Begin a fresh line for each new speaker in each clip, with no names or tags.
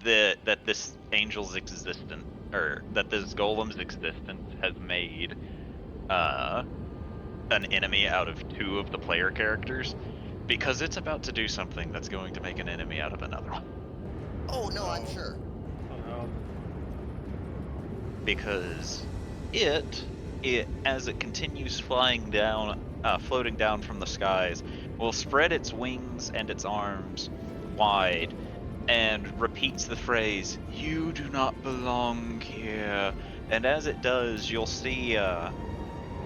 that this angel's existence, or that this golem's existence has made an enemy out of 2 of the player characters, because it's about to do something that's going to make an enemy out of another one.
Oh no, I'm sure.
Oh no.
Because it as it continues flying down, floating down from the skies, will spread its wings and its arms wide and repeats the phrase, "You do not belong here." And as it does, you'll see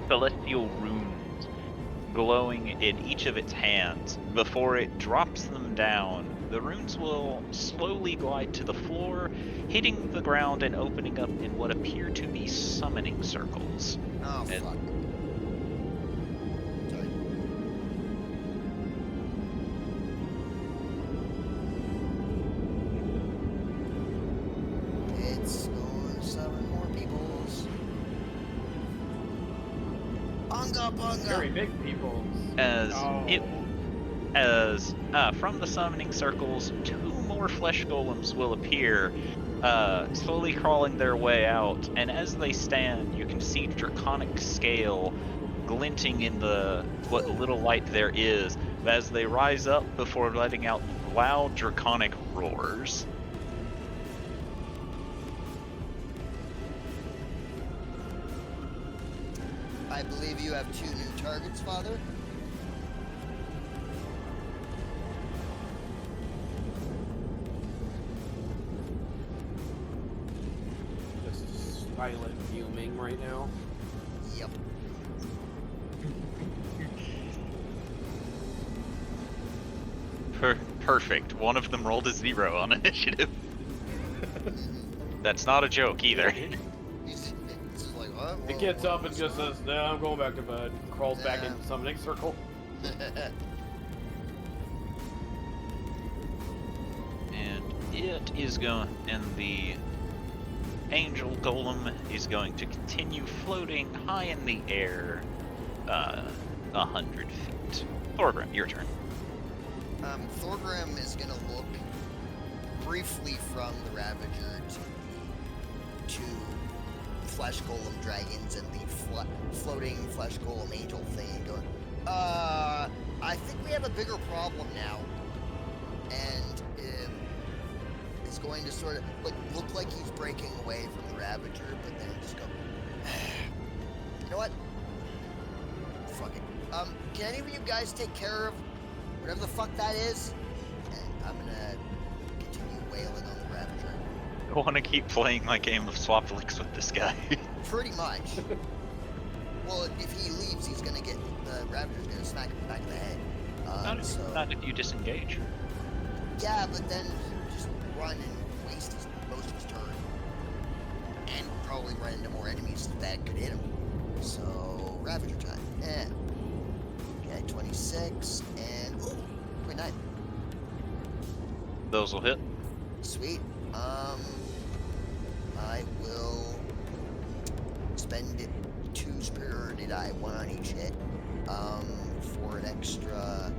celestial runes glowing in each of its hands. Before it drops them down, the runes will slowly glide to the floor, hitting the ground and opening up in what appear to be summoning circles.
Oh
And-
fuck. Sorry. It's going to summon more peoples. Bunga bunga.
Very big people.
As
Oh.
from the summoning circles, 2 more flesh golems will appear, slowly crawling their way out. And as they stand, you can see draconic scale glinting in the what little light there is, as they rise up before letting out loud draconic roars.
I believe you have 2 new targets, Father.
Just silent fuming right now.
Yep.
Perfect. One of them rolled a 0 on initiative. That's not a joke either.
He's just like, what?
It gets up and just says, "No, I'm going back to bed." Crawls back
Yeah.
into the summoning circle.
And it is going, and the angel golem is going to continue floating high in the air, 100 feet. Thorgrim, your turn.
Thorgrim is gonna look briefly from the Ravager to flesh golem dragons and the floating flesh golem angel thing and going, I think we have a bigger problem now. And is going to sort of look like he's breaking away from the Ravager, but then just go, you know what? Fuck it. Can any of you guys take care of whatever the fuck that is? And I'm gonna continue wailing on the Ravager.
I want to keep playing my game of swap licks with this guy.
Pretty much. Well, if he leaves, he's gonna get, the Ravager's gonna smack him in the back of the head.
Not if you disengage.
Yeah, but then he'll just run and waste most of his turn. And probably run into more enemies that could hit him. So, Ravager time. Okay, 26, and, ooh, 29.
Those will hit.
Sweet. I will spend 2 superiority die, 1 on each hit, for an extra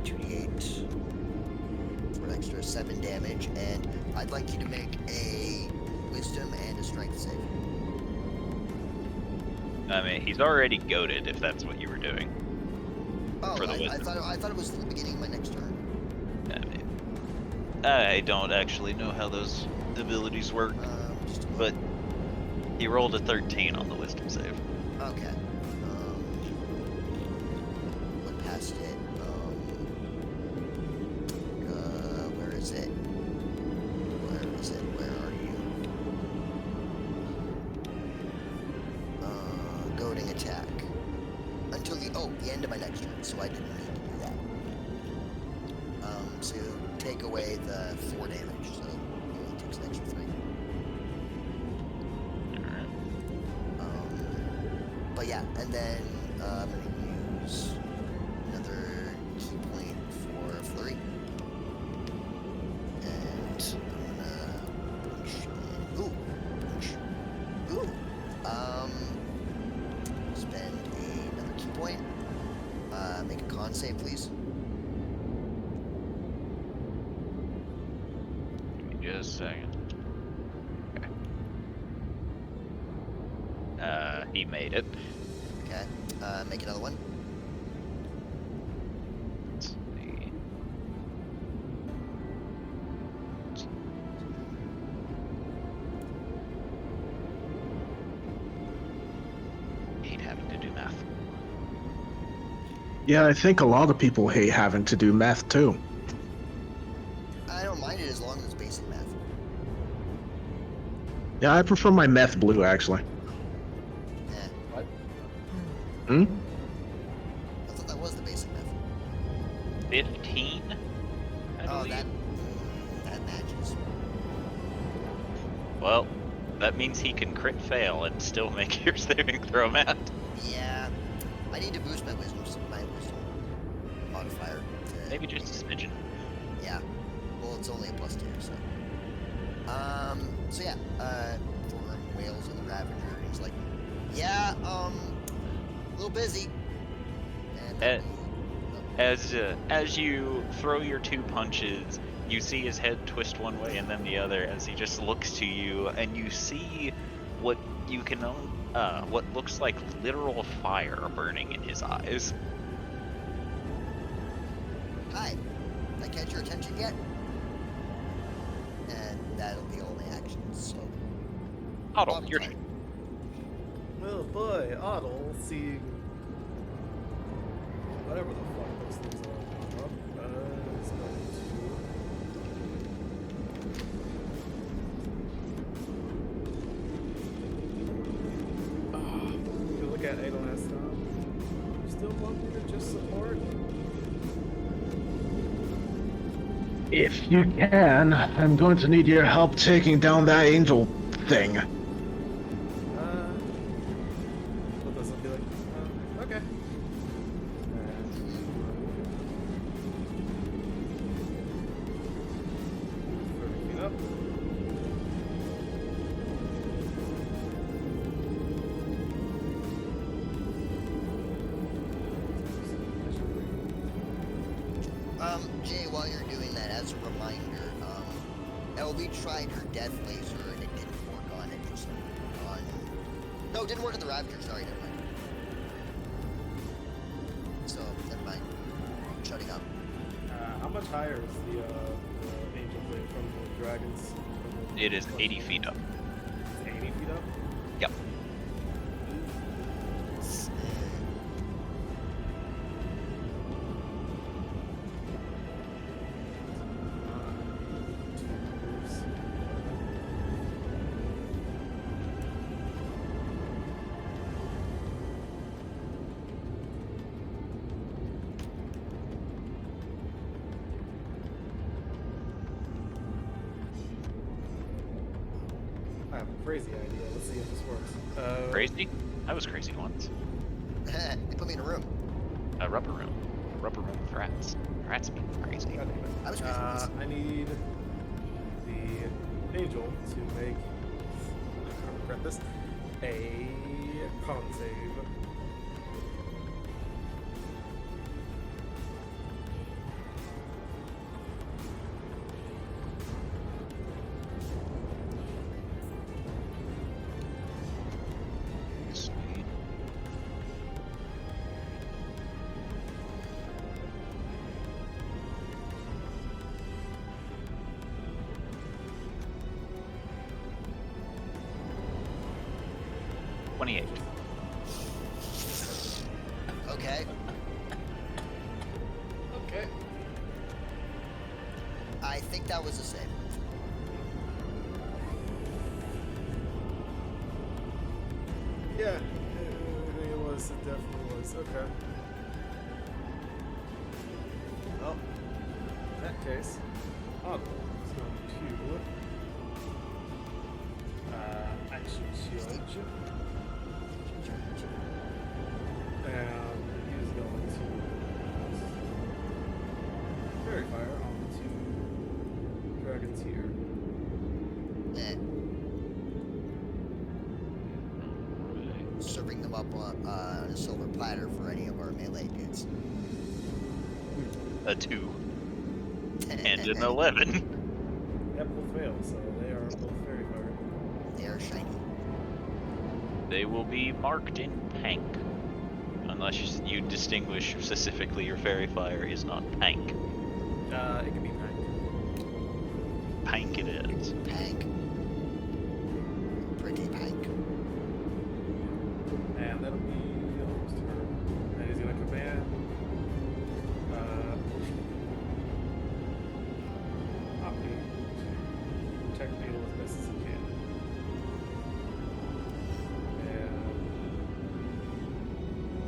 2d8, for an extra 7 damage, and I'd like you to make a wisdom and a strength save.
I mean, he's already goaded, if that's what you were doing.
Oh,
For the
I
wisdom.
thought it was the beginning of my next turn.
I mean, I don't actually know how those abilities work,
Just a
but
moment.
he rolled a 13 on the wisdom save.
Okay. Went past it. Where is it? Where is it? Where are you? Goading attack. Until the end of my next turn, so I didn't need to do that. So take away the 4 damage, so he only takes an extra 3.
Alright.
But yeah, and then I'm gonna use another key point for flurry. And I'm gonna punch in. Ooh, punch. Ooh. Spend another key point. Make a con save, please.
Just a second. Okay. He made it.
Okay. Make another one.
Let's see. Hate having to do math.
Yeah, I think a lot of people hate having to do math too.
I don't mind it as long as it's basic math.
Yeah, I prefer my meth blue actually.
Eh.
What?
Hmm?
I thought that was the basic math.
15? I
Oh,
believe.
that matches.
Well, that means he can crit fail and still make your saving throw, Matt.
Yeah. I need to boost my wisdom modifier.
Maybe just a smidgen.
Yeah. Well, it's only a +2, so. So yeah, Thorm wails at the Ravager, and he's like, yeah, a little busy. And
As you throw your 2 punches, you see his head twist one way and then the other as he just looks to you, and you see what you can what looks like literal fire burning in his eyes.
Hi, did I catch your attention yet? And that'll be all my actions, so.
Otto,
Otto
your
time.
turn.
Oh boy, Otto, seeing whatever the fuck those things are. Is going to. You look at Ada last time. You still want me to just support?
If you can, I'm going to need your help taking down that angel thing.
What does it be like? Okay. Up.
Jay, while you're doing that, as a reminder, LB tried her death laser and it didn't work on it. Just on. No, it didn't work at the Ravager. Sorry, never mind. So, never mind. Shutting up.
How much higher is the angel thing from the dragons?
It is 80 feet up.
It's 80 feet up?
Yep.
I have a crazy idea. Let's see if this works.
Crazy? I was crazy once.
They put me in a room.
A rubber room. A rubber room with rats. Rats being crazy.
God damn it.
I was crazy once.
I need the angel to make, I regret this, a con save.
Sweet. $28.
Okay.
Okay.
I think that was a save.
Yeah, it was. It definitely was. Okay. Well, in that case, Otto is going to action shield, and he's going to fairy fire onto Dragon's here.
Eh. Serving them up on a silver platter for any of our melee dudes.
A 2. And an 11.
Yep, will fail. so they are both fairy fire.
They are shiny.
They will be marked in pink. Unless you distinguish specifically your fairy fire is not pink.
It can be pink.
Pink it is.
Pank. Pretty pank.
And that'll be Golem's turn. And he's gonna command Poppy to protect Beetle as best as he can. And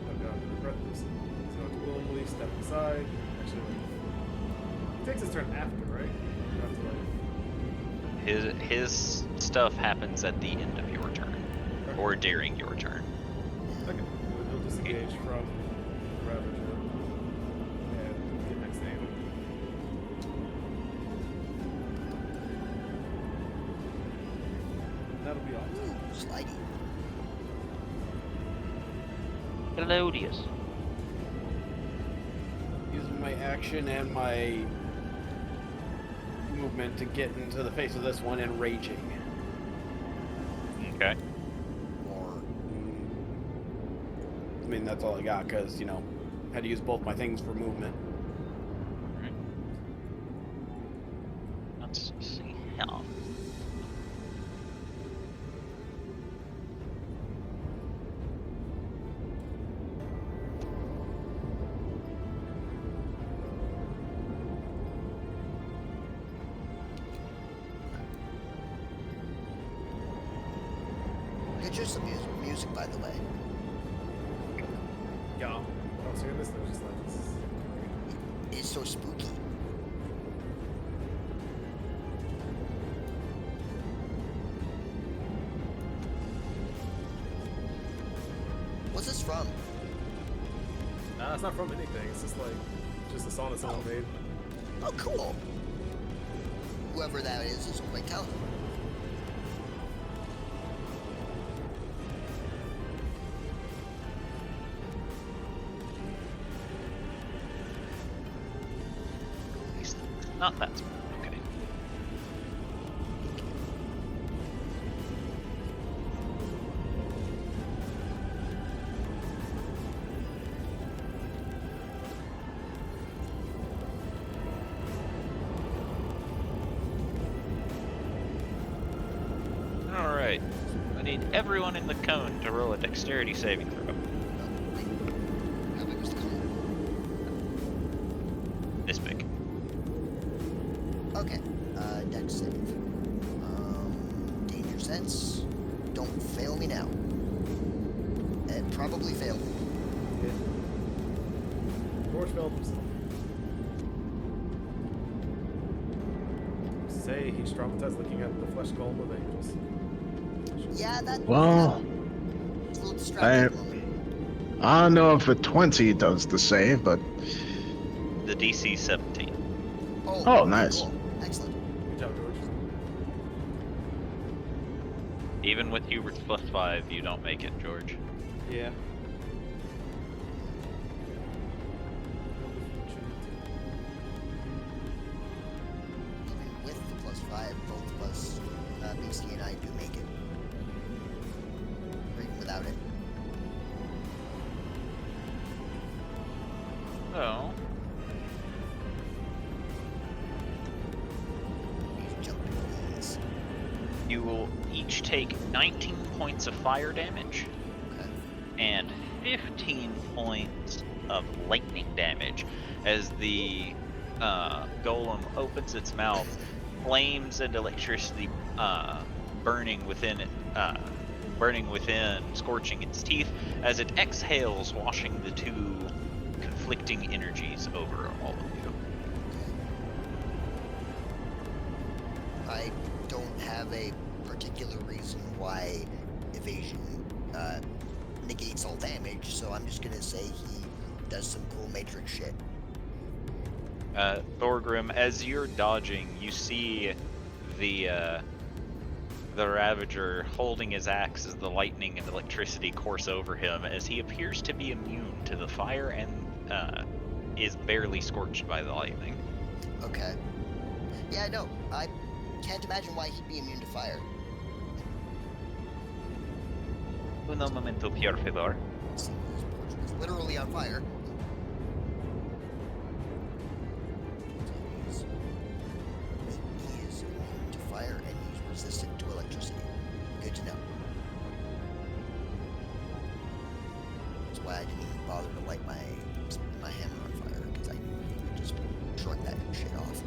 oh god, I regret this. So to willingly step aside. Actually, he takes his turn after, right? You have to like
His stuff happens at the end of your turn. Or during your turn.
okay. He'll disengage from Ravager and get next name. That'll be all.
Ooh, slidey.
Melodious.
Using my action and my movement to get into the face of this one and raging.
Okay.
Or
I mean, that's all I got because, you know, had to use both my things for movement.
Alright. Let's see how.
good choice of music, by the way.
Yeah. I was hearing this, and I was just like, this is great.
It's so spooky. What's this from?
Nah, it's not from anything. It's just a song that someone made.
Oh, cool. Whoever that is quite talented.
At least not that small. Okay. Alright. I need everyone in the cone to roll a dexterity saving throw.
How big was the cone?
This big.
Okay. Dex save. Danger sense. Don't fail me now. It probably failed me.
Yeah. George failed himself. Say he's traumatized looking at the flesh golem of angels.
Yeah, that.
Well,
It's a little distracting.
I don't know if a 20 does the save, but
The DC 17.
Oh, nice.
Cool. Excellent.
Good job, George.
Even with Hubert's +5, you don't make it, George.
Yeah.
Even with the +5, both of us, Beastie and I, do make it. Or even without it.
So,
These jumping things.
you will each take 19 points of fire damage
Okay.
and 15 points of lightning damage as the golem opens its mouth, flames and electricity burning within it, scorching its teeth as it exhales, washing the two conflicting energies over all of you.
I don't have a particular reason why evasion negates all damage, so I'm just gonna say he does some cool matrix shit.
Thorgrim, as you're dodging, you see the Ravager holding his axe as the lightning and electricity course over him, as he appears to be immune to the fire and is barely scorched by the lightning.
Okay. Yeah, no, I can't imagine why he'd be immune to fire.
Uno momento, por favor.
See, this portrait is literally on fire. So he is immune to fire and he's resistant to electricity. Good to know. That's why I didn't even bother to light my hammer on fire, because I knew he would just shrug that shit off.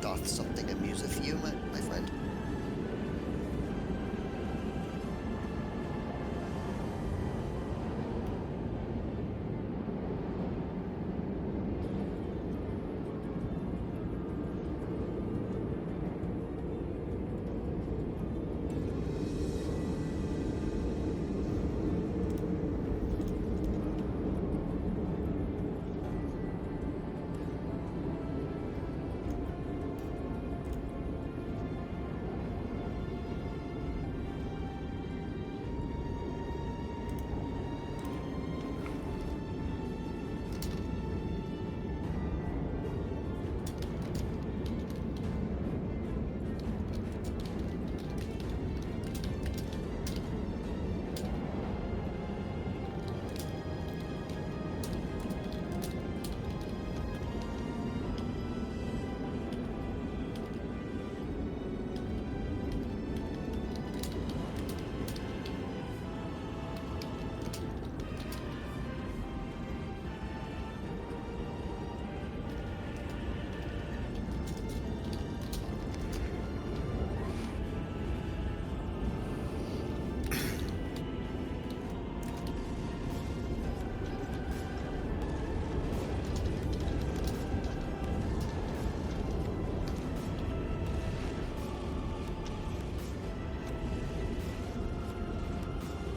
Doth something amuseth you, my friend?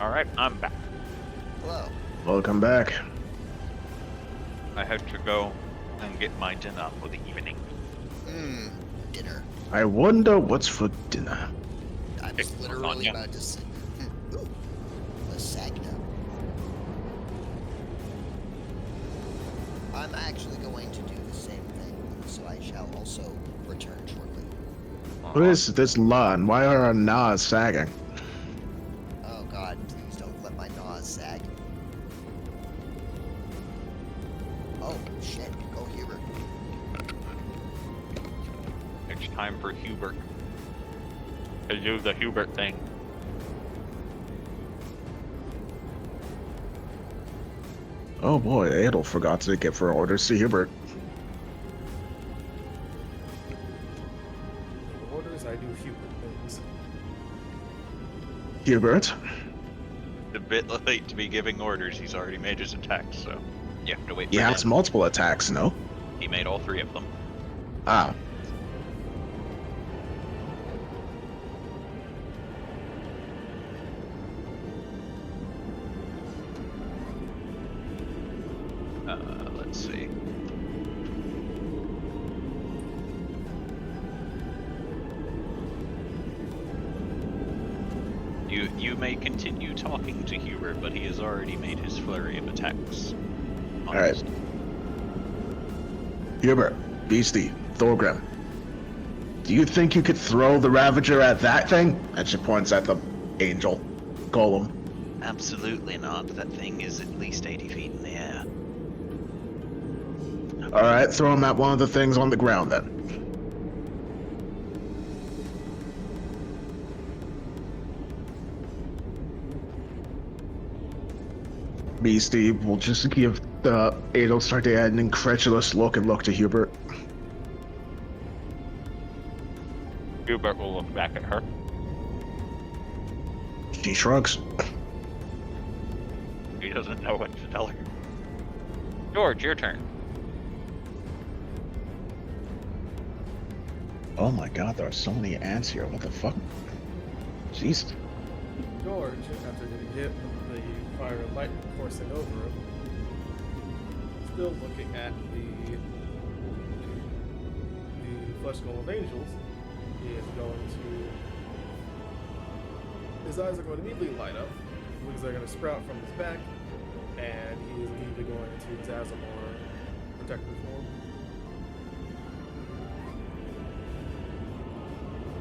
Alright, I'm back.
Hello.
Welcome back.
I had to go and get my dinner for the evening.
Dinner.
I wonder what's for dinner.
I was
It's
literally
lasagna.
about to say. Ooh, lasagna. I'm actually going to do the same thing, so I shall also return shortly.
What is this lawn? Why are our nas sagging?
Oh god, please don't let my naws sag. Oh, shit. Go Hubert.
It's time for Hubert to do the Hubert thing.
Oh boy, Adel forgot to give her orders to Hubert.
The orders, I do Hubert things.
Hubert?
A bit late to be giving orders. He's already made his attacks, so you have to wait
He
for
has
him.
multiple attacks, no?
He made all 3 of them.
Ah.
Let's see. You may continue talking to Hubert, but he has already made his flurry of attacks.
Alright. Hubert, Beastie, Thorgrim. Do you think you could throw the Ravager at that thing? And she points at the angel. Golem.
Absolutely not. That thing is at least 80 feet in the air.
Alright, throw him at one of the things on the ground then. Beastie will just give the Adel start to add an incredulous look and look to Hubert.
Hubert will look back at her.
She shrugs.
He doesn't know what to tell her. George, your turn.
Oh my god, there are so many ants here. What the fuck? Jeez.
George, after getting hit with the fire and lightning coursing over him, still looking at the flesh golem angels, he is going to. His eyes are going to immediately light up. Wings are going to sprout from his back, and he is immediately going to dazzle more protective form.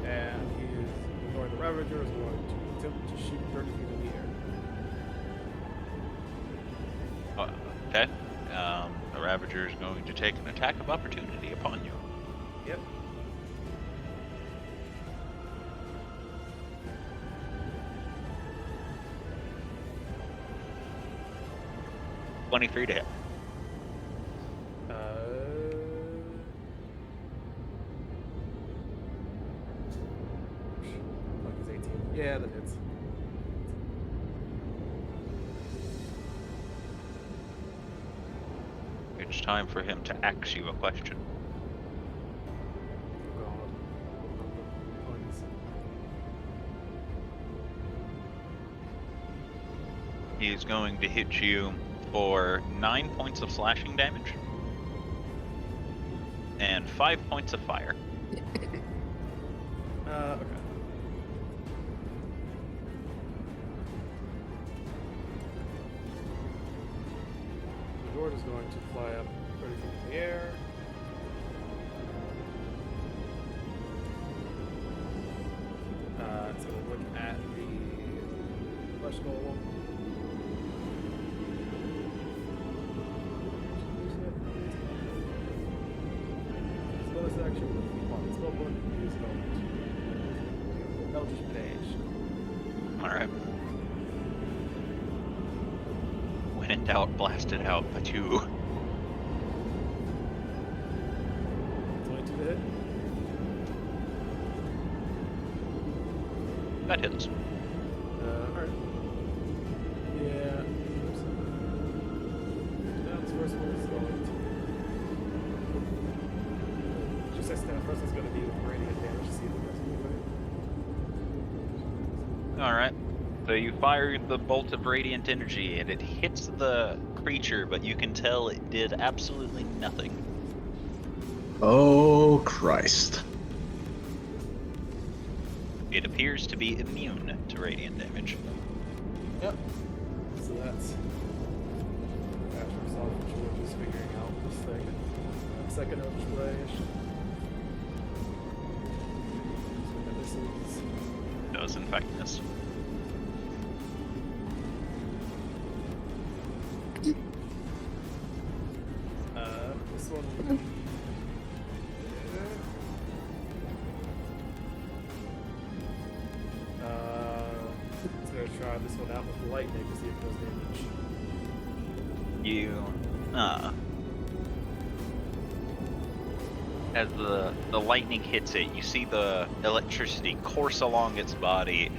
And he is ignoring the Ravager, is going to attempt to shoot 30 feet in the air.
Okay. The Ravager is going to take an attack of opportunity upon you.
Yep.
$23 to hit.
Like he's 18. Yeah, that hits.
It's time for him to ask you a question.
God. Puns.
He's going to hit you for 9 points of slashing damage and 5 points of fire.
Okay. The Lord is going to fly up 30 feet in the air. It's going to look at the flesh golem. Bonus action with the spell book is Eldritch Blade.
Alright. When in doubt, blast it out, but you.
22 to hit.
That hits.
Alright. Yeah. Now this first one is going to. Just say first one's going to be with radiant damage to see if the rest of the
Alright. So you fire the bolt of radiant energy and it hits the creature, but you can tell it did absolutely nothing.
Oh, Christ.
It appears to be immune to radiant damage.
Yep. So that's after himself, George is figuring out this thing. Second Eldritch Blade. So this is.
Does in fact miss.
This one. It's gonna try this one out with lightning to see if it does damage.
You, as the lightning hits it, you see the electricity course along its body,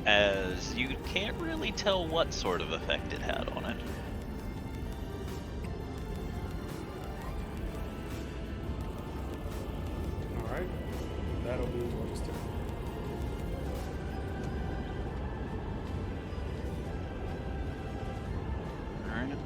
as you can't really tell what sort of effect it had on it.
Alright. That'll be George's turn.
Alright.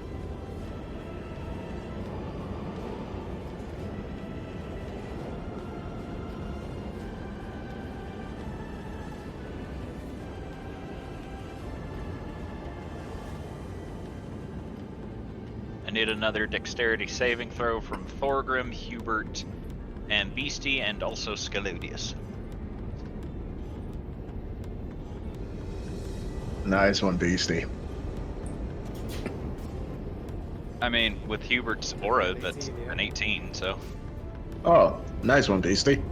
I need another dexterity saving throw from Thorgrim, Hubert, and Beastie, and also Scalodius.
Nice one, Beastie.
I mean, with Hubert's aura, that's
18, yeah.
an 18, so.
Oh, nice one, Beastie.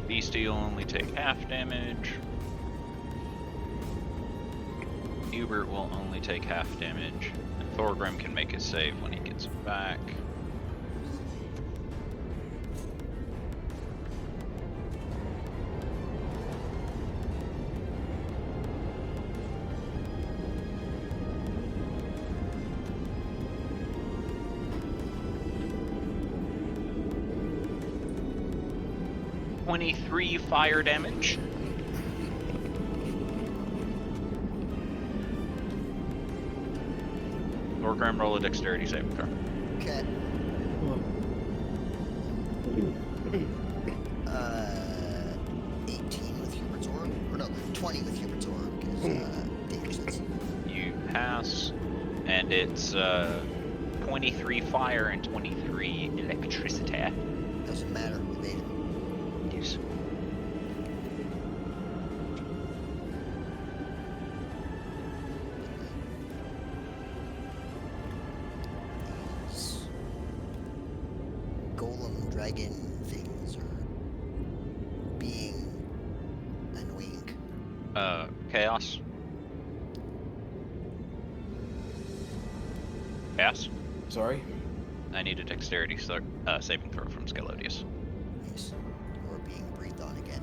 Beastie will only take half damage. Hubert will only take half damage. And Thorgrim can make his save when he gets back. 23 fire damage. Thorgrim, roll a dexterity saving throw.
Okay. 18 with Hubert's Aura? Or no, 20 with Hubert's Aura, because, danger sense.
You pass, and it's 23 fire and 23 electricity.
Doesn't matter, evasion.
Yes.
These golem dragon things are being annoying.
Chaos. Chaos.
Sorry.
I need a dexterity saving throw from Scalodius.
Yes. Or being breathed on again.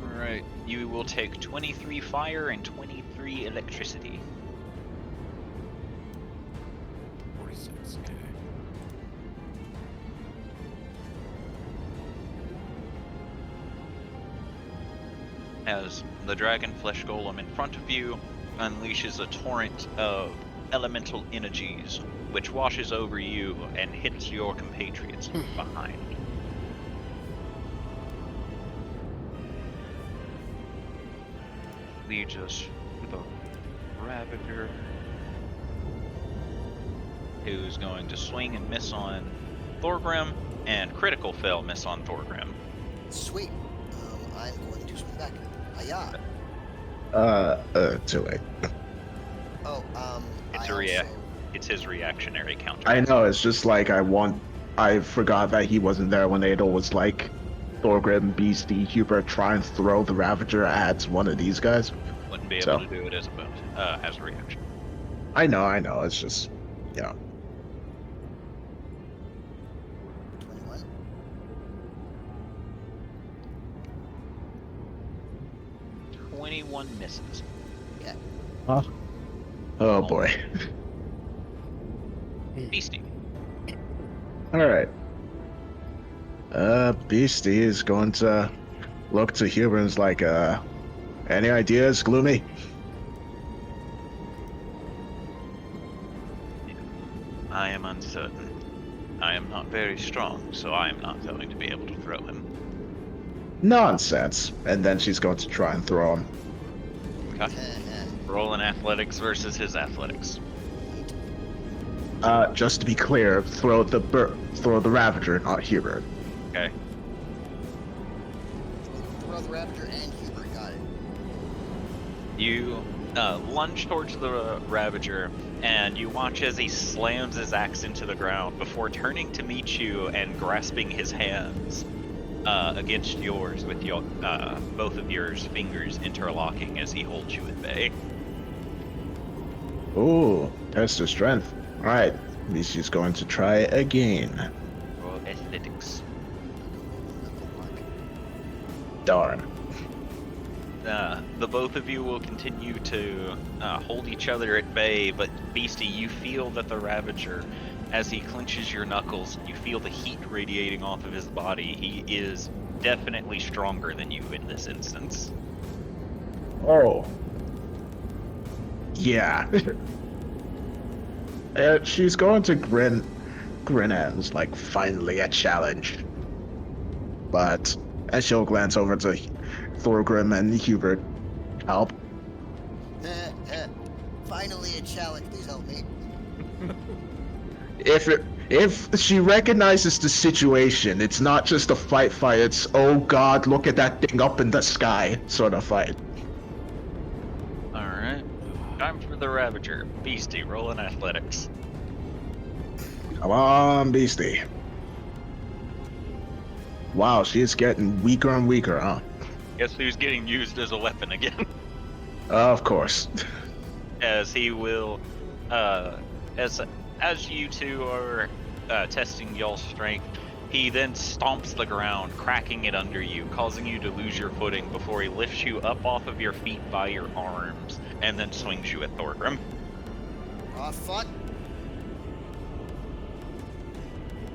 Alright, you will take 23 fire and 23 electricity.
46. Okay.
As the dragon flesh golem in front of you unleashes a torrent of elemental energies, which washes over you and hits your compatriots behind. Leads us to the Ravager, who's going to swing and miss on Thorgrim, and critical fail miss on Thorgrim.
Sweet. I'm going to swing back. Hiya.
Too late.
Oh,
It's
I
a react.
also-
It's his reactionary counter.
I know, it's just like I forgot that he wasn't there when Adel was like, Thorgrim, Beastie, Hubert, try and throw the Ravager at one of these guys.
Wouldn't be able
So.
to do it as a bonus, as a reaction.
I know, it's just, you know.
21.
Misses.
Yeah.
Oh boy.
Beastie.
Alright. Beastie is going to look to Hubert like, any ideas, Gloomy?
I am uncertain. I am not very strong, so I am not going to be able to throw him.
Nonsense. And then she's going to try and throw him.
Okay. Roll in athletics versus his athletics.
Just to be clear, throw the Ravager, not Hubert.
Okay.
Throw the Ravager and Hubert got it.
You lunge towards the Ravager, and you watch as he slams his axe into the ground before turning to meet you and grasping his hands against yours with your both of your fingers interlocking as he holds you at bay.
Ooh, test of strength. Alright, Beastie's going to try again.
Roll athletics.
Darn.
The both of you will continue to hold each other at bay, but Beastie, you feel that the Ravager, as he clenches your knuckles, you feel the heat radiating off of his body. He is definitely stronger than you in this instance.
Oh. Yeah. She's going to grin and like, finally a challenge. But as she'll glance over to Thorgrim and Hubert, help.
Finally a challenge, please help me.
If she recognizes the situation, it's not just a fight, it's, oh god, look at that thing up in the sky sort of fight.
Alright. Time for the Ravager. Beastie, roll in athletics.
Come on, Beastie. Wow, she's getting weaker and weaker, huh?
Guess who's getting used as a weapon again?
Of course.
As he will, as you two are testing y'all's strength, He then stomps the ground, cracking it under you, causing you to lose your footing before he lifts you up off of your feet by your arms, and then swings you at Thorgrim.
Oh, fuck.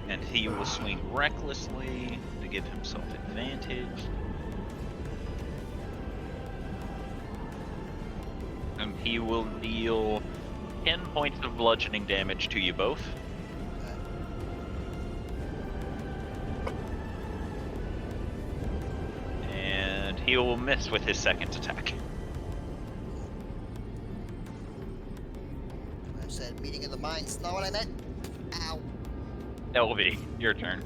And he will swing recklessly to give himself advantage. And he will deal 10 points of bludgeoning damage to you both. And he will miss with his second attack.
I said meeting of the minds. Not what I meant. Ow.
LV, your turn.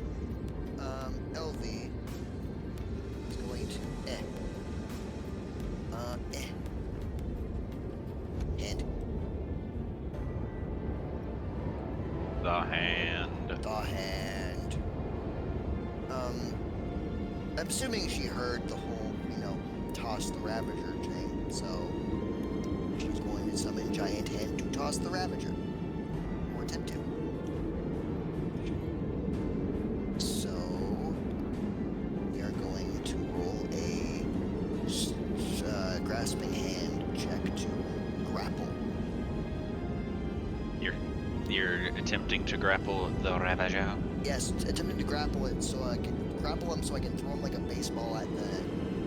LV is going to Hand.
The hand.
The hand. I'm assuming she heard the whole, toss the Ravager thing, so she's going to summon Giant Hand to toss the Ravager. Or attempt to. So, we are going to roll a grasping hand check to grapple.
You're attempting to grapple the Ravager.
Yes, attempting to grapple it so I can grapple him so I can throw him like a baseball at the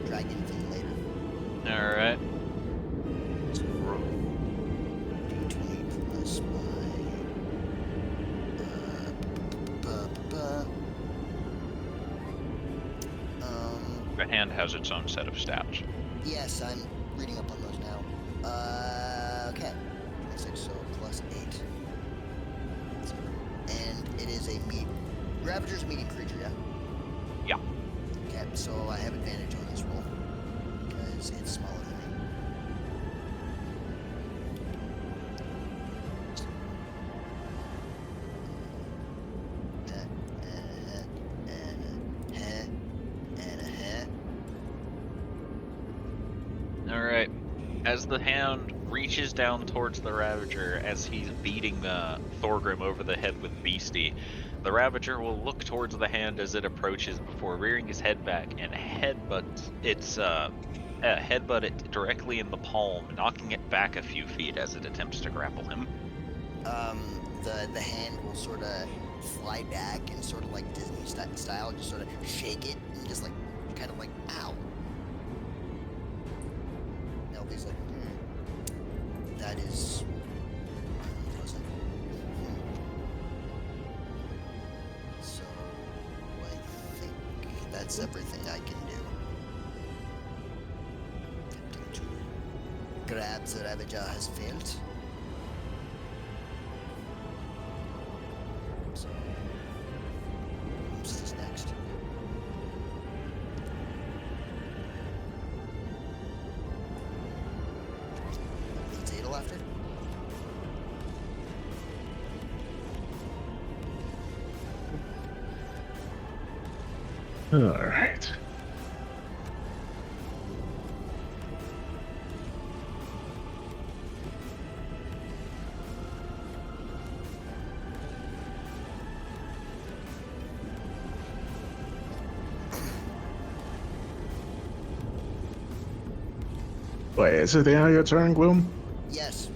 dragon thing later.
Alright.
So roll D20 plus
The hand has its own set of stats.
yes, I'm reading up on those now. Okay. 26, so plus 8. So, and it is a Ravager's a medium creature, yeah?
Yeah.
Okay, so I have advantage on this roll because it's smaller than me.
Alright. As the hand reaches down towards the Ravager as he's beating the Thorgrim over the head with Beastie, the Ravager will look towards the hand as it approaches before rearing his head back and headbutt it directly in the palm, knocking it back a few feet as it attempts to grapple him.
The hand will sort of fly back and sort of like Disney style, just sort of shake it and just like kind of like ow. Elby's like, that is unpleasant. So I think that's everything I can do. Attempting to grab the Ravager has failed. So, who's this next? It's Adel after?
All right. Wait, is it the end of your turn, Gloom?
Yes,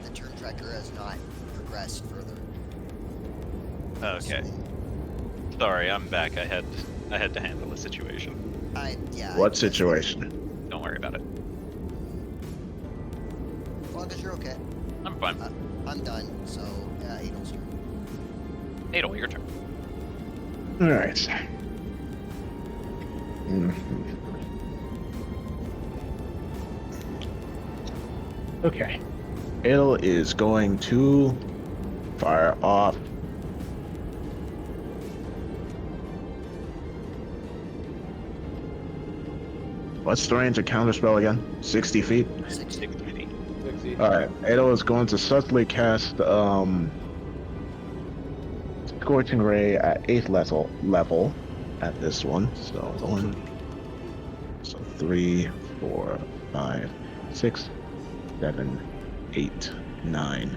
the turn tracker has not progressed further.
Okay. Sorry, I'm back. I had to handle the situation.
What situation?
Don't worry about it.
As long as you're okay.
I'm fine.
I'm done, so Adel's turn.
Adel, your turn.
All right. Okay. Adel is going to fire off. What's the range of counterspell again? 60 feet?
60.
60.
Alright, Adel is going to subtly cast Scorching Ray at 8th level at this one. So 3, 4, 5, 6, 7, 8, 9,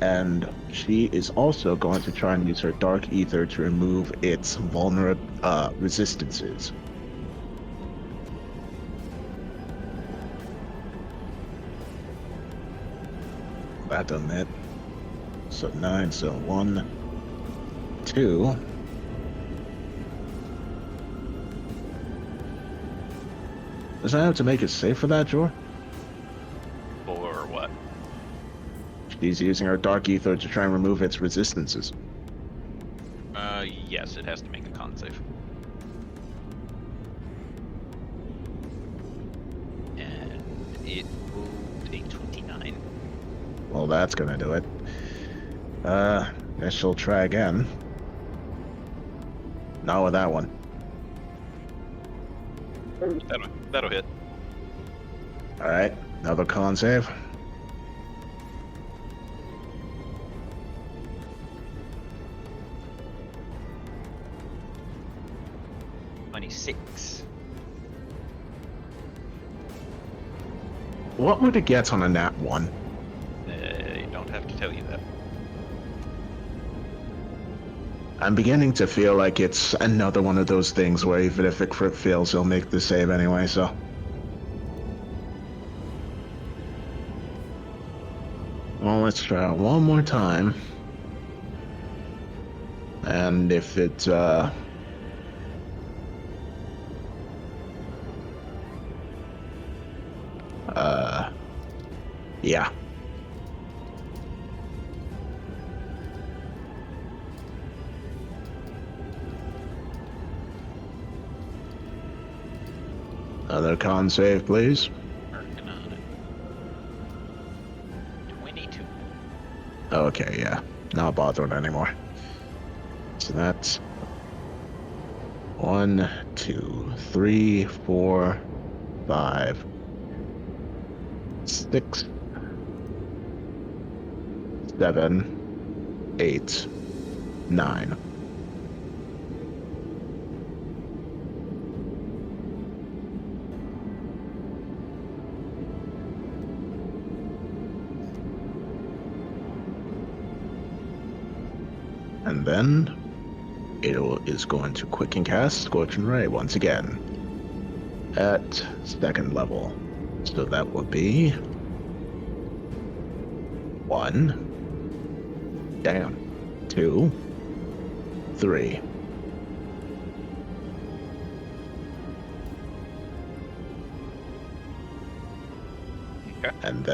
And she is also going to try and use her Dark Ether to remove its resistances. That done it. So 9, so 1, 2. Does I have to make it safe for that, Jor?
Or what?
She's using her Dark Ether to try and remove its resistances.
Yes, it has to make a con save. And it rolled a 29.
Well, that's gonna do it. Guess she'll try again. Not with that one.
That'll hit.
Alright, another con save.
$26.
What would it get on a nat 1?
You don't have to tell you that.
I'm beginning to feel like it's another one of those things where even if it crit fails, he'll make the save anyway, so. Well, let's try it one more time. And if it, yeah. Another con save, please.
Working on it. 22.
Okay, yeah. Not bothering anymore. So that's 1, 2, 3, 4, 5, 6, 7, 8, 9. And then it is going to quicken cast Scorching Ray once again at 2nd level. So that will be 1, damn, 2, 3.
Okay.
And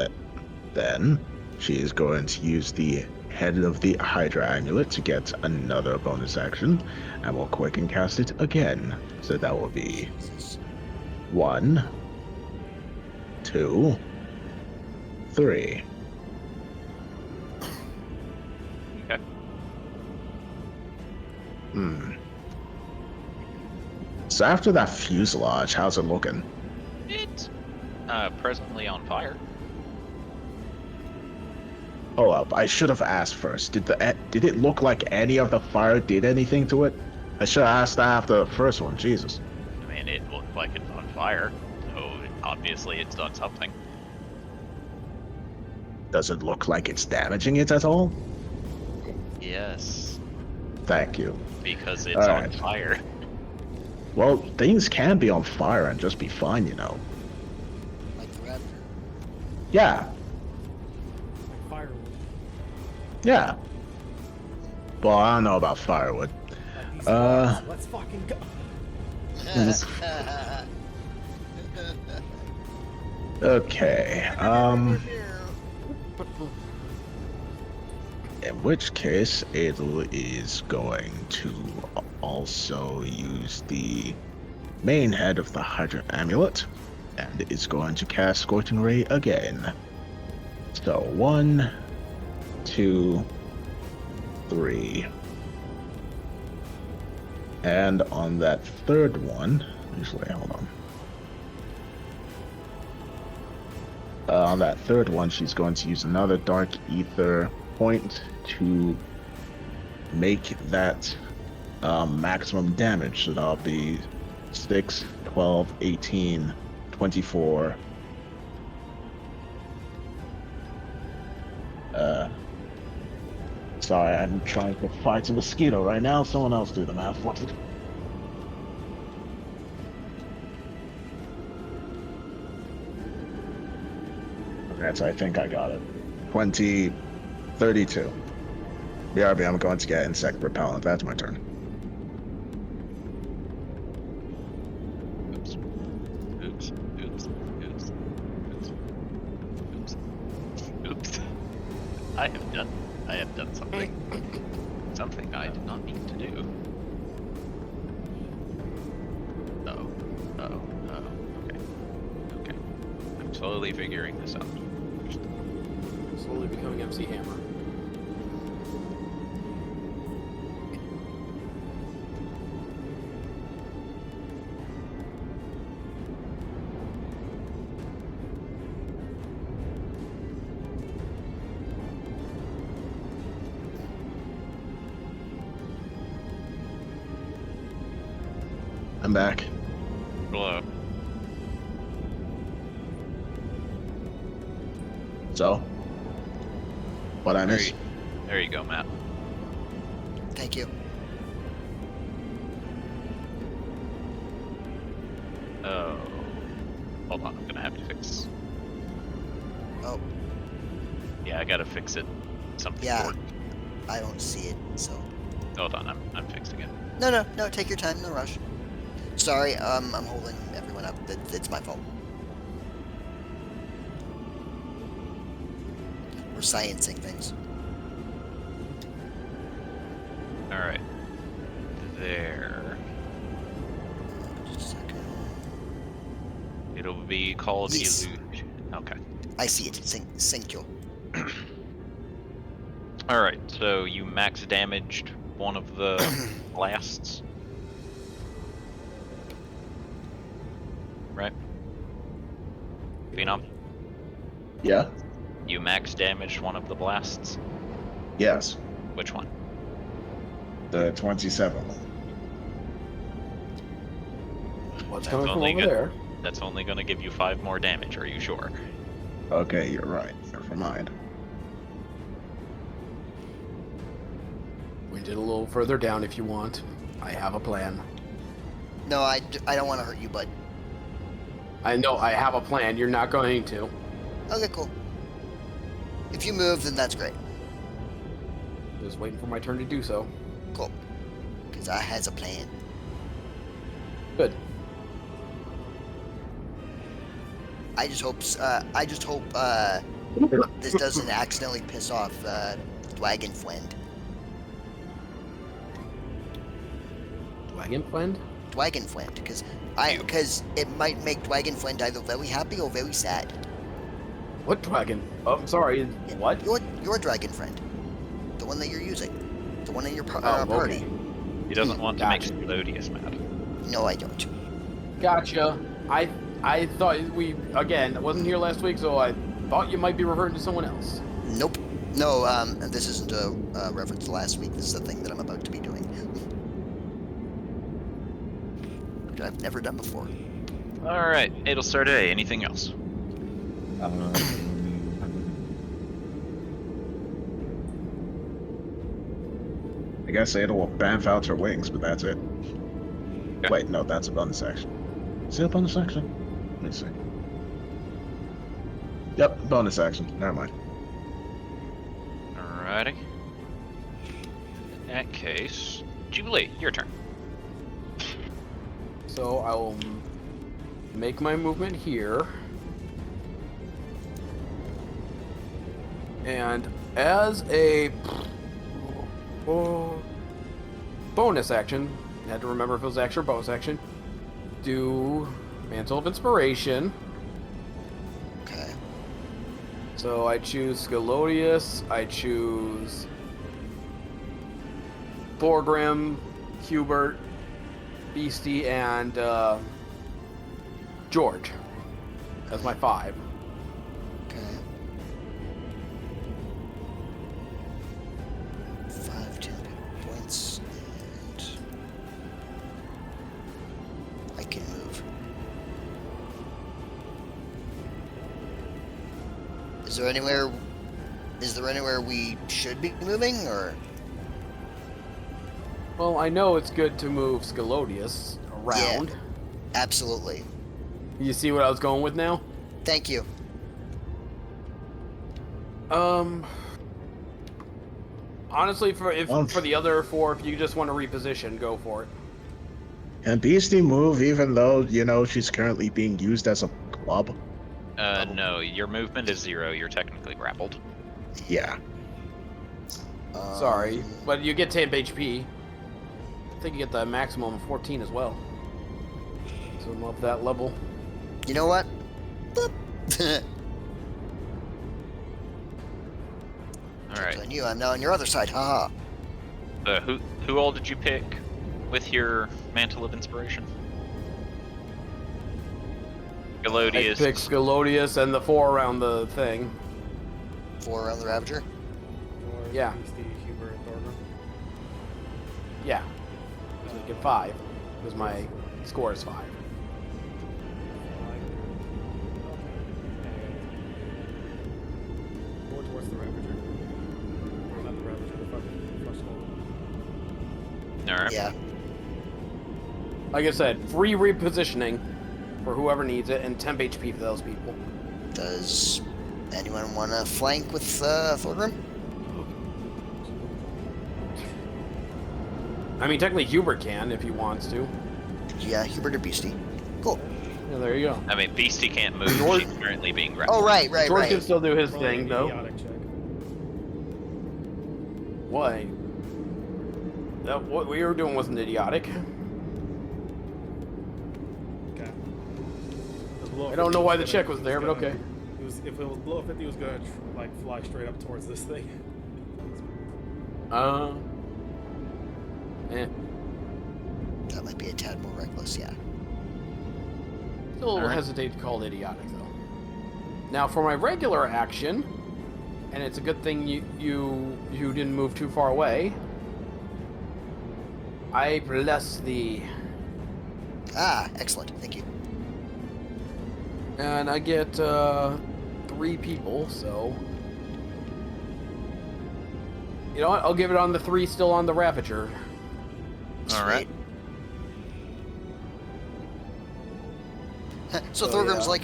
then she is going to use the head of the Hydra amulet to get another bonus action, and will quicken cast it again. So that will be
Jesus.
1, 2, 3.
Okay.
So after that fuselage, how's it looking?
It's presently on fire.
Hold up, I should have asked first. Did it look like any of the fire did anything to it? I should have asked that after the first one. Jesus.
I mean, it looked like it's on fire, so obviously it's done something.
Does it look like it's damaging it at all?
Yes,
Thank you.
because it's
All
on
right.
fire.
Well, things can be on fire and just be fine, you know.
Like the raptor.
Yeah,
Like firewood.
yeah. Well, I don't know about firewood.
Like these
Uh,
sparks. Let's fucking go.
Okay, in which case, it is going to also use the main head of the Hydra amulet, and is going to cast Scorching Ray again. So 1, 2, 3. And on that third one, usually, hold on. On that third one, she's going to use another Dark Ether point to make that maximum damage. So that'll be 6, 12, 18, 24. Sorry, I'm trying to fight a mosquito right now. Someone else do the math. What? Okay, so I think I got it. 2032. BRB, I'm going to get insect repellent. That's my turn.
Oops. Oops. Oops. Oops. Oops. Oops. Oops. I have done something. Something I did not mean to do. Oh. Oh. Oh. Okay. Okay. I'm slowly figuring this out.
Slowly becoming MC Hammer.
I'm back.
Hello.
So, what I missed?
There you go, Matt.
Thank you.
Oh. Hold on, I'm gonna have to fix.
Oh,
Yeah, I gotta fix it. Something
Yeah.
important.
I don't see it, so.
Hold on, I'm fixing it.
No, take your time, no rush. Sorry, I'm holding everyone up. It's my fault. We're sciencing things.
Alright. There.
Just a second.
It'll be called
Yes.
illusion. Okay.
I see it. Sync you.
Alright, so you max damaged one of the blasts. Right? Phenom?
Yeah?
You max damaged one of the blasts?
Yes.
Which one?
The 27th.
What's
That's
coming from
only
over
good.
there?
That's only gonna give you 5 more damage, are you sure?
Okay, you're right. Never mind.
We did a little further down if you want. I have a plan.
No, I don't want to hurt you, bud.
I know I have a plan. You're not going to.
Okay, cool. If you move, then that's great.
Just waiting for my turn to do so.
Cool. Because I has a plan.
Good.
I just hope this doesn't accidentally piss off Dwagenfriend.
Dragonfriend?
Dwagenfriend, because it might make Dwagenfriend either very happy or very sad.
What dragon? Oh, I'm sorry. What?
Your Dragonfriend, the one that you're using, the one in your
Oh,
party.
okay.
He doesn't want to make
Gotcha.
it melodious, Matt.
No, I don't.
Gotcha. I thought I wasn't here last week, so I thought you might be referring to someone else.
Nope. No, this isn't a reference to last week. This is a thing that I'm about to be doing. Which I've never done before.
Alright, it'll start A. Anything else?
I guess Ada will bamf out her wings, but that's it.
Okay.
Wait, no, that's a bonus action. Is it a bonus action? Let me see. Yep, bonus action. Never mind.
Alrighty. In that case, Jubilee, your turn.
So I will make my movement here. And as a bonus action, I had to remember if it was action or bonus action, do Mantle of Inspiration.
Okay.
So I choose Scalodius, I choose Thorgrim, Hubert, Beastie, and George. That's my 5.
Okay. 5, 10 points, and I can move. Is there anywhere Is there anywhere we should be moving, or?
Well, I know it's good to move Scalodius around.
Yeah. Absolutely.
You see what I was going with now?
Thank you.
Honestly, for the other 4, if you just want to reposition, go for it.
Can Beastie move even though, you know, she's currently being used as a club?
No, your movement is 0. You're technically grappled.
Yeah.
Sorry, but you get 10 HP. I think you get the maximum of 14 as well. So I'm up that level.
You know what? Boop.
All right.
I knew I'm now on your other side. Haha.
Who all did you pick with your Mantle of Inspiration?
I
Galodius.
picked Scalodius and the 4 around the thing.
4 around the Ravager.
Or
Yeah.
Beastie, Huber, and Thorgrim.
Yeah. So you get 5, because my score is 5.
More towards the Ravager. Or not the Ravager, the fucking flesh golem.
All right.
Yeah.
Like I said, free repositioning for whoever needs it, and temp HP for those people.
Does anyone want to flank with Thorgrim?
I mean, technically Hubert can if he wants to.
Yeah, Hubert or Beastie. Cool.
Yeah, there you go.
I mean, Beastie can't move.
George-
She's currently being grappled.
Oh, right.
George can still do his
Probably
thing,
an
though.
idiotic check.
Why? What we were doing wasn't idiotic.
Okay.
I don't know why the check was there, but okay.
If it was below 50, he was gonna like fly straight up towards this thing.
That might be a tad more reckless, yeah.
Still
Alright.
hesitate to call it idiotic, though. Now, for my regular action, and it's a good thing you didn't move too far away. I bless thee,
Ah, excellent. Thank you.
and I get 3 people. So, you know what? I'll give it on the 3 still on the Ravager.
All right.
Sweet. So
Oh,
Thorgrim's
yeah.
like,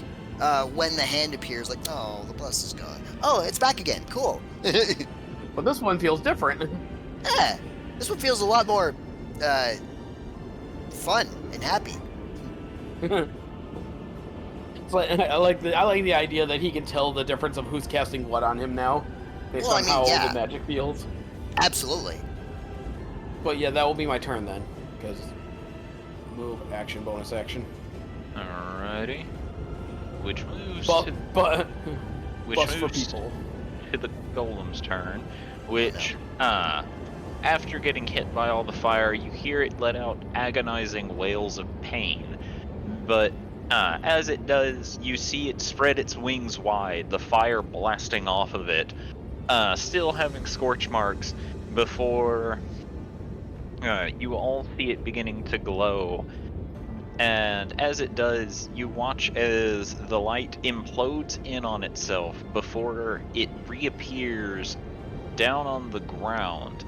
when the hand appears, like, oh, the bless is gone. Oh, it's back again. Cool.
But this one feels different.
Yeah, this one feels a lot more fun and happy.
It's like, I like the idea that he can tell the difference of who's casting what on him now, based
Well, I
on
mean,
how
yeah.
the magic feels.
Absolutely.
But yeah, that will be my turn then, because move, action, bonus action.
Alrighty. Which moves
But
to, which
plus for
moves
people.
to the Golem's turn, which after getting hit by all the fire, you hear it let out agonizing wails of pain. But as it does, you see it spread its wings wide, the fire blasting off of it, still having scorch marks before you all see it beginning to glow. And as it does, you watch as the light implodes in on itself before it reappears down on the ground.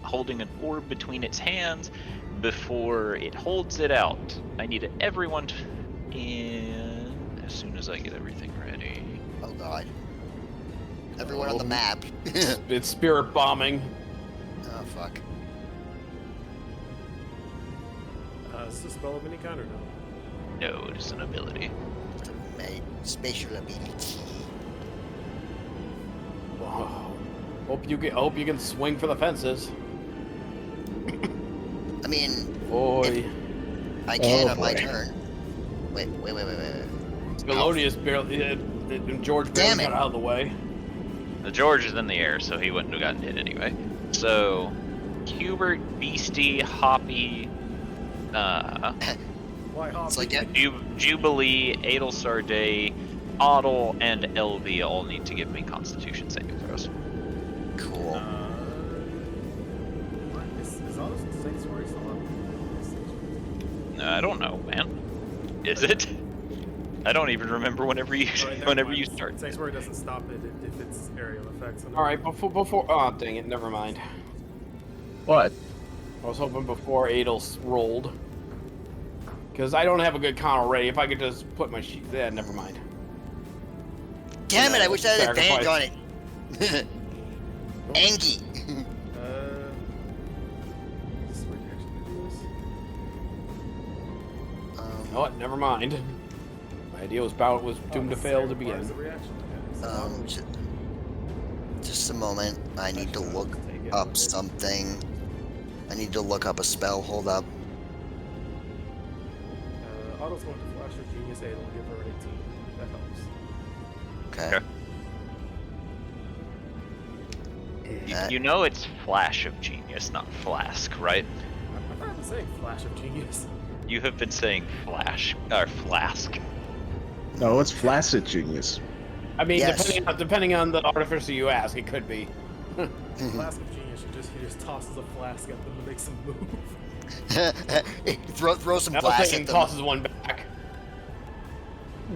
Holding an orb between its hands before it holds it out. I need everyone to, and as soon as I get everything ready.
Oh god. Everyone on the map.
It's spirit bombing.
Oh fuck.
Is this a spell of any kind or no?
No, it is an ability.
My spatial ability.
Oh, hope you can swing for the fences.
I mean,
Boy,
I can
Oh,
on my
boy.
turn. Wait.
Melodius barely, George
Damn
barely
it.
got out of the way.
The George is in the air, so he wouldn't have gotten hit anyway. So, Hubert, Beastie, Hoppy,
Why Hoppy?
It's like, yeah.
Jubilee, Adelsar Day, Otto, and LV all need to give me Constitution saving throws.
Cool.
Is all this the same story still up?
I don't know, man. Is it? I don't even remember whenever you
Alright, never
whenever
mind.
you start.
Sanctuary doesn't stop it if it's aerial effects. So
All right, before. Oh, dang it. Never mind.
What?
I was hoping before Adel's rolled. Because I don't have a good con already. If I could just put my sheet. Yeah, never mind.
Damn it! I wish I had advantage on
Sacrifice.
it. Angie.
This is where you actually do this.
You know what? Never mind. My idea was doomed to fail to
Where's
begin.
the reaction? Okay.
Just a moment. I need to look up something. I need to look up a spell. Hold up.
Otto's going to flash her genius 8 and give her an 18. That helps.
Okay.
You know it's Flash of Genius, not Flask, right?
I thought I was saying flash of genius.
You have been saying Flash or Flask.
No, it's Flaccid Genius.
I mean,
Yes.
depending on the artificer you ask, it could be.
Flask of genius, he just tosses a flask at them and makes them move.
throw some
Now
glass
taking
at them.
tosses one back.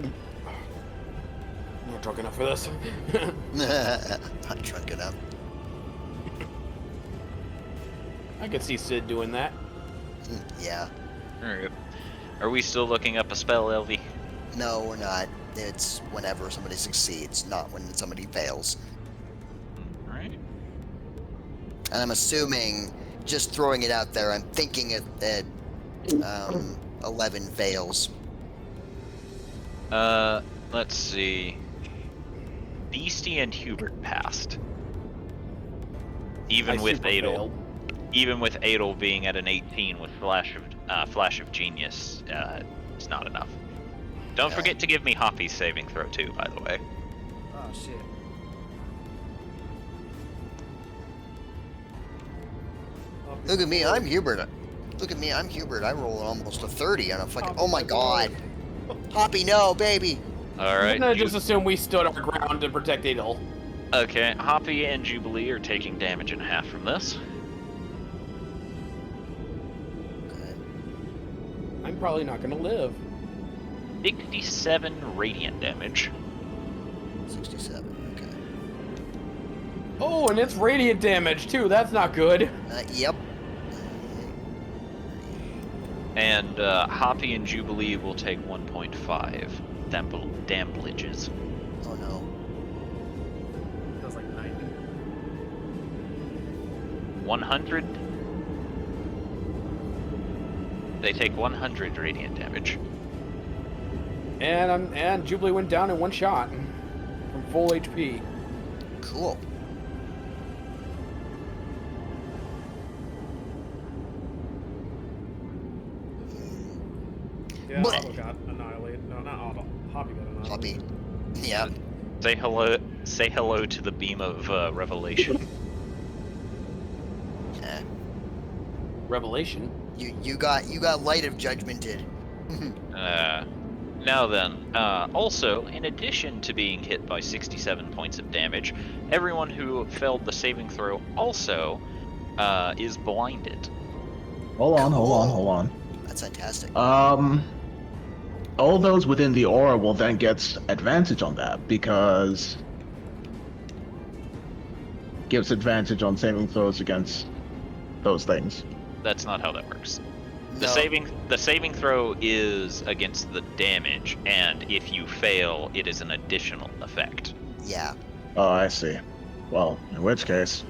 I'm not drunk enough for this.
Not drunk enough.
I could see Sid doing that.
Yeah.
Alright. Are we still looking up a spell, LV?
No, we're not. It's whenever somebody succeeds, not when somebody fails.
Alright.
And I'm assuming, just throwing it out there, I'm thinking that 11 fails.
Let's see. Beastie and Hubert passed. Even
I
with
super
Adel.
failed.
Even with Adel being at an 18 with Flash of Genius, it's not enough. Don't
Yeah.
forget to give me Hoppy's saving throw too, by the way.
Oh shit.
Look at me, I'm Hubert. Look at me, I'm Hubert. I roll almost a 30 on a fucking. Oh my god. Hoppy, no, baby.
Alright.
I'm gonna just assume we stood our ground to protect Adel.
Okay, Hoppy and Jubilee are taking damage in half from this.
Okay.
I'm probably not gonna live.
67 radiant damage.
67, okay.
Oh, and it's radiant damage too. That's not good.
Yep.
And Hoppy and Jubilee will take 1.5 damages.
Oh no.
That's like 90.
100. They take 100 radiant damage.
And Jubilee went down in one shot from full HP.
Cool.
Yeah,
But-
Otto got annihilated. No, not Otto. Hoppy got annihilated.
Hoppy. Yeah.
Say hello to the beam of revelation.
Yeah.
Revelation.
You got light of judgmented.
Now then, also, in addition to being hit by 67 points of damage, everyone who failed the saving throw also is blinded.
Hold on.
That's fantastic.
All those within the aura will then get advantage on that because gives advantage on saving throws against those things.
That's not how that works.
No.
The saving throw is against the damage, and if you fail, it is an additional effect.
Yeah.
Oh, I see. Well, in which case.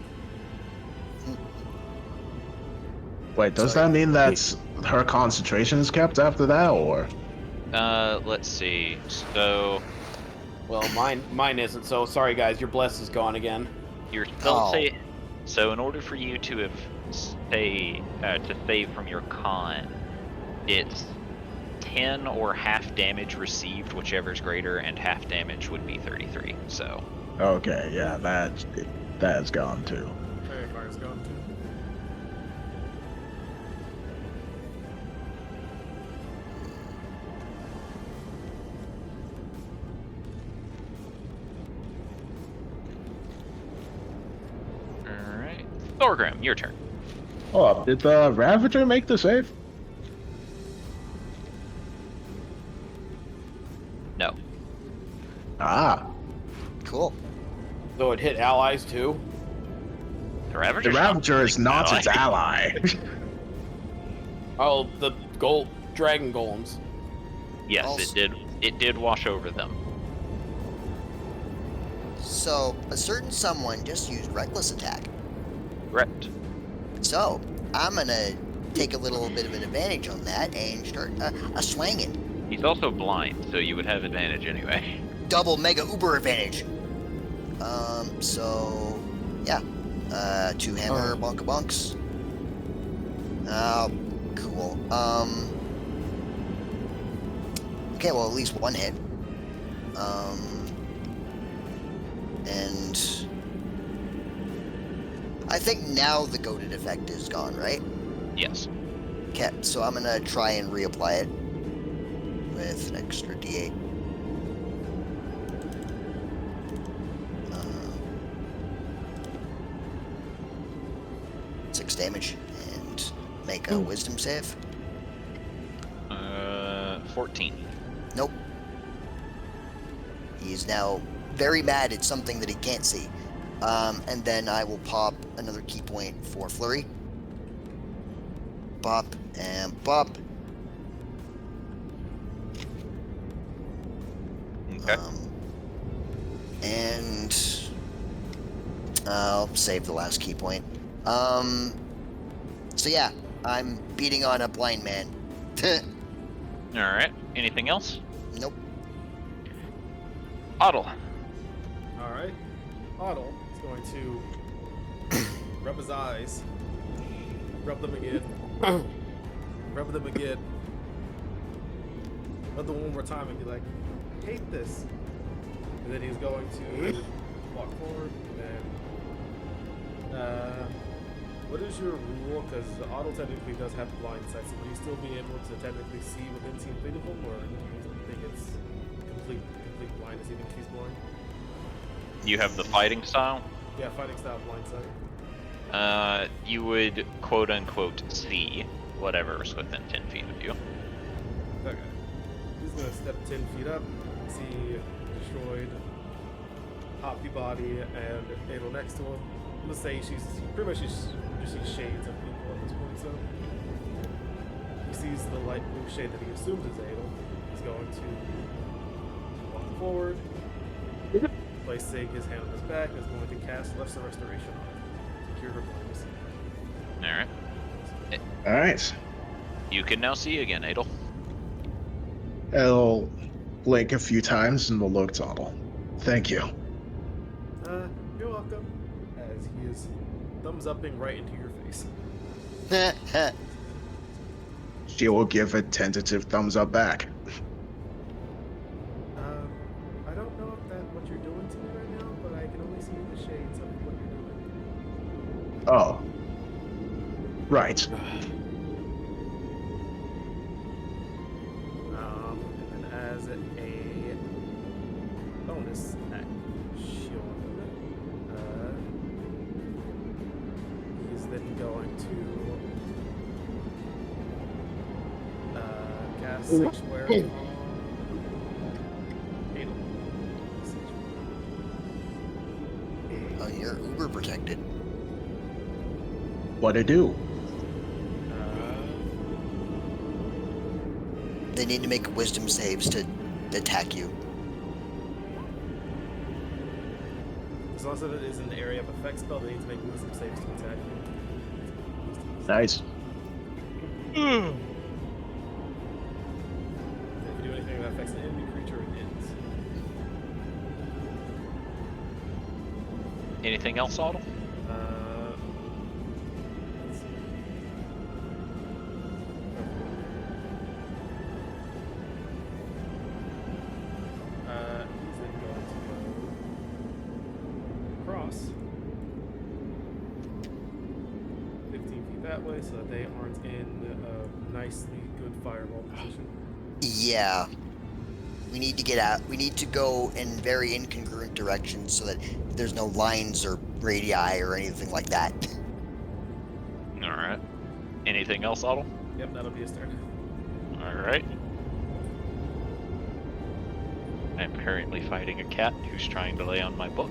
Wait, does
Sorry.
that mean that her concentration is kept after that, or?
Let's see. So
Well, mine isn't. So sorry, guys. Your bless is gone again.
your spell
Oh.
save. So in order for you to have to save from your con, it's 10 or half damage received, whichever's greater, and half damage would be 33. So
Okay, yeah, that's gone too.
Fairy Fire's gone too.
all right, Thorgrim, your turn.
Oh, did the Ravager make the save?
No.
Ah,
Cool.
So it hit allies too.
The Ravager.
the Ravager is not its ally.
Oh, the dragon golems.
Yes,
Also-
it did. It did wash over them.
So, a certain someone just used reckless attack.
Correct.
So, I'm gonna take a little bit of an advantage on that and start a swanging.
He's also blind, so you would have advantage anyway.
Double mega uber advantage. So, yeah. 2 hammer bonka bonks. Oh, cool. Okay, well, at least 1 hit. And I think now the goaded effect is gone, right?
Yes.
Okay, so I'm gonna try and reapply it with an extra D8. 6 damage and make a wisdom save.
14.
Nope. He is now very mad at something that he can't see. And then I will pop another key point for Flurry. Bop and bop.
Okay.
And I'll save the last key point. So yeah, I'm beating on a blind man.
All right. Anything else?
Nope.
Otto.
Alright. Otto is going to rub his eyes, rub them again, rub them again, rub them one more time and be like, I hate this. And then he's going to walk forward and what is your rule? Because Otto technically does have blind sight, so would he still be able to technically see within 10 feet of him, or do you think it's complete blindness even if he's blind?
You have the fighting style.
Yeah, fighting style blind sight.
You would quote unquote see whatever's within 10 feet of you.
Okay. He's gonna step 10 feet up, see destroyed, Hoppy body, and Adel next to him. Let's say she's pretty much just sees shades of people at this point, so he sees the light blue shade that he assumes is Adel. He's going to walk forward, placing his hand on his back, is going to cast Lesser Restoration on him to cure her blindness.
All right.
All right.
You can now see again, Adel.
I'll blink a few times and we'll look Toddle. Thank you.
You're welcome. As he is thumbs upping right into your face.
She will give a tentative thumbs up back.
I don't know if that's what you're doing to me right now, but I can only see the shades of what you're doing.
Oh. Right.
And as a bonus action, he's then going to cast Sanctuary on Adel.
Oh, you're uber protected.
What'd it do?
They need to make wisdom saves to attack you.
As long as it is in the area of effect spell, they need to make wisdom saves to attack you.
Nice.
If you do anything that affects an enemy creature, it ends.
Anything else, Otto?
Let's see. He's then going to go across 15 feet that way so that they aren't in a nicely good fireball position.
Yeah. We need to get out. We need to go in very incongruent directions so that there's no lines or radii or anything like that.
All right. Anything else, Otto?
Yep, that'll be his turn.
All right. I'm currently fighting a cat who's trying to lay on my book.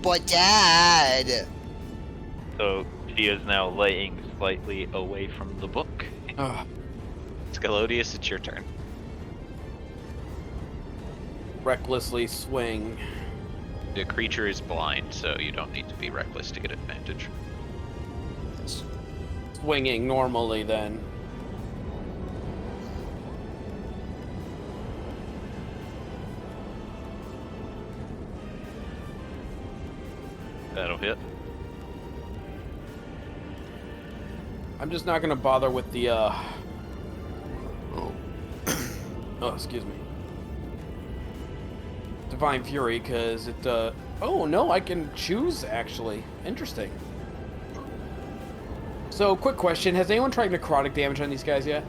But Dad!
So she is now laying slightly away from the book.
Ugh.
Scalodius, it's your turn.
Recklessly swing.
The creature is blind, so you don't need to be reckless to get advantage.
Swinging normally then.
That'll hit.
I'm just not gonna bother with the oh, excuse me. Divine Fury, because it oh no, I can choose actually. Interesting. So, quick question, has anyone tried necrotic damage on these guys yet?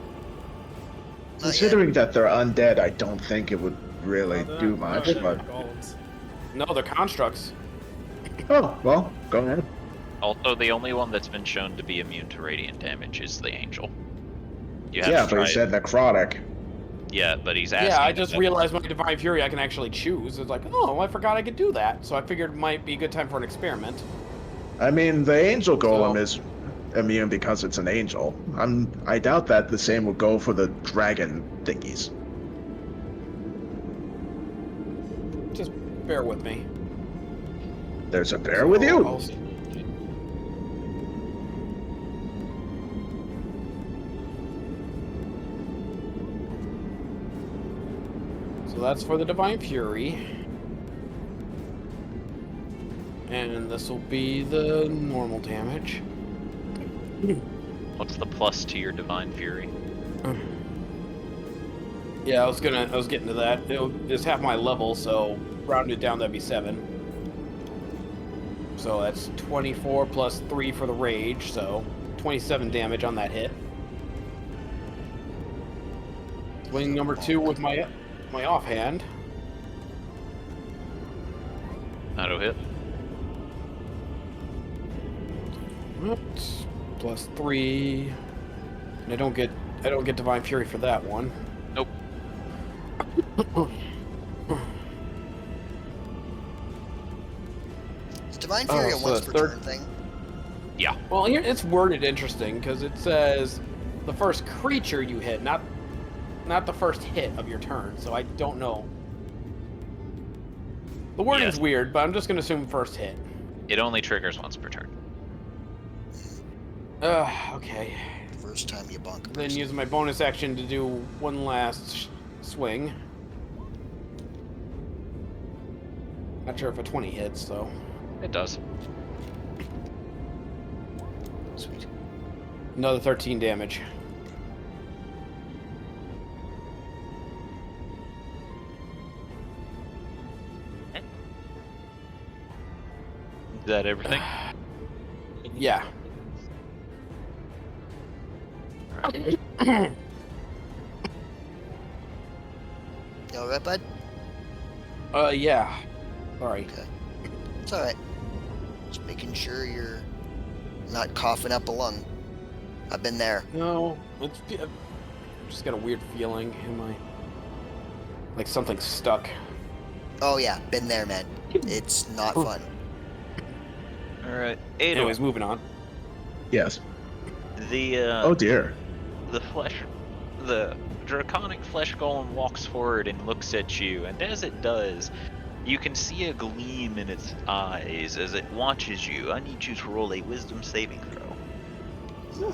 Considering that they're undead, I don't think it would really
No,
do
they're
much,
not
but...
golems.
No, they're constructs.
Oh, well, go ahead.
Also, the only one that's been shown to be immune to radiant damage is the angel. You have
Yeah,
to
but
try
he said necrotic.
Yeah, but he's asking.
Yeah, I
if
just
that-
realized my Divine Fury I can actually choose. It's like, oh, I forgot I could do that. So I figured it might be a good time for an experiment.
I mean, the angel golem
So-
is immune because it's an angel. I doubt that the same would go for the dragon thingies.
Just bear with me.
There's a bear with you?
I'll see. So that's for the Divine Fury. And this will be the normal damage.
What's the plus to your divine fury?
Yeah, I was getting to that. It's half my level, so rounded down, that'd be 7. So that's 24 plus 3 for the rage, so 27 damage on that hit. Swing number 2 with my offhand.
That'll hit.
Oops. Plus 3. And I don't get Divine Fury for that one.
Nope.
Is Divine Fury a
so
once
the
per
third-
turn thing?
Yeah.
Well, here it's worded interesting because it says the first creature you hit, not the first hit of your turn. So I don't know. The wording's
Yes.
weird, but I'm just gonna assume first hit.
It only triggers once per turn.
Okay.
First time you bonk a
Then
person.
using my bonus action to do one last swing. Not sure if a 20 hits, though.
It does.
Sweet.
Another 13 damage.
Is that everything?
Yeah.
You alright, bud?
Yeah. Sorry.
Okay. It's alright. Just making sure you're not coughing up a lung. I've been there.
No, it's I've just got a weird feeling in my like something's stuck.
Oh yeah, been there, man. It's not fun.
Alright.
Anyways, moving on.
Yes.
The
Oh dear.
the draconic flesh golem walks forward and looks at you, and as it does, you can see a gleam in its eyes as it watches you. I need you to roll a wisdom saving throw.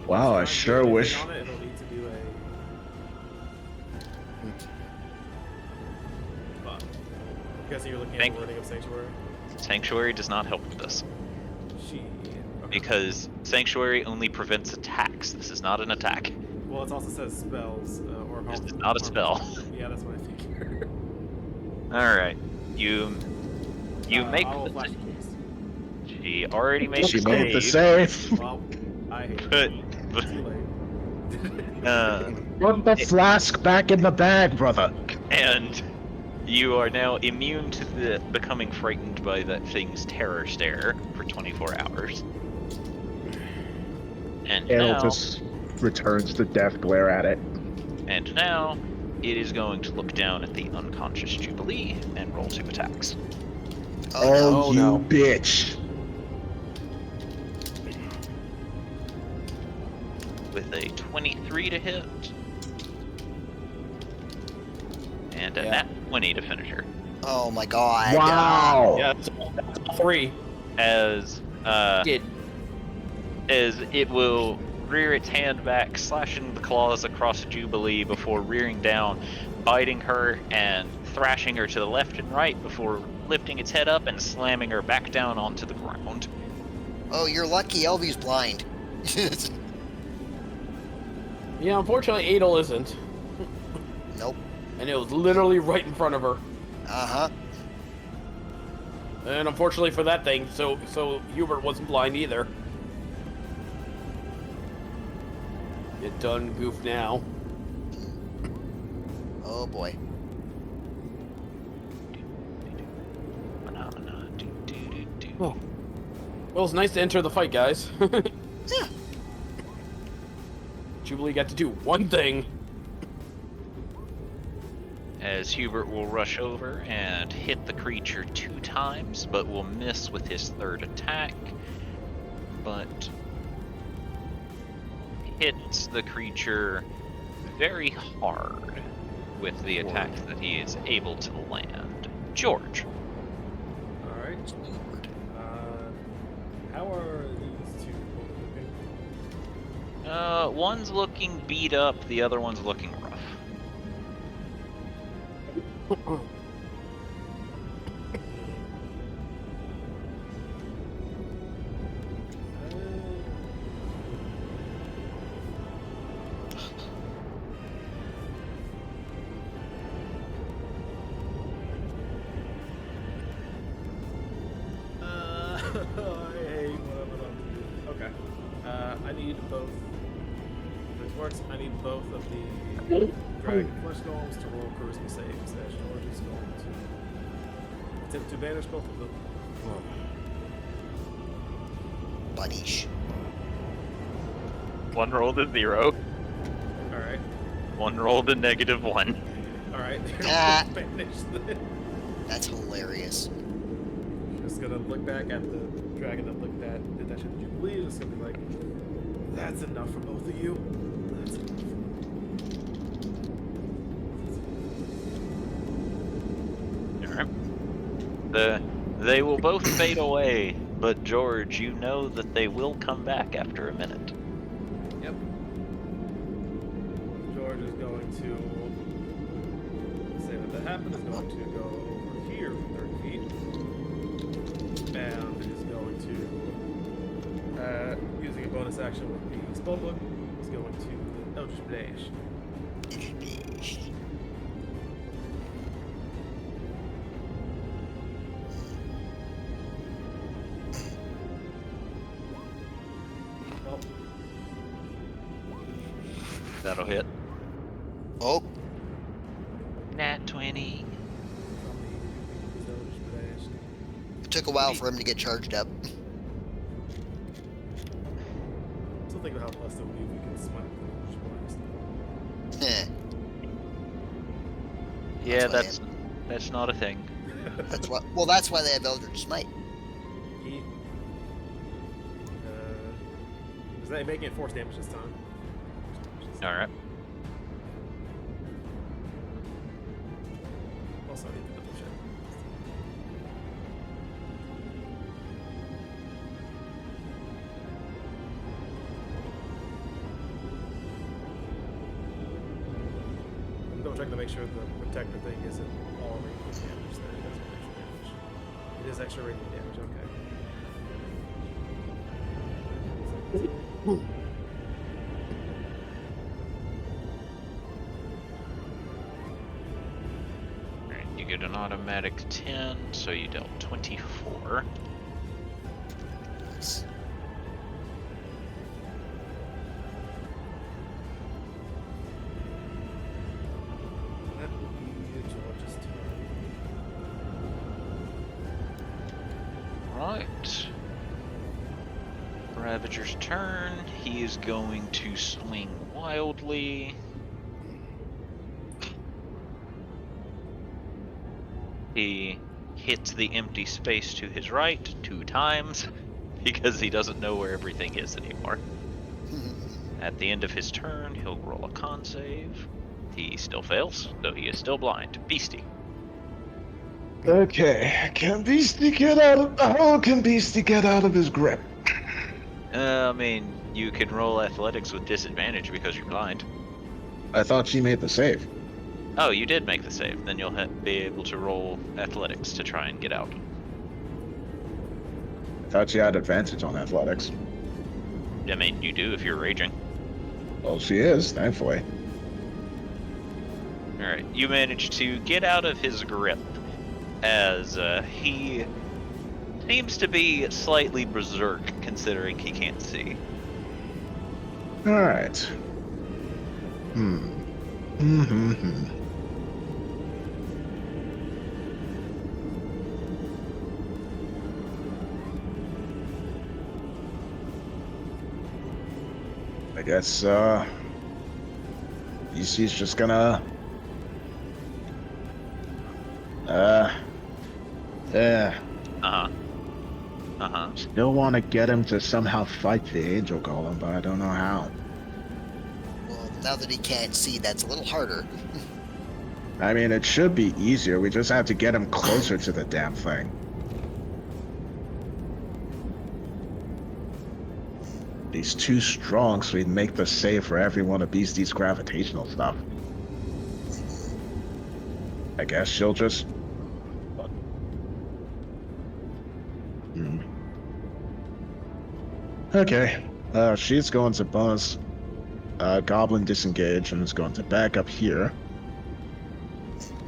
Wow, I
If it's
sure
not
wish-
on it, it'll need to do a. But I'm guessing you're looking at
Thank-
the wording of Sanctuary.
Sanctuary does not help with this,
She. Okay.
because Sanctuary only prevents attacks. This is not an attack.
Well, it also says spells or.
This is not a spell.
Yeah, that's what I figured.
Alright. You make
I'll
the
flash
save.
the keys.
She already made
She
the
made the
save.
save.
Well, I hate
But-
it. Too late.
Put the flask back in the bag, brother.
And you are now immune to the becoming frightened by that thing's terror stare for 24 hours. And
It'll
now,
just returns the death glare at it.
and now, it is going to look down at the unconscious Jubilee and roll 2 attacks.
Oh no.
Oh,
you
no.
bitch.
With a 23 to hit. And a
Yeah.
nat 20 to finish her.
Oh my god.
Wow.
Yeah, that's all 3.
As
Did.
as it will rear its hand back, slashing the claws across Jubilee before rearing down, biting her and thrashing her to the left and right before lifting its head up and slamming her back down onto the ground.
Oh, you're lucky Elvie's blind.
Yeah, unfortunately, Adel isn't.
Nope.
And it was literally right in front of her.
Uh-huh.
And unfortunately for that thing, so Hubert wasn't blind either. You done goof now.
Oh boy.
Phenomena.
Oh. Well, it's nice to enter the fight, guys.
Yeah.
Jubilee got to do one thing.
As Hubert will rush over and hit the creature 2 times, but will miss with his 3rd attack. But hits the creature very hard with the attack that he is able to land. George.
Alright. How are these two looking?
One's looking beat up, the other one's looking rough.
I hate what I'm about to do. Okay. I need both. If this works, I need both of the dragon flesh golems to roll charisma saves. As George is going to attempt to banish both of them.
Buddies.
One rolled a 0,
Alright.
one rolled a -1.
Alright.
Ah.
Banish them.
That's hilarious.
Just gonna look back at the dragon that did that shit to Jubilee. Just gonna be like, that's enough for both of you. That's enough.
Alright. They will both fade away, but George, you know that they will come back after a minute.
Yep. George is going to say that happened. Is going to go over here for 30 feet, and is going to, using a bonus action with the spellbook, is going to the Eldritch Blast. Well,
That'll hit.
Oh,
Nat 20.
Eldritch Blast.
it took a while for him to get charged up.
Still thinking how blessed it would be if we could smite the Eldritch Blast.
Heh.
Yeah,
That's
that's not a thing.
That's why. Well, that's why they have Eldritch Smite.
He, is that making it force damage this time?
Alright.
Also, I need to double check. I'm double checking to make sure the protector thing isn't all radiant damage. That it doesn't extra damage. It is extra radiant damage. Okay.
Alright, you get an automatic 10, so you dealt 24.
Nice.
That will be George's turn.
Right. Ravager's turn. He is going to swing wildly. He hits the empty space to his right 2 times because he doesn't know where everything is anymore. At the end of his turn, he'll roll a con save. He still fails, so he is still blind. Beastie.
Okay, can Beastie get out of? How can Beastie get out of his grip?
I mean, you can roll athletics with disadvantage because you're blind.
I thought she made the save.
Oh, you did make the save. Then you'll be able to roll athletics to try and get out.
I thought she had advantage on athletics.
I mean, you do if you're raging.
Well, she is, thankfully.
Alright, you manage to get out of his grip as he seems to be slightly berserk considering he can't see.
Alright. I guess, Beastie's just gonna... Still want to get him to somehow fight the Angel Golem, but I don't know how.
Well, now that he can't see, that's a little harder.
I mean, it should be easier. We just have to get him closer to the damn thing. He's too strong, so he'd make the save for every one of Beastie's gravitational stuff. I guess she'll just... Okay. She's going to bonus Goblin Disengage and is going to back up here.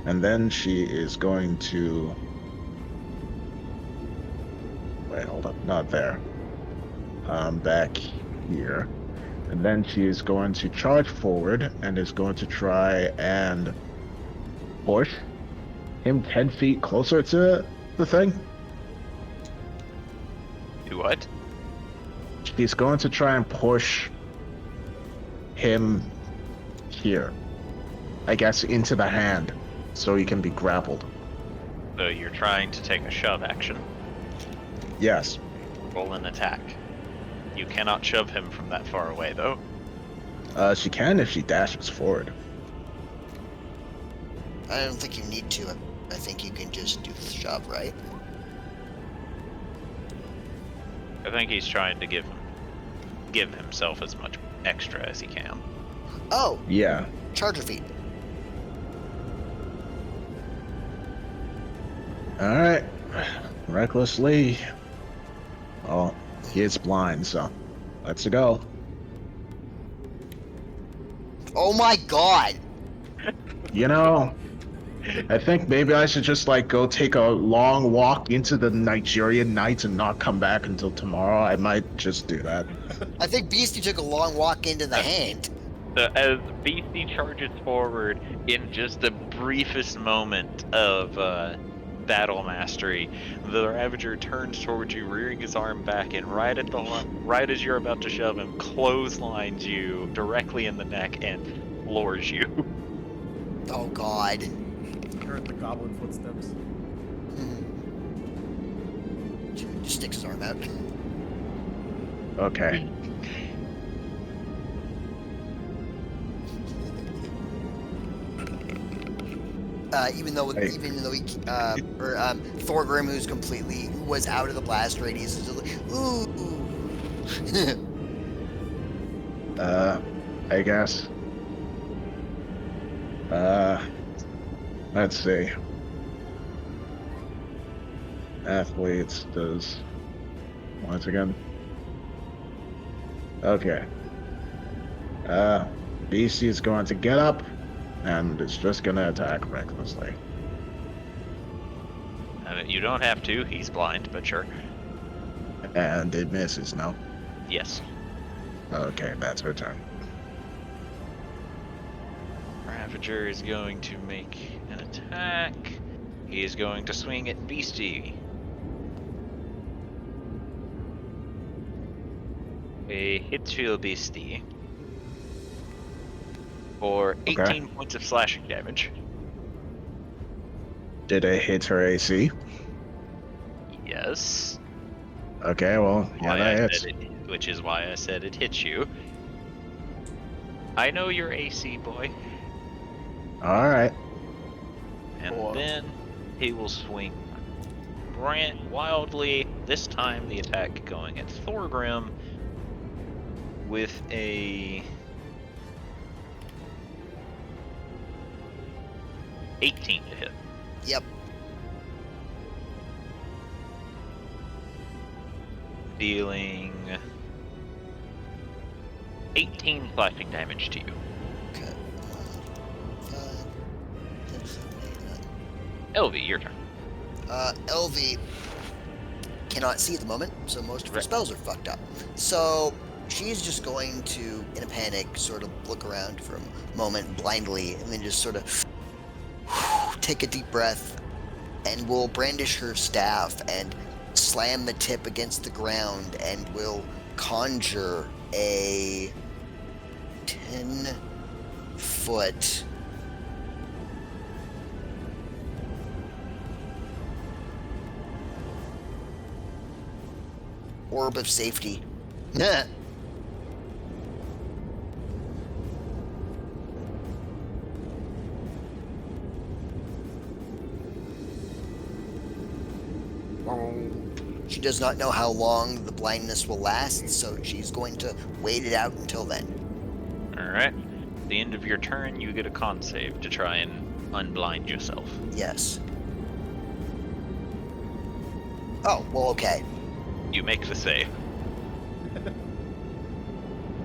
And then she is going to... Wait, hold up. Not there. Back here. And then she is going to charge forward and is going to try and push him 10 feet closer to the thing.
Do what?
She's going to try and push him here. I guess into the hand so he can be grappled.
So you're trying to take a shove action.
Yes.
Roll an attack. You cannot shove him from that far away, though.
She can if she dashes forward.
I don't think you need to. I think you can just do the shove, right?
I think he's trying to give himself as much extra as he can.
Oh,
Yeah.
charger feet.
Alright. Recklessly. Oh, he is blind, so let's go.
Oh my god!
You know, I think maybe I should just like go take a long walk into the Nigerian night and not come back until tomorrow. I might just do that.
I think Beastie took a long walk into the hand.
So as Beastie charges forward in just the briefest moment of battle mastery, the Ravager turns towards you, rearing his arm back, and right as you're about to shove him, clotheslines you directly in the neck and floors you.
Oh god.
Heard the goblin footsteps.
Just sticks his arm out.
Okay.
Even though he, Thorgrim, who was out of the blast radius, is just like, ooh.
I guess. Let's see. Athletes does once again. Okay. Beastie is going to get up and it's just gonna attack recklessly.
You don't have to, he's blind, but sure.
And it misses, no?
Yes.
Okay, that's her turn.
Ravager is going to make an attack. He is going to swing at Beastie. A hit to Beastie for 18 points of slashing damage.
Did it hit her AC?
Yes.
Okay, well, yeah,
Why
that
I
hits.
said it, which is why I said it hits you. I know your AC, boy.
All right.
And
Boy.
then he will swing wildly. This time the attack going at Thorgrim with a 18 to hit.
Yep.
Dealing 18 slashing damage to you.
Okay. 5, 6, 7, 8, 9.
LV, your turn.
LV cannot see at the moment, so most of her
Right.
spells are fucked up. So she's just going to, in a panic, sort of look around for a moment blindly, and then just sort of take a deep breath, and will brandish her staff and slam the tip against the ground, and will conjure a 10-foot orb of safety. She does not know how long the blindness will last, so she's going to wait it out until then.
Alright. At the end of your turn, you get a con save to try and unblind yourself.
Yes. Oh, well, okay.
You make the save.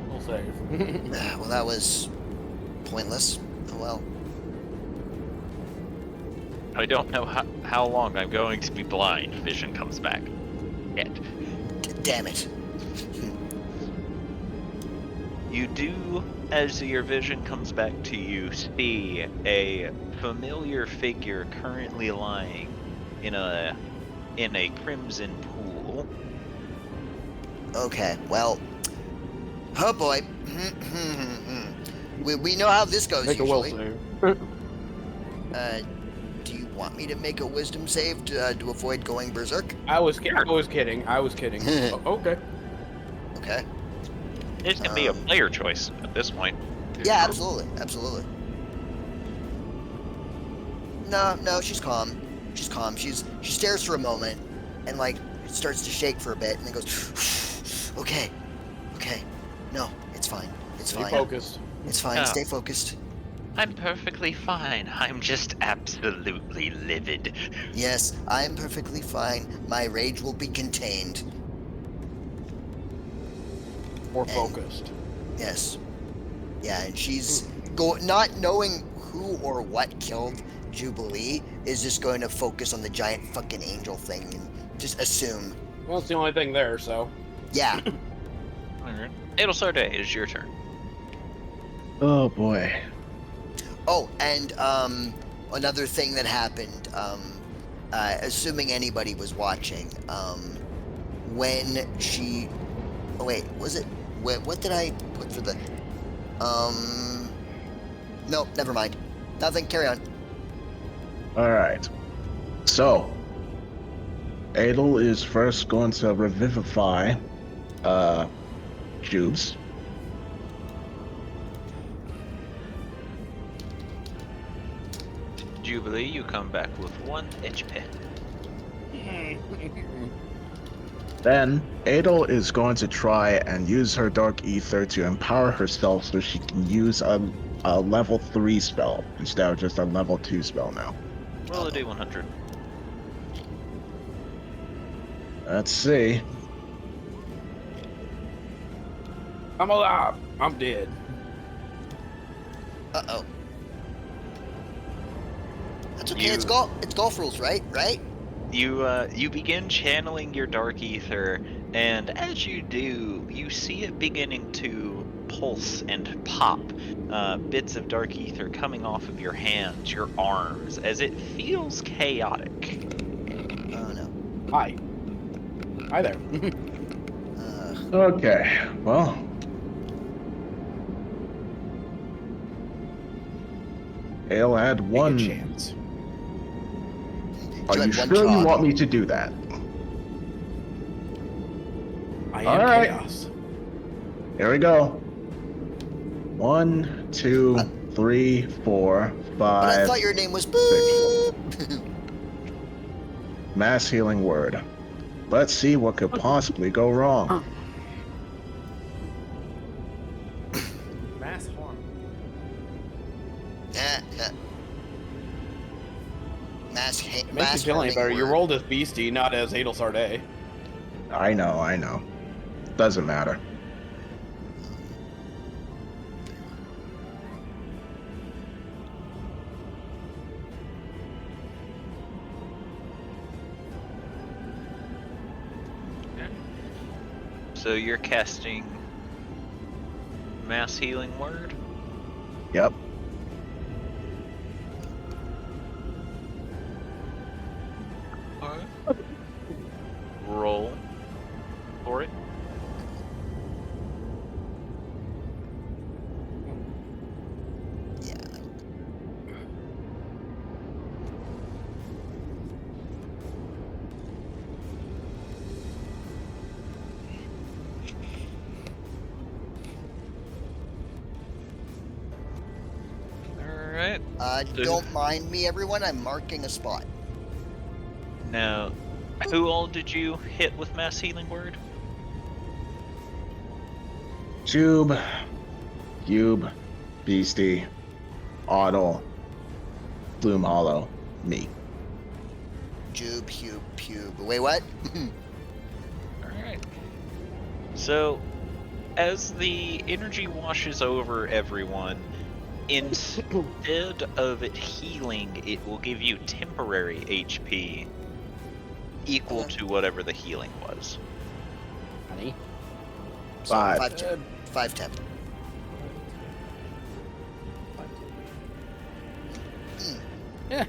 We'll save.
Well, that was pointless. Oh well.
I don't know how long I'm going to be blind. Vision comes back. Yet.
Damn it.
You do, as your vision comes back to you, see a familiar figure currently lying in a crimson pool.
Okay, well. Oh boy. we know how this goes
Make a will
usually.
save.
Do you want me to make a wisdom save to avoid going berserk?
I was kidding. Oh, okay.
Okay.
It can be a player choice at this point.
Yeah, absolutely. No, she's calm. She's calm. She stares for a moment and like starts to shake for a bit and then goes, okay. No, it's fine. It's
Stay
fine.
focused.
It's fine.
Yeah.
Stay focused.
I'm perfectly fine. I'm just absolutely livid.
Yes, I'm perfectly fine. My rage will be contained.
More focused.
Yes. Yeah, and she's not knowing who or what killed Jubilee is just going to focus on the giant fucking angel thing and just assume.
Well, it's the only thing there, so.
Yeah.
Alright. It'll Day, it is your turn.
Oh boy.
Oh, and another thing that happened, assuming anybody was watching, when she, oh wait, was it, what did I put for the, no, never mind. Nothing, carry on.
Alright. So, Adel is first going to revivify Jubes.
Jubilee, you come back with 1 HP.
Then, Adel is going to try and use her Dark Ether to empower herself so she can use a level 3 spell instead of just a level 2 spell now.
Roll a D100.
Let's see.
I'm alive. I'm dead.
Uh-oh. That's okay, it's golf rules, right? Right?
You begin channeling your Dark Ether, and as you do, you see it beginning to pulse and pop. Bits of Dark Ether coming off of your hands, your arms, as it feels chaotic.
Oh no.
Hi. Hi there.
Okay, well. Adel had
Take a
one
chance.
Are you
had one
sure you
job.
want me to do that?
I am
All right.
chaos.
Here we go. 1, 2, 3, 4,
But I
5.
thought your name was Boop.
Mass healing word. Let's see what could possibly go wrong.
Mass harm.
It makes me feel any better. You rolled as Beastie, not as Adel Sarday.
I know. Doesn't matter.
So you're casting mass healing word?
Yep.
Roll for it.
Yeah.
Alright.
Don't mind me, everyone. I'm marking a spot.
Now, who all did you hit with mass healing word?
Cube, Beastie, Audle, Bloom Hollow, me.
Jube, Pube. Wait, what?
Alright. So, as the energy washes over everyone, instead of it healing, it will give you temporary HP equal to whatever the healing was.
Honey.
So
5.
5 temp.
Yeah.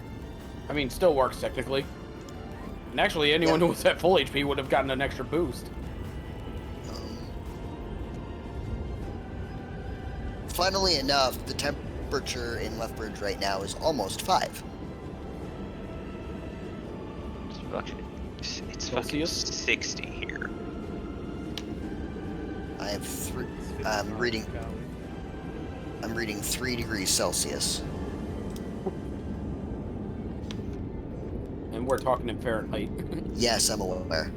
I mean, still works technically. And actually, anyone who was at full HP would have gotten an extra boost.
Funnily enough, the temperature in Lethbridge right now is almost 5.
It's fucking
Celsius?
60 here.
I have I'm reading 3 degrees Celsius.
And we're talking in Fahrenheit.
Yes, I'm aware.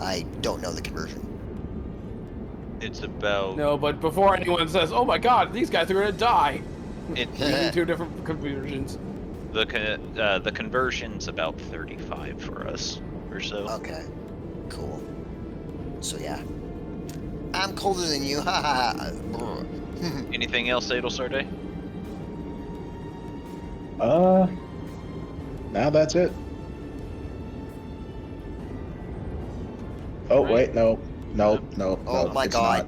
I don't know the conversion.
It's about...
No, but before anyone says, "Oh my God, these guys are gonna die,"
It,
using 2 different conversions.
the conversion's about 35 for us, or so.
Okay, cool. So yeah, I'm colder than you. Ha ha ha.
Anything else, Adelsarday?
Now that's it. Oh, wait, no.
Oh my
it's
God.
not.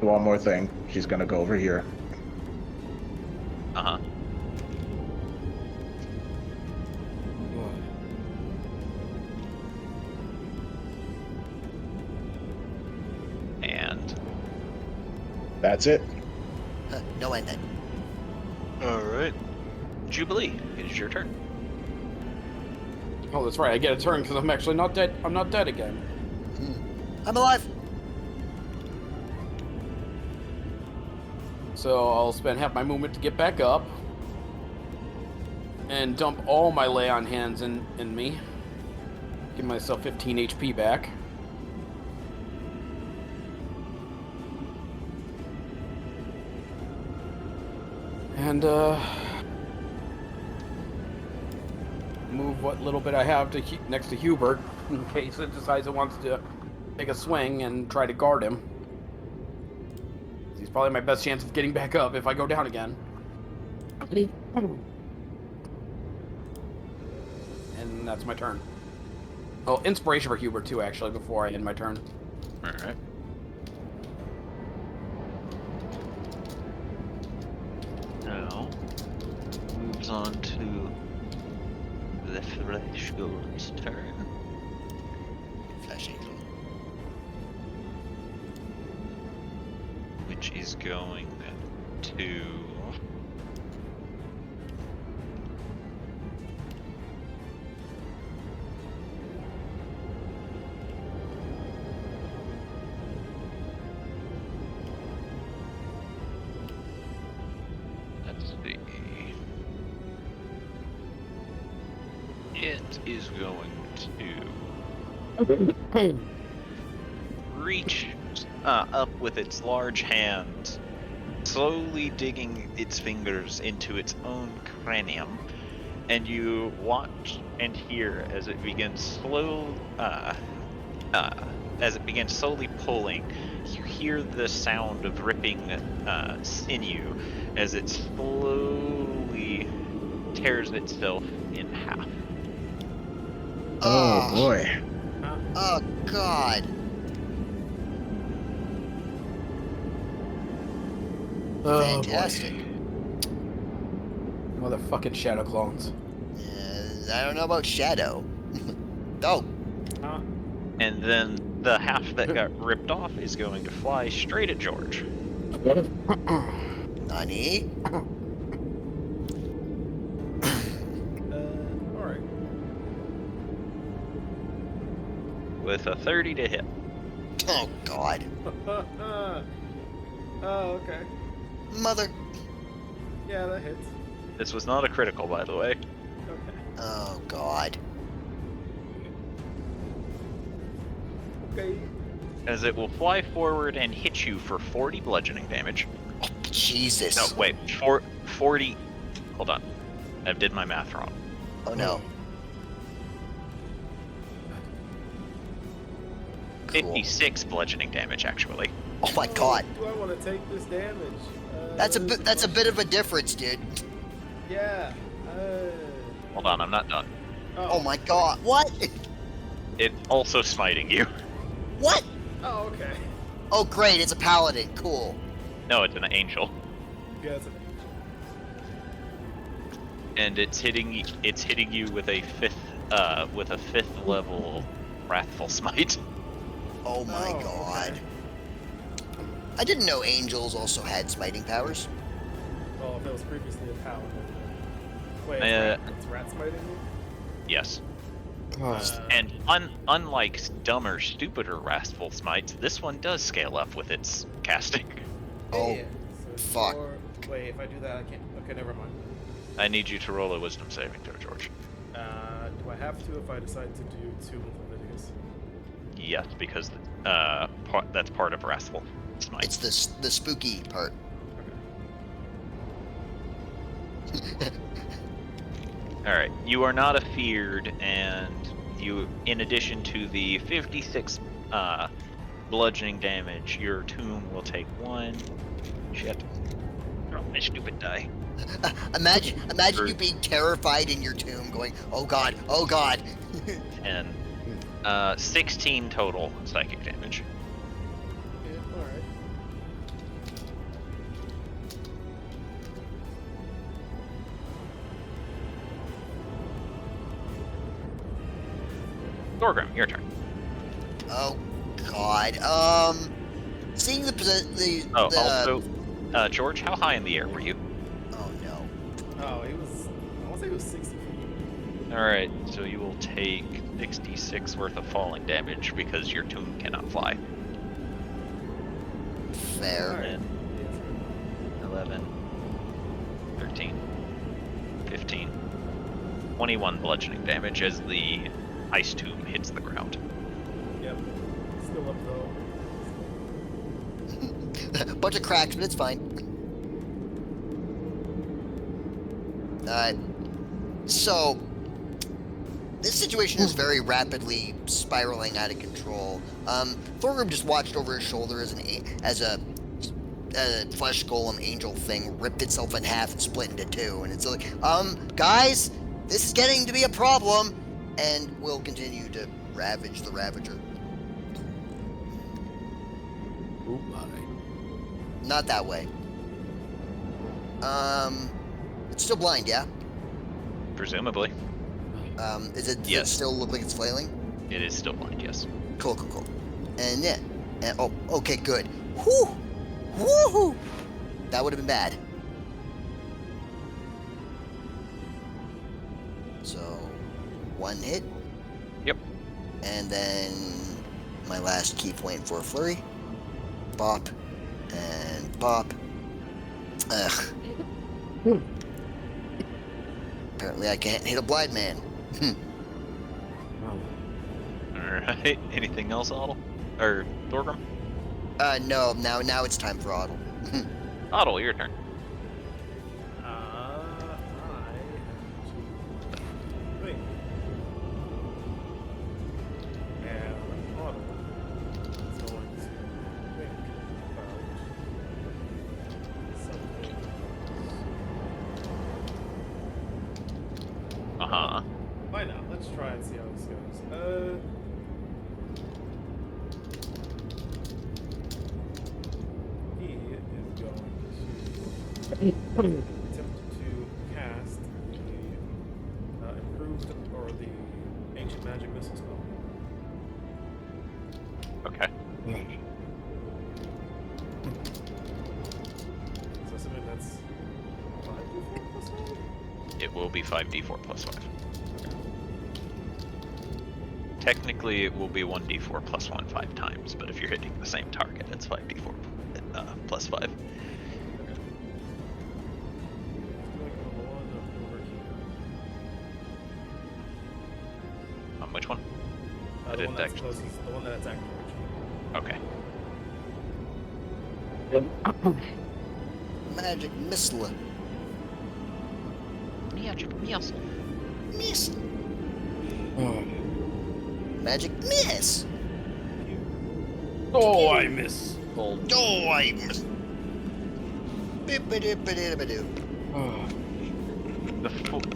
One more thing. She's gonna go over here.
Uh-huh. And...
That's it.
No end then.
Alright. Jubilee, it is your turn.
Oh, that's right. I get a turn because I'm actually not dead. I'm not dead again.
I'm alive.
So I'll spend half my movement to get back up and dump all my lay on hands in me. Give myself 15 HP back. And move what little bit I have to next to Hubert in case it decides it wants to take a swing and try to guard him. He's probably my best chance of getting back up if I go down again. And that's my turn. Oh, inspiration for Hubert too, actually, before I end my turn.
Alright. Now, moves on to the Flesh Golem's turn.
Flash angel.
Which is going to... it is going to reach up with its large hand, slowly digging its fingers into its own cranium, and you watch and hear as it begins slowly pulling. You hear the sound of ripping sinew as it slowly tears itself in half.
Oh boy.
Oh God.
Oh,
Fantastic.
boy. Motherfucking shadow clones.
I don't know about Shadow. Oh,
And then the half that got ripped off is going to fly straight at George.
Nani?
Alright.
With a 30 to hit.
Oh God.
Oh, okay.
Mother.
Yeah, that hits.
This was not a critical, by the way.
Okay.
Oh God.
Okay.
As it will fly forward and hit you for 40 bludgeoning damage.
Jesus.
No, wait, 40. Hold on. I did my math wrong.
Oh no. Cool.
56 bludgeoning damage, actually.
Oh my God.
Do I want to take this damage?
That's a bit of a difference, dude.
Yeah.
Hold on, I'm not done.
Oh my God. What?
It's also smiting you.
What?
Oh, okay.
Oh great, it's a paladin. Cool.
No, it's an angel.
Yeah, it's
And it's hitting you with a fifth level wrathful smite.
Oh my
Oh,
God.
okay.
I didn't know angels also had smiting powers.
Oh, if it was previously a paladin. Wait, it's rat smiting me?
Yes.
Oh,
And unlike dumber, stupider wrathful smites, this one does scale up with its casting.
Oh,
Yeah, so
fuck.
Wait, if I do that, I can't. Okay, never mind.
I need you to roll a wisdom saving throw, George.
Do I have to if I decide to do 2 with Leviticus?
Yes, because that's part of wrathful smite.
It's the spooky part.
Alright, you are not afeared, and you, in addition to the 56 bludgeoning damage, your tomb will take 1. Shit. Oh, my stupid die.
Imagine you being terrified in your tomb, going, "Oh God, oh God."
And 16 total psychic damage.
Yeah, alright.
Thorgrim, your turn.
Oh God. Seeing
Oh, also, George, how high in the air were you?
Oh no.
Oh, he was. I want to say he was 60 feet.
Alright, so you will take 66 worth of falling damage because your tomb cannot fly.
Fair.
Alright.
10, 11, 13, 15, 21 bludgeoning damage as the ice tomb hits the ground.
Yep. Still up though.
Bunch of cracks, but it's fine. So this situation is very rapidly spiraling out of control. Thorgrim just watched over his shoulder as a flesh golem angel thing ripped itself in half and split into 2, and it's like, guys, this is getting to be a problem, and we'll continue to ravage the Ravager.
Oop, alright.
Not that way. It's still blind, yeah?
Presumably.
Does it
Yes.
still look like it's flailing?
It is still blind, yes.
Cool. And yeah. Oh, okay, good. Whew! Woohoo! That would have been bad. So, 1 hit.
Yep.
And then my last key point for a flurry. Bop. And bop. Ugh. Apparently I can't hit a blind man.
Alright, anything else, Otto? Or Thorgrim?
No, now it's time for Otto.
Otto, your turn.
I have to think. And Otto is going to think about something.
Uh-huh.
Why not? Let's try and see how this goes. He is going to attempt to cast the improved or the ancient magic missile spell.
Okay.
So assuming that's 5d4 plus 5?
It will be 5d4 plus 5. Technically, it will be 1d4 plus 1 5 times, but if you're hitting the same target, it's 5d4 plus 5.
Going on over here.
On which one? I
The one
didn't
that's
actually.
closest, the one that's active.
Okay.
Magic missile.
Magic missile.
Miss. Magic miss.
Oh, I miss. Gold.
Oh, I miss. Bip-a-dip-a-dip-a-doo.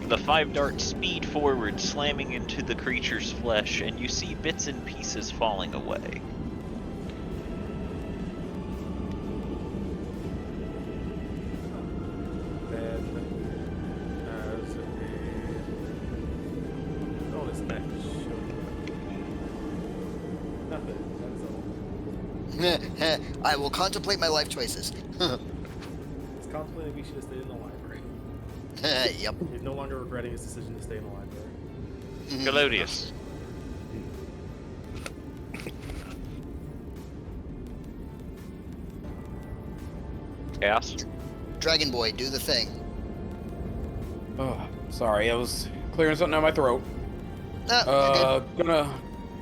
The 5 darts speed forward, slamming into the creature's flesh, and you see bits and pieces falling away.
Then, as a bonus action, nothing. That's all.
I will contemplate my life choices.
He's contemplating we should have stayed in the library.
Yep.
He's no longer regretting his decision to stay in the library.
Galodius. Chaos.
Dragon Boy, do the thing.
Oh, sorry, I was clearing something out of my throat.
Ah, you're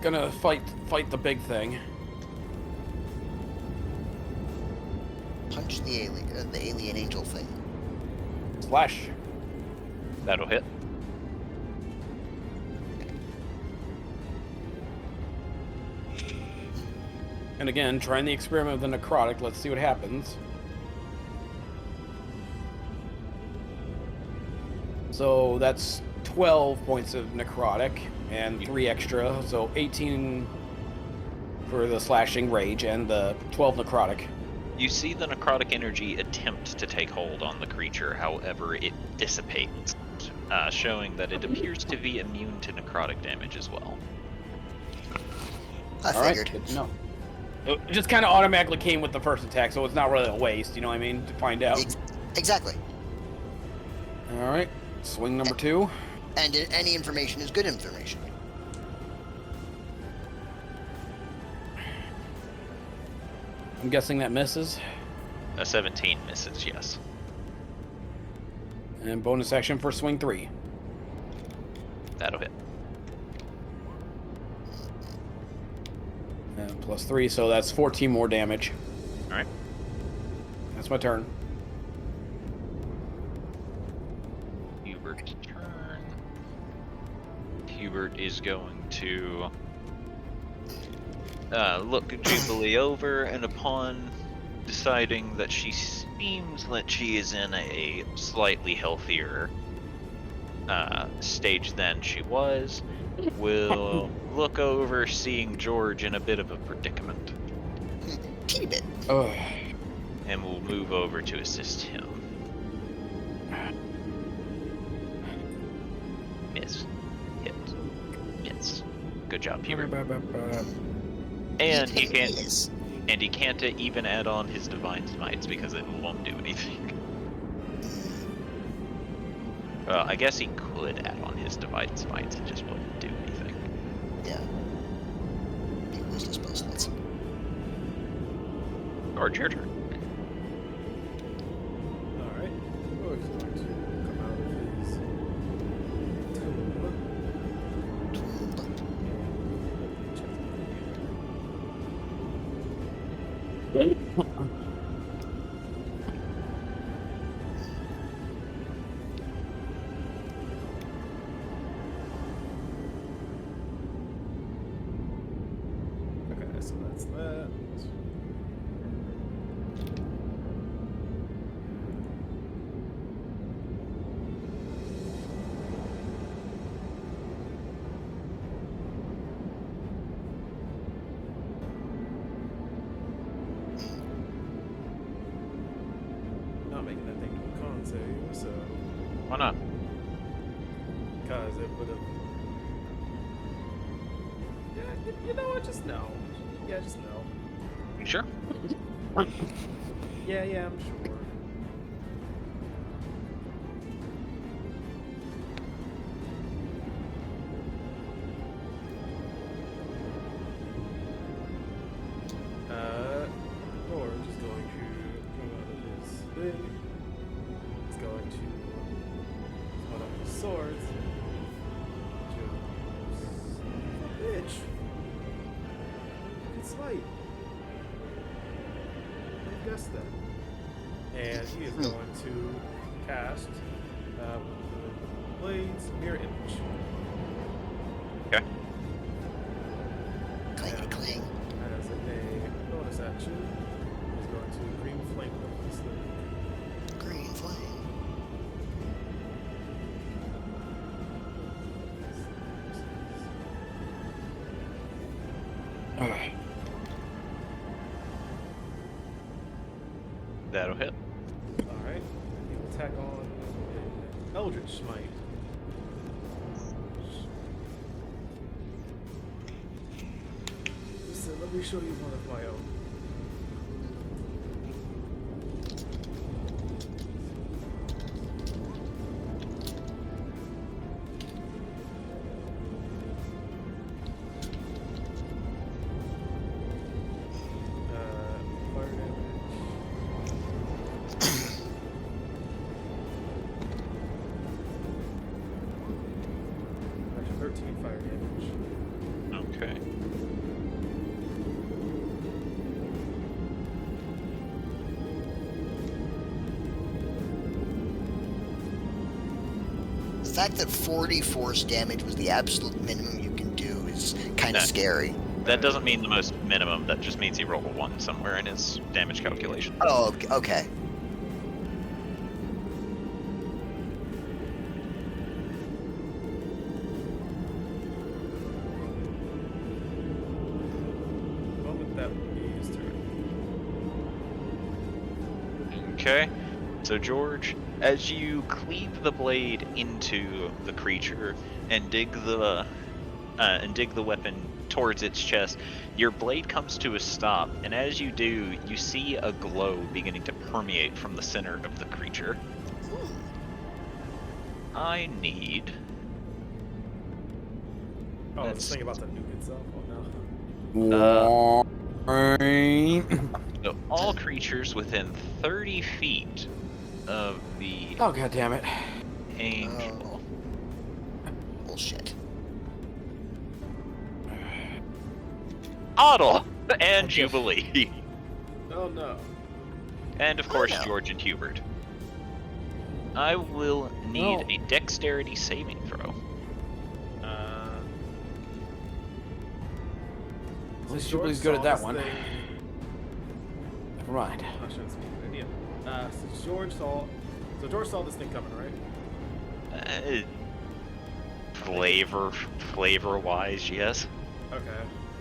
Gonna fight the big thing.
good. Punch the alien angel thing.
Slash.
That'll hit.
And again, trying the experiment with the necrotic. Let's see what happens. So that's 12 points of necrotic and 3 extra, so 18 for the slashing rage and the 12 necrotic.
You see the necrotic energy attempt to take hold on the creature, however, it dissipates, showing that it appears to be immune to necrotic damage as well.
I
All right,
figured.
good to know. It just kind of automatically came with the first attack, so it's not really a waste, you know what I mean, to find out.
Exactly.
All right, swing number 2.
And any information is good information.
I'm guessing that misses.
A 17 misses, yes.
And bonus action for swing 3.
That'll hit.
And plus 3, so that's 14 more damage.
Alright.
That's my turn.
Hubert's turn. Hubert is going to look Jubilee over, and upon deciding that she seems that she is in a slightly healthier stage than she was, will look over, seeing George in a bit of a predicament,
Teeny bit.
Ugh.
and will move over to assist him. Miss. Hit. Miss. Good job, Hubert. And he can't.
Yes.
And he can't even add on his divine smites because it won't do anything. Well, I guess he could add on his divine smites, it just wouldn't do anything.
Yeah. Be a wisdom spell slots.
Guard, your turn.
Alright. Oh, he's going to come out of his tomb. And check Okay, so that's that. Not making that thing do a con save, so
Why not?
because it would have. Yeah, you know what? Just no. Yeah, just no.
You sure?
Yeah, I'm sure. Orange is going to come out of his thing. He's going to hold up his swords. Bitch! It's light. I guessed that. And he is going to cast Blades Mirror Image.
Okay.
Clang, clang.
As a bonus action, he's going to Green Flame this thing.
Green flame.
That'll hit.
Alright. He will attack on an Eldritch Smite. Listen, let me show you one of my own. Fire damage. Actually, 13 fire damage.
Okay.
The fact that 40 force damage was the absolute minimum you can do is kind of
No.
scary.
That doesn't mean the most minimum. That just means he rolled a 1 somewhere in his damage calculation.
Oh, okay.
The moment that would be his turn.
Okay. So George, as you cleave the blade into the creature and dig the weapon towards its chest, your blade comes to a stop, and as you do, you see a glow beginning to permeate from the center of the creature. I need.
Oh,
That's-
this thing about the nuke itself? Oh no.
So all creatures within 30 feet of the
Oh, god damn it.
angel.
Bullshit.
Otto and Jubilee.
Oh no.
And of course,
no.
George and Hubert. I will need
No.
a dexterity saving throw.
At least
George
Jubilee's good
saw
at that
this
one.
thing-
Never mind.
I shouldn't speak of it. Yeah. So George saw this thing coming, right?
Flavor-wise, yes.
Okay.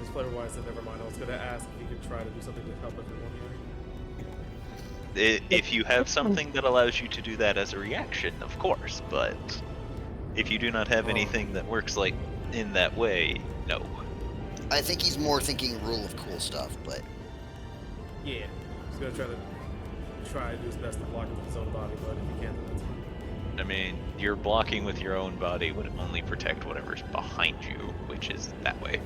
This flavor-wise, then never mind. I was gonna ask if he could try to do something to help everyone here.
If you have something that allows you to do that as a reaction, of course, but if you do not have anything that works like in that way, no.
I think he's more thinking rule of cool stuff, but
Yeah. He's gonna try to do his best to block it with his own body, but if he can't, then that's fine.
I mean, your blocking with your own body would only protect whatever's behind you, which is that way.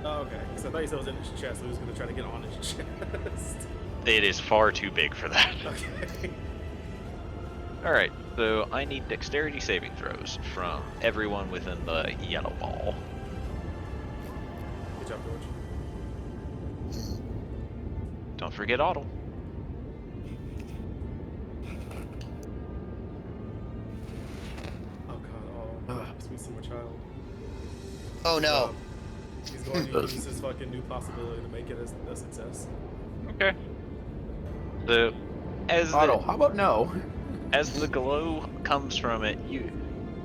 Oh, okay. Because I thought you said it was in his chest, so he was gonna try to get on his chest.
It is far too big for that.
Okay.
Alright, so I need dexterity saving throws from everyone within the yellow ball.
Good job, George.
Don't forget Otto.
Oh god, oh, perhaps we see my child.
Oh no.
He's going to use his fucking new possibility to make it a success.
Okay. So, as
Otto, how about no?
as the glow comes from it,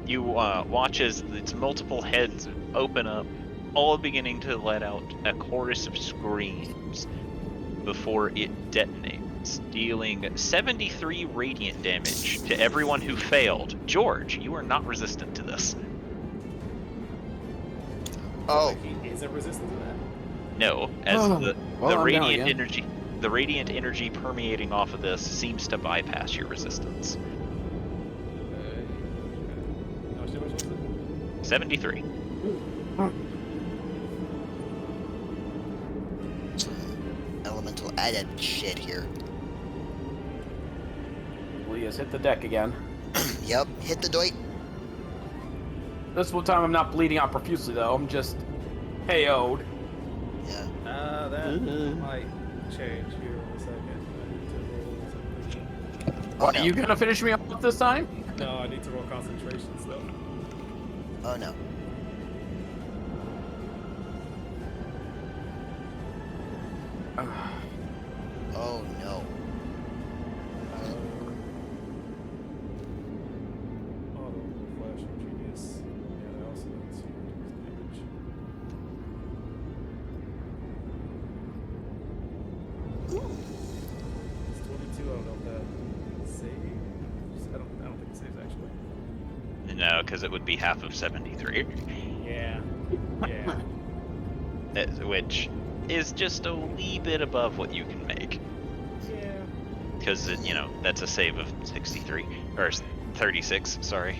you watch as its multiple heads open up, all beginning to let out a chorus of screams before it detonates, dealing 73 radiant damage to everyone who failed. George, you are not resistant to this.
Oh,
He isn't resistant to that?
No, as
Oh,
the
well, I'm down
radiant
again.
energy, the radiant energy permeating off of this seems to bypass your resistance.
How much damage was it?
73.
some elemental added shit here.
Leah's hit the deck again.
Yep, hit the doit.
This one time I'm not bleeding out profusely though. I'm just KO'd.
Yeah.
That might change here in a second. I need to roll something.
Oh
What,
no.
are you gonna finish me off this time?
No, I need to roll concentration still.
Oh no. Oh no.
Auto flash of genius. And I also need to damage. It's 22. I don't know if that saves. I don't think it saves actually.
No, because it would be half of 73,
Yeah. Yeah.
which is just a wee bit above what you can make.
Yeah.
Because, that's a save of 63, or 36, sorry.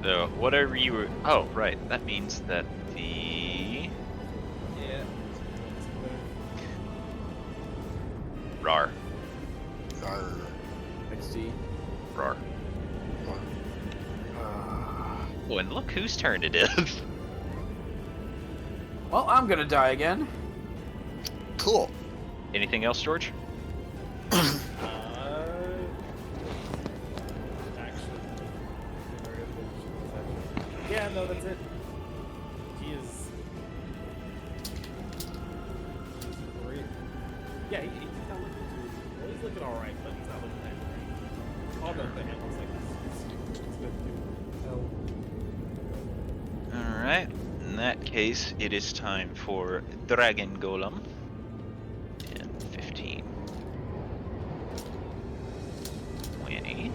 So, whatever you were... Oh, right, that means that the...
Yeah.
RAR.
Arr.
XD.
RAR. Oh, and look whose turn it is.
Well, I'm gonna die again.
Cool.
Anything else, George?
Yeah, no, that's it. He is. He's great. Yeah, he's not looking too. Well, he's looking alright, but he's not looking that great. All the hand looks like it's good to hell.
Alright, in that case, it is time for Dragon Golem. And 15. 20.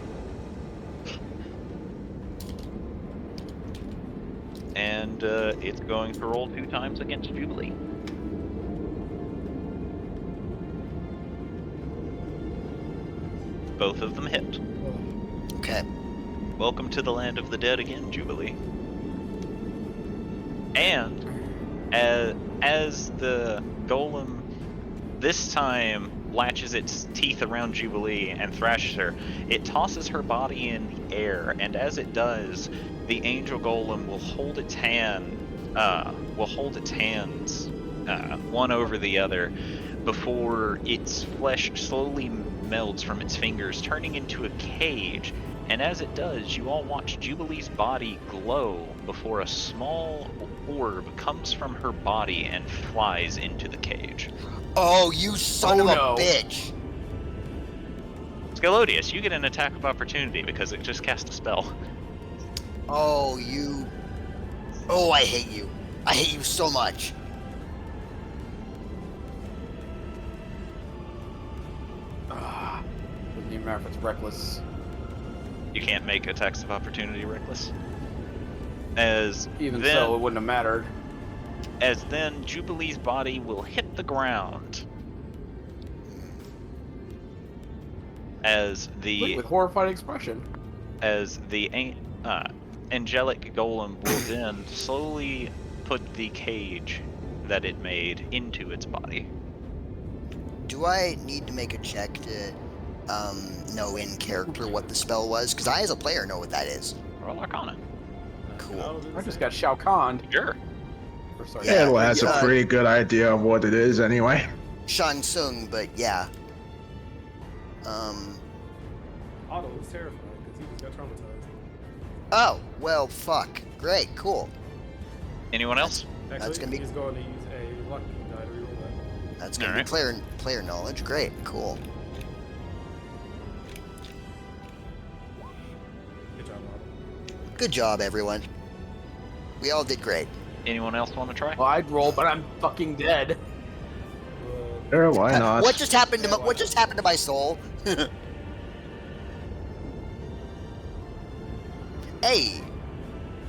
And it's going to roll 2 times against Jubilee. Both of them hit.
Okay.
Welcome to the land of the dead again, Jubilee. And as the golem this time latches its teeth around Jubilee and thrashes her, it tosses her body in the air, and as it does, the angel golem will hold its hands one over the other before its flesh slowly melts from its fingers, turning into a cage. And as it does, you all watch Jubilee's body glow before a small orb comes from her body and flies into the cage.
Oh, you son of a
no.
bitch.
Scalodius, you get an attack of opportunity because it just cast a spell.
Oh, you. Oh, I hate you. I hate you so much.
Doesn't even matter if it's reckless.
You can't make attacks of opportunity reckless. As
Even
then,
so, it wouldn't have mattered.
as then Jubilee's body will hit the ground. As
Look,
the
with horrified expression.
angelic golem will then slowly put the cage that it made into its body.
Do I need to make a check to know in character what the spell was? Because I, as a player, know what that is.
Roll Arcana.
Cool.
do the
I just
same.
got Shao Kahn.
Sure.
Or sorry,
Yeah,
Edel has a
yeah.
pretty good idea of what it is anyway.
Shang Tsung, but yeah.
Otto was terrified because he just got traumatized.
Oh, well, fuck. Great, cool.
Anyone else?
Actually,
gonna be-
he's going to use a luck die to reroll that.
That's gonna
Alright.
be player knowledge. Great, cool.
Good job, Otto.
Good job, everyone. We all did great.
Anyone else want to try?
Well, I'd roll, but I'm fucking dead.
Sure, why not?
What just happened to my soul? Hey,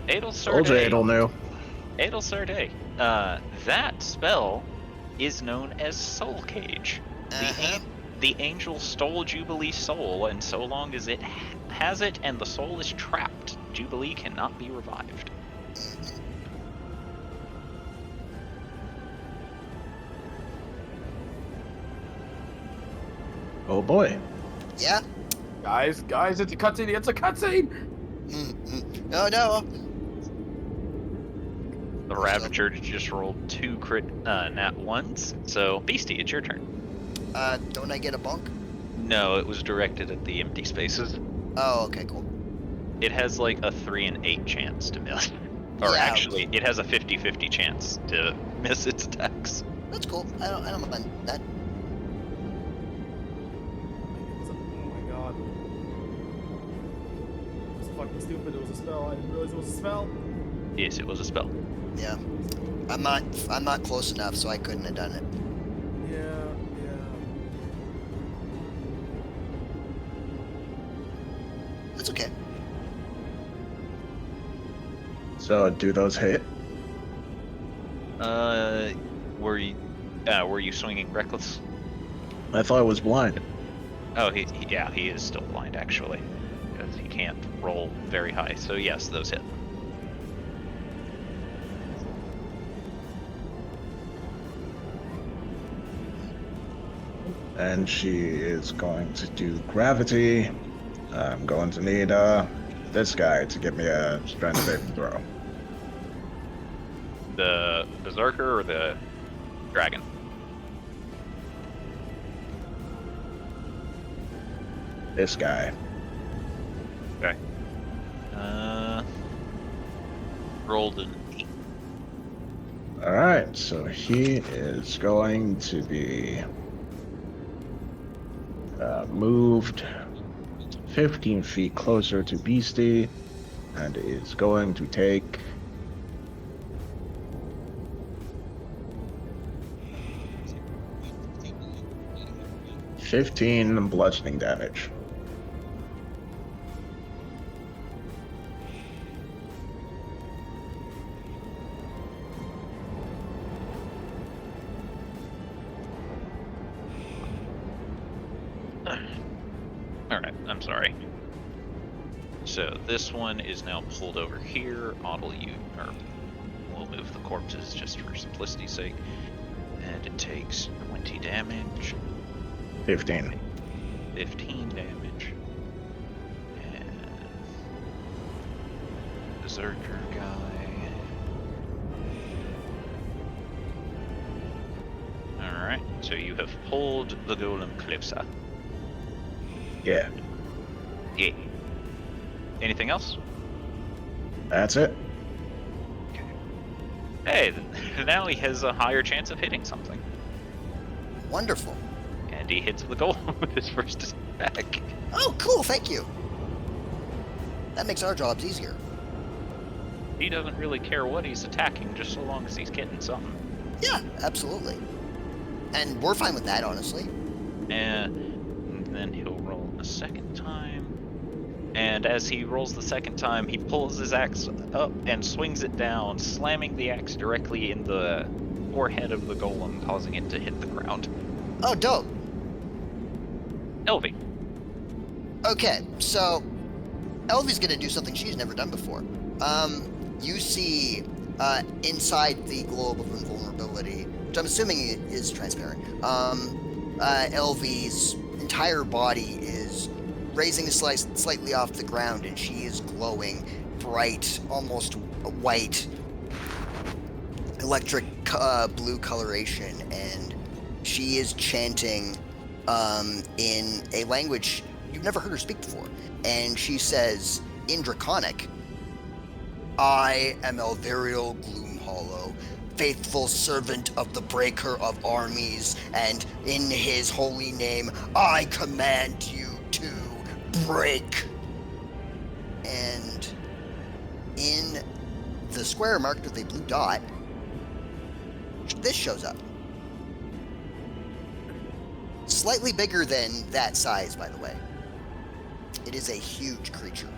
Told you Edel knew.
Adelsarte. That spell is known as Soul Cage.
Uh-huh.
The angel stole Jubilee's soul, and so long as it has it and the soul is trapped, Jubilee cannot be revived.
Oh boy.
yeah.
Guys, it's a cutscene. It's a cutscene.
Oh no.
The Ravager just rolled 2 crit nat 1s, so Beastie, it's your turn.
Don't I get a bunk?
No, it was directed at the empty spaces.
Oh, okay, cool.
It has like a 3 in 8 chance to miss. Or
Yeah.
actually, it has a 50-50 chance to miss its attacks.
That's cool. I don't mind that.
Oh my god. It was fucking stupid. It was a spell. I didn't realize it was a spell.
Yes, it was a spell.
Yeah. I'm not close enough, so I couldn't have done it.
Yeah.
That's okay.
So do those hit?
Were you swinging reckless?
I thought it was blind.
Oh, he is still blind actually, because he can't roll very high. So yes, those hit.
And she is going to do gravity. I'm going to need this guy to give me a strength saving throw.
The berserker or the dragon?
This guy.
Okay. Rolled an 8.
Alright, so he is going to be moved 15 feet closer to Beastie and is going to take 15 bludgeoning damage.
Alright, I'm sorry. So this one is now pulled over here. We'll move the corpses just for simplicity's sake. And it takes 20 damage.
15.
15 damage. And berserker guy. Alright, so you have pulled the golem closer.
Yeah,
Yeah. Anything else?
that's it.
Hey, now he has a higher chance of hitting something.
Wonderful.
And he hits the golem with his first attack.
Oh, cool. Thank you. That makes our jobs easier.
He doesn't really care what he's attacking, just so long as he's getting something.
Yeah, absolutely. And we're fine with that, honestly.
And then he'll roll a second time. And as he rolls the second time, he pulls his axe up and swings it down, slamming the axe directly in the forehead of the golem, causing it to hit the ground.
Oh, dope.
Elvie.
Okay, so Elvie's gonna do something she's never done before. You see inside the globe of invulnerability, which I'm assuming is transparent, LV's entire body is raising slightly off the ground, and she is glowing bright, almost white, electric blue coloration, and she is chanting in a language you've never heard her speak before. And she says, in Draconic, "I am Elvirial Gloomhollow, faithful servant of the Breaker of Armies, and in his holy name, I command you to break." And in the square marked with a blue dot, this shows up. Slightly bigger than that size, by the way. It is a huge creature.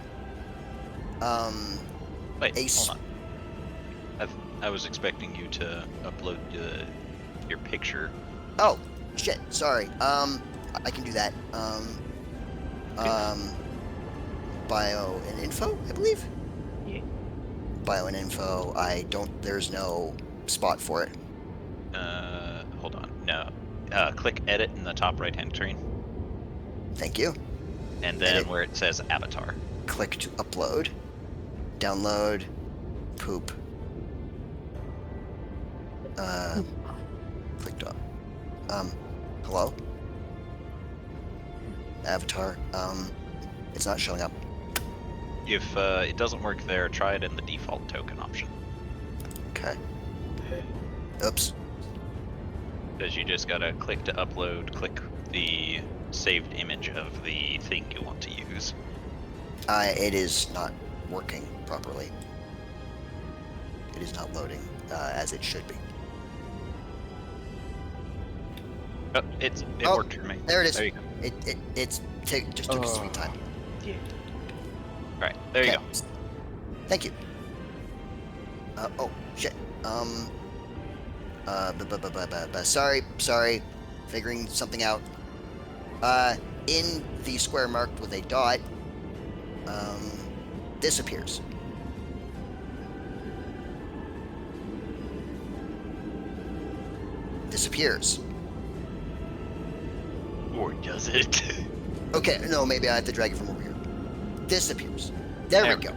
Wait, hold on. I was expecting you to upload your picture.
Oh, shit, sorry. I can do that. Bio and info, I believe?
Yeah.
Bio and info, there's no spot for it.
Hold on. No. Click edit in the top right-hand screen.
Thank you.
And then
Edit.
where it says avatar.
Click to upload. Download. Poop. Click to, hello? Avatar, it's not showing up.
If it doesn't work there, try it in the default token option.
Okay. Oops.
Because you just gotta click to upload, click the saved image of the thing you want to use.
It is not working properly. It is not loading as it should be.
Oh, it worked for me.
There it is.
There you go.
Just took a sweet time.
Yeah. Alright, there you
Okay.
go.
Thank you. Oh, shit. Sorry. Figuring something out. In the square marked with a dot, disappears. Disappears.
Or does it?
Okay, no, maybe I have to drag it from over here. Disappears. There we go.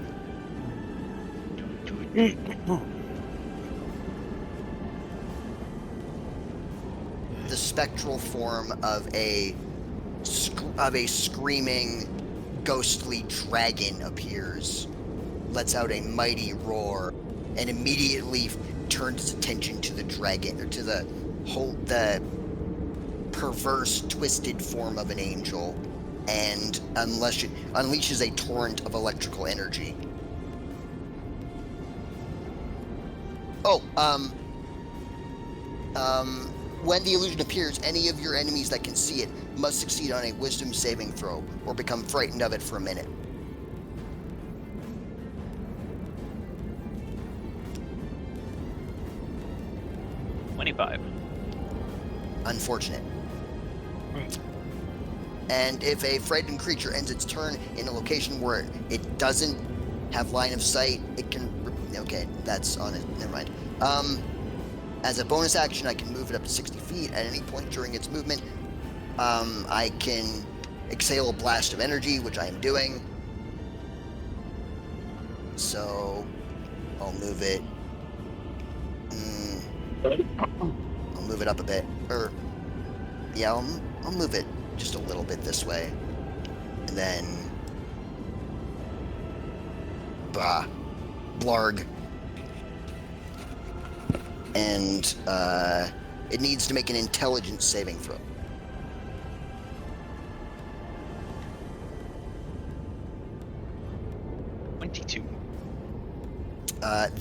The spectral form of a screaming, ghostly dragon appears, lets out a mighty roar, and immediately turns its attention to the dragon, or to the perverse, twisted form of an angel, and unleashes a torrent of electrical energy. When the illusion appears, any of your enemies that can see it must succeed on a wisdom saving throw, or become frightened of it for a minute. Unfortunate. And if a frightened creature ends its turn in a location where it doesn't have line of sight, it can... Okay, that's on it. Never mind. As a bonus action, I can move it up to 60 feet at any point during its movement. I can exhale a blast of energy, which I am doing. So, I'll move it... I'll move it up a bit. Yeah, I'll move it just a little bit this way. And then... Blarg. And, it needs to make an intelligence saving throw.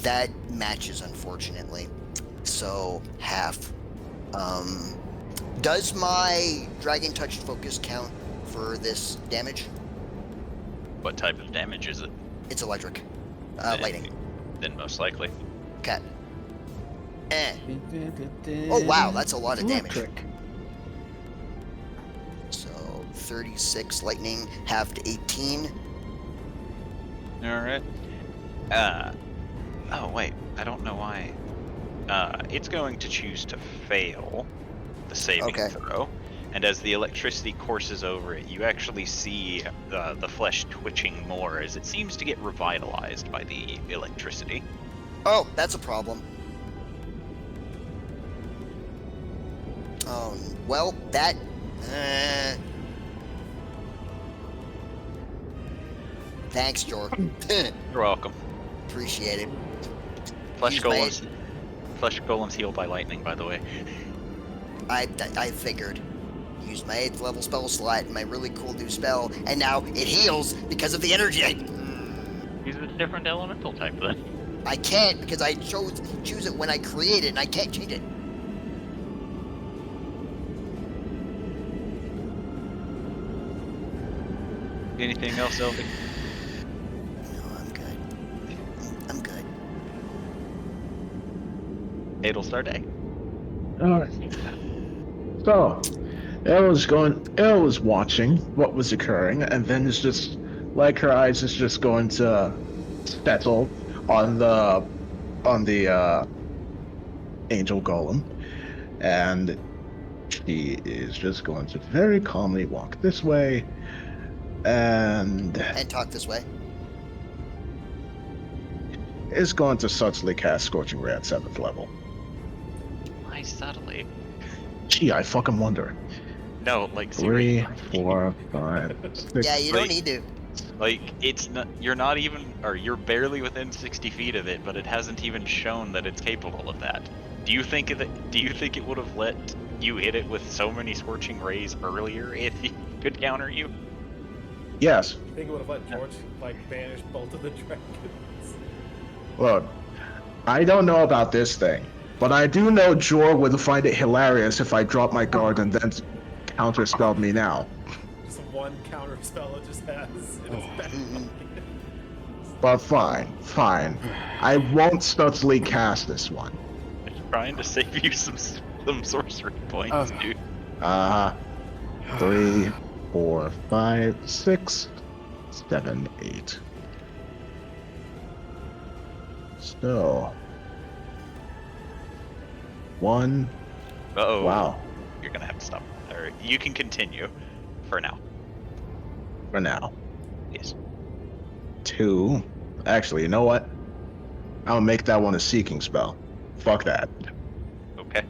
That matches, unfortunately. So, half. Does my Dragon Touch focus count for this damage?
What type of damage is it?
It's electric.
Then-
Lightning.
Then most likely.
Okay. Oh, wow, that's a lot of damage.
Electric.
So, 36 lightning, half to 18.
Alright. Oh wait, I don't know why. It's going to choose to fail the saving
Okay.
throw, and as the electricity courses over it, you actually see the flesh twitching more as it seems to get revitalized by the electricity.
Oh, that's a problem. Oh, well, that... Thanks, Jor.
You're welcome.
Appreciate it.
Flesh
Use my-
golems heal by lightning, by the way.
I figured. Used my 8th level spell slot and my really cool new spell, and now it heals because of the energy.
Use a different elemental type then.
I can't because I choose it when I create it, and I can't change it.
Anything else, Elvie?
No, I'm good. I'm good.
It'll start day.
Alright. So, Elle was watching what was occurring, and then it's just, like, her eyes is just going to settle on the angel golem, and she is just going to very calmly walk this way, and
talk this way.
is going to subtly cast Scorching Ray at 7th level.
Why subtly?
Gee, I fucking wonder.
No, like
3,
seriously.
4, 5, 6.
Yeah, you don't need to.
Like, it's not, you're not even, or you're barely within 60 feet of it, but it hasn't even shown that it's capable of that. Do you think it would have let you hit it with so many scorching rays earlier if it could counter you?
Yes.
I think it would have let George like banish both of the dragons.
Look, I don't know about this thing, but I do know Jor would find it hilarious if I dropped my guard and then counterspelled me now.
Just one counter spell it just has in its back pocket.
But fine. I won't subtly cast this one.
It's trying to save you some sorcery points, dude.
3, 4, 5, 6, 7, 8. So, 1.
Uh-oh.
Wow.
You're gonna have to stop. Or you can continue for now.
For now.
Yes.
2. Actually, you know what? I'll make that one a seeking spell. Fuck that.
Okay.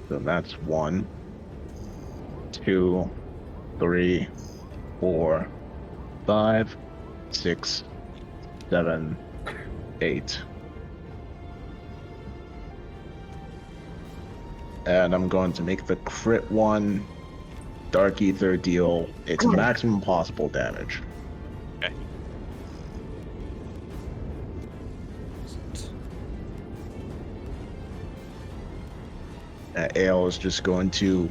So that's 1, 2, 3, 4, 5, 6, 7, 8. And I'm going to make the crit one Dark Ether deal its maximum possible damage.
Okay.
Ale is just going to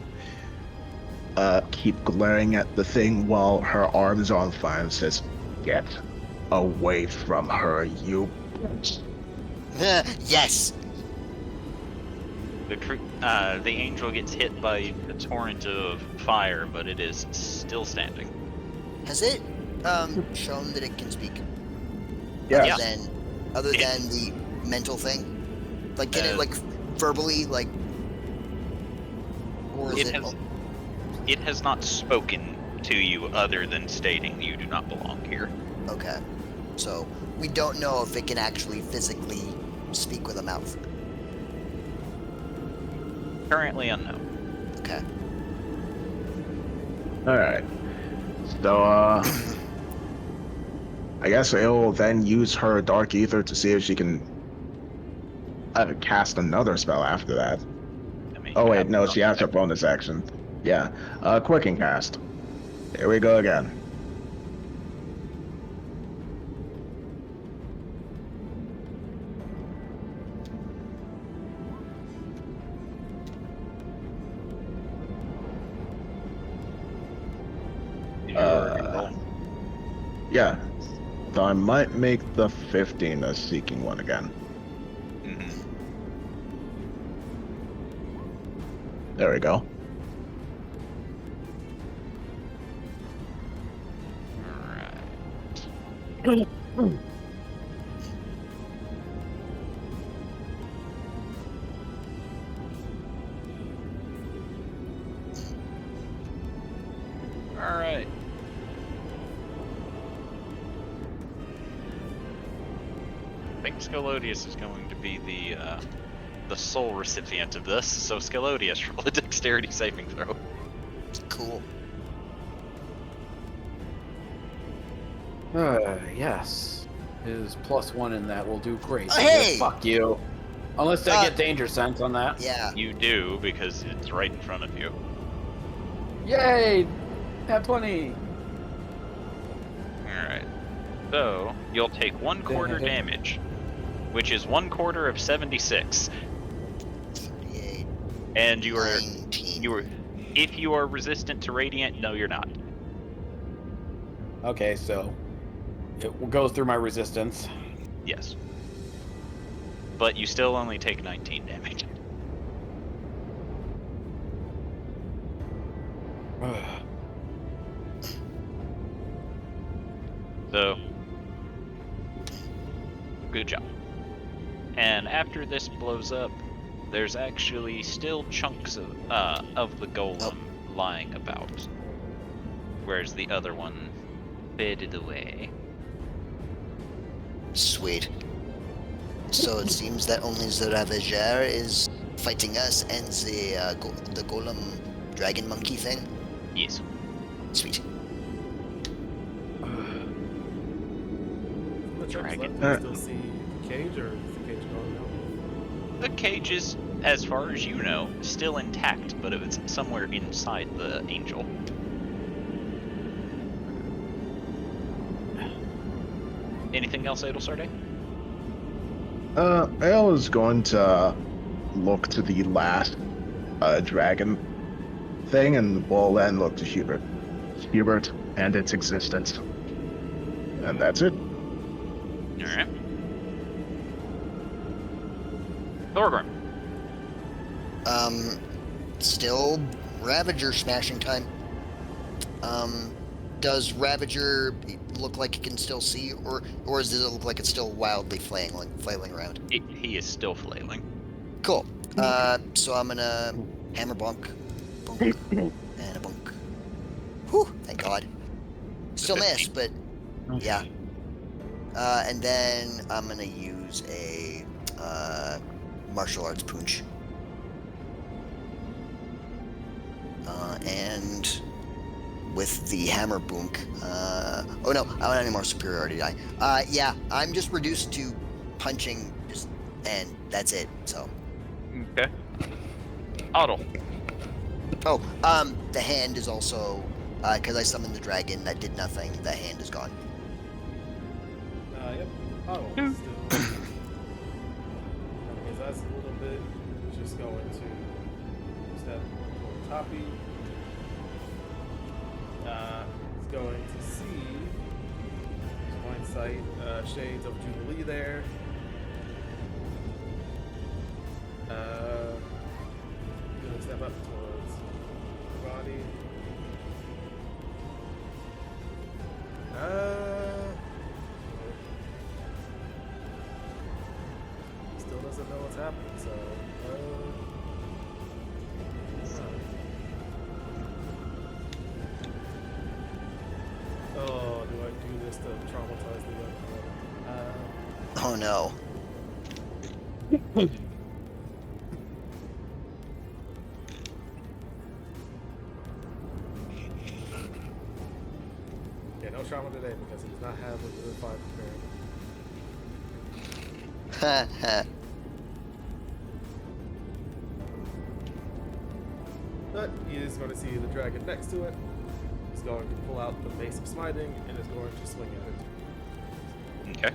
keep glaring at the thing while her arms are on fire and says, "Get away from her, you bitch."
Yes.
The angel gets hit by a torrent of fire, but it is still standing.
Has it shown that it can speak?
Yes.
Other than the mental thing? Like, can it, like, verbally, like... Or is it...
It has not spoken to you other than stating you do not belong here.
Okay. So, we don't know if it can actually physically speak with a mouth.
Currently unknown.
Okay.
Alright. So, I guess it'll then use her Dark Ether to see if she can cast another spell after that.
I mean,
Oh
you
wait,
have
no,
enough
she has her
action.
bonus action. Yeah. Quicken cast. Here we go again.
Did you already roll?
Yeah. So I might make the 15 a seeking one again.
Mhm.
There we go.
Alright. right. I think Scalodius is going to be the sole recipient of this, so Scalodius, roll a dexterity saving throw.
Cool.
Yes. His +1 in that will do great.
Oh, hey!
Fuck you. Unless I get danger sense on that.
Yeah.
You do, because it's right in front of you.
Yay! Nat 20.
Alright. So, you'll take 1/4 damage, which is 1/4 of 76.
38,
And you are
19.
if you are resistant to radiant, no you're not.
Okay, so it will go through my resistance.
Yes. But you still only take 19 damage. So, good job. And after this blows up, there's actually still chunks of the golem lying about, whereas the other one faded away.
Sweet. So it seems that only the Ravager is fighting us and the golem dragon monkey thing.
Yes.
Sweet.
The
Dragon.
Do you still see the cage, or is the cage gone now?
The cage is, as far as you know, still intact, but it's somewhere inside the angel. Anything else, Adelsarde?
Ale is going to look to the last dragon thing, and will then look to Hubert. Hubert and its existence. And that's it.
Alright. Thorgrim.
Still Ravager smashing time. Does Ravager look like it can still see, or does it look like it's still wildly flailing around?
He is still flailing.
Cool. So I'm gonna hammer bonk, bonk, and a bonk. Whew, thank God. Still miss, but yeah. And then I'm gonna use a martial arts punch. And with the hammer boonk, oh no, I don't have any more superiority die. Yeah, I'm just reduced to punching, and that's it, so.
Okay. Otto.
Oh, the hand is also, because I summoned the dragon that did nothing, the hand is gone.
Yep. Oh, still. His eyes a little bit. Just going to step on Toppy. He's going to see his blind sight, shades of Jubilee there. Gonna step up towards the body. Still doesn't know what's happening, so oh, do I do this to traumatize the young?
Oh no.
Yeah, no trauma today because he does not have a good 5 prepared.
Ha ha.
But he is going to see the dragon next to it. He's going to pull out the Mace of Smiting and is going to swing at it.
Okay.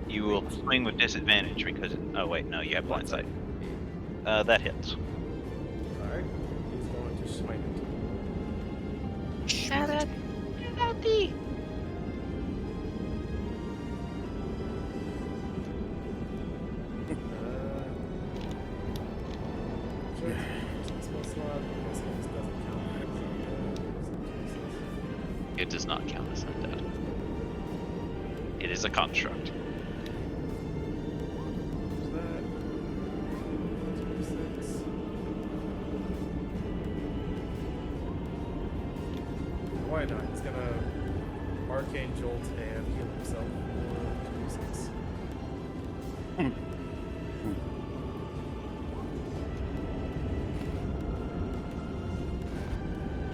You will swing with disadvantage because. Oh wait, no, you have blind sight. That hits.
Alright, he's going to smite it. Sure. Small slot. This doesn't count.
It does not count as undead. It is a construct.
There's that. might not. He's gonna Arcane Jolt and heal himself for 2d6.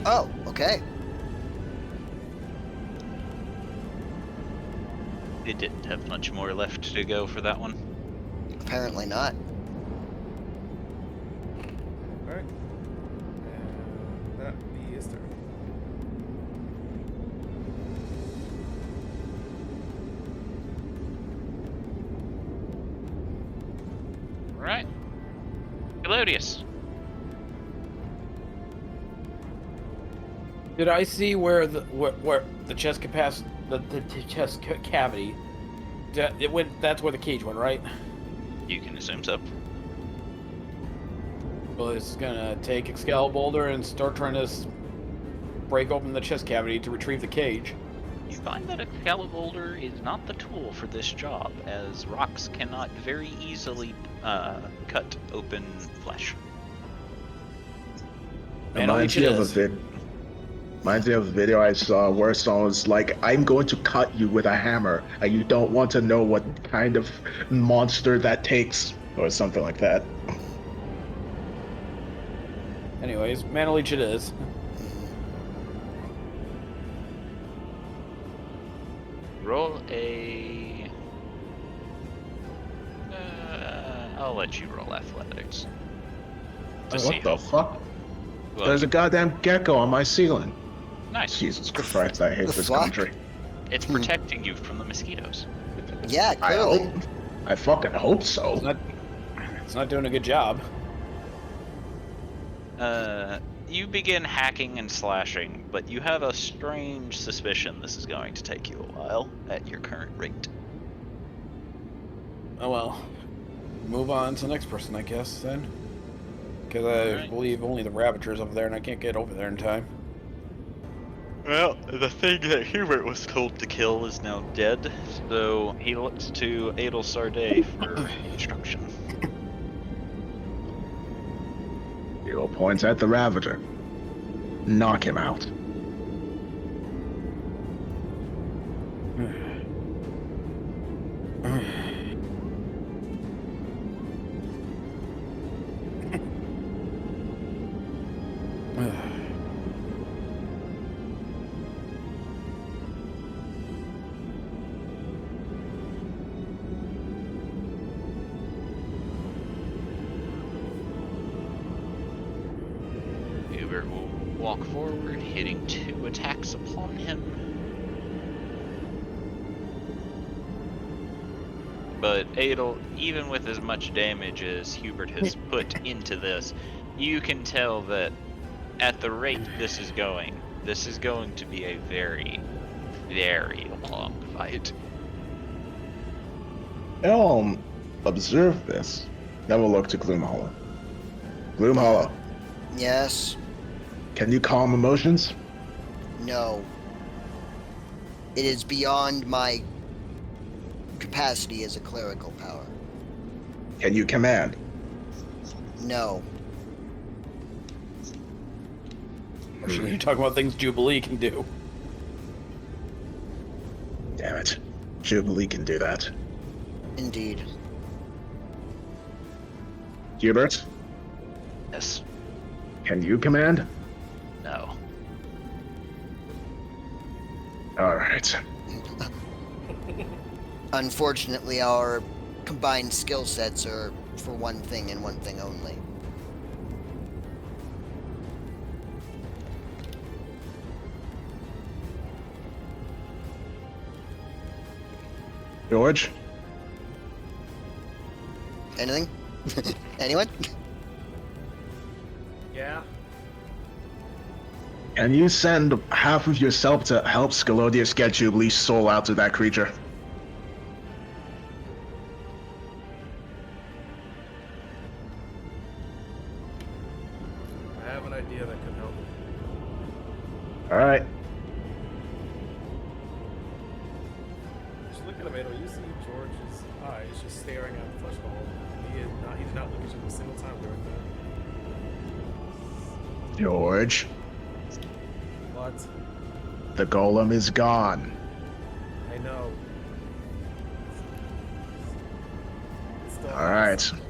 Oh, okay.
It didn't have much more left to go for that one.
Apparently not.
Alright. And that be his turn.
Right. Elodius.
Did I see where the chest capacity, the chest cavity? It went. That's where the cage went, right?
You can assume so.
Well, it's gonna take Excalibur and start trying to break open the chest cavity to retrieve the cage.
You find that Excalibur is not the tool for this job, as rocks cannot very easily cut open flesh.
Reminds me of a video I saw where someone was like, I'm going to cut you with a hammer, and you don't want to know what kind of monster that takes, or something like that.
Anyways, Manaleech it is.
Roll a... I'll let you roll athletics. To see
What the fuck?
Well,
There's a goddamn gecko on my ceiling.
nice.
Jesus Christ, I hate
The
this
fuck?
country.
It's protecting you from the mosquitoes.
Yeah,
I
clearly.
hope. I fucking hope so.
It's not doing a good job.
You begin hacking and slashing, but you have a strange suspicion this is going to take you a while at your current rate.
Oh well. Move on to the next person, I guess, then. Because I
Alright.
believe only the Ravager's over there, and I can't get over there in time.
Well, the thing that Hubert was told to kill is now dead, so he looks to Adel Sarday for instruction.
Hero points at the Ravager. Knock him out.
Hubert will walk forward, hitting 2 attacks upon him. But Adel, even with as much damage as Hubert has put into this, you can tell that at the rate this is going to be a very, very long fight.
Elm, observe this. Then we'll look to Gloomhollow. Gloomhollow,
Yes.
can you calm emotions?
No. It is beyond my capacity as a clerical power.
Can you command?
No.
Or should you talk about things Jubilee can do?
Damn it. Jubilee can do that.
Indeed.
Hubert,
Yes.
can you command?
No.
Alright.
Unfortunately, our combined skill sets are for one thing and one thing only.
George,
Anything? Anyone?
Yeah.
can you send half of yourself to help Scalodius get Jubilee's soul out to that creature?
I have an idea that could help.
Alright.
Just look at him, Adel. You see George's eyes just staring at the flesh hole. He did not look at you a single time during that.
George.
What?
The golem is gone.
I know. Still
All right.
something,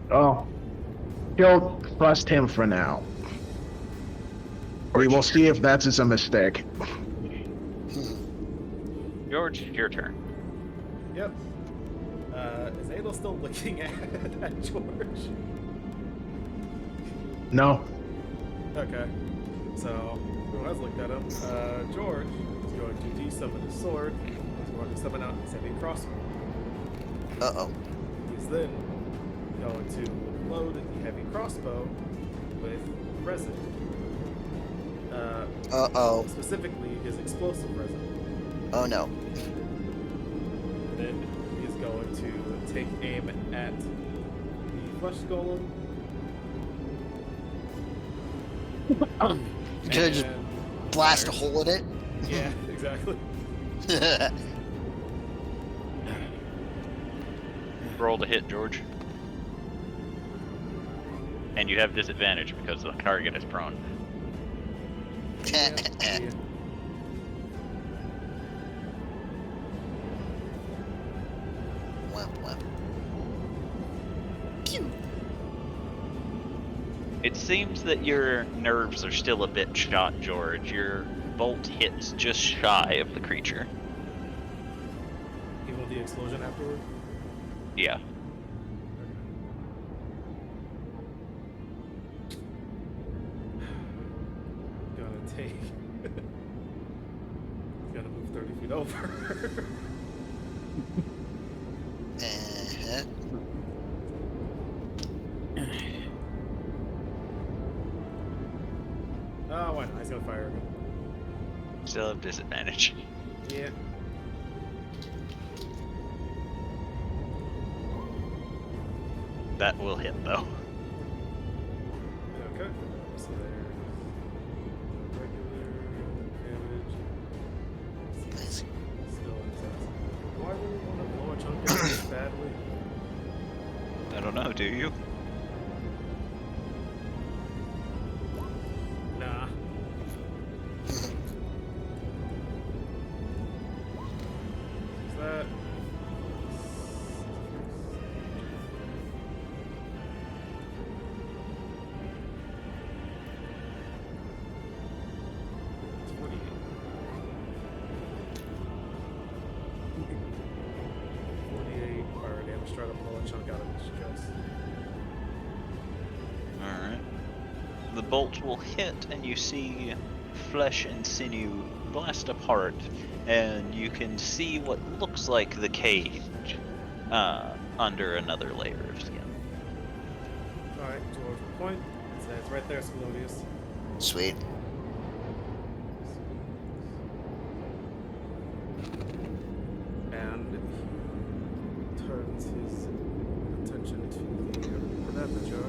though.
Oh, he'll trust him for now. We will see if that is a mistake.
George, your turn.
Yep. Is Adel still looking at George?
No.
Okay. So, who has looked at him? George is going to de-summon his sword. He's going to summon out his heavy crossbow.
Uh-oh.
He's then going to load the heavy crossbow with resin.
Uh-oh.
Specifically, his explosive resin.
Oh, no.
Then he's going to take aim at the flesh golem.
You could have just
and
blast a
fires.
hole in it.
Yeah, exactly.
Roll to hit, George. And you have disadvantage because the target is prone.
Yeah.
Wham, wham. Pew.
It seems that your nerves are still a bit shot, George. Your bolt hits just shy of the creature.
Even with the explosion afterward.
Yeah.
Gonna take. Gonna move 30 feet over.
Uh-huh.
Oh, why not? He's gonna fire again.
Still have disadvantage.
Yeah.
That will hit, though.
Okay. So there's regular damage.
Nice.
Still intense. Do I really want to blow a chunk out this badly?
I don't know, do you?
Nah. Is that? It's 48. 48 fire damage. Try to blow a chunk out of his chest.
Alright. The bolt will hit, and you see flesh and sinew blast apart, and you can see what looks like the cage under another layer of skin.
Alright, George, point. It's right there, Scalodius.
Sweet.
And he turns his attention to the Ravager.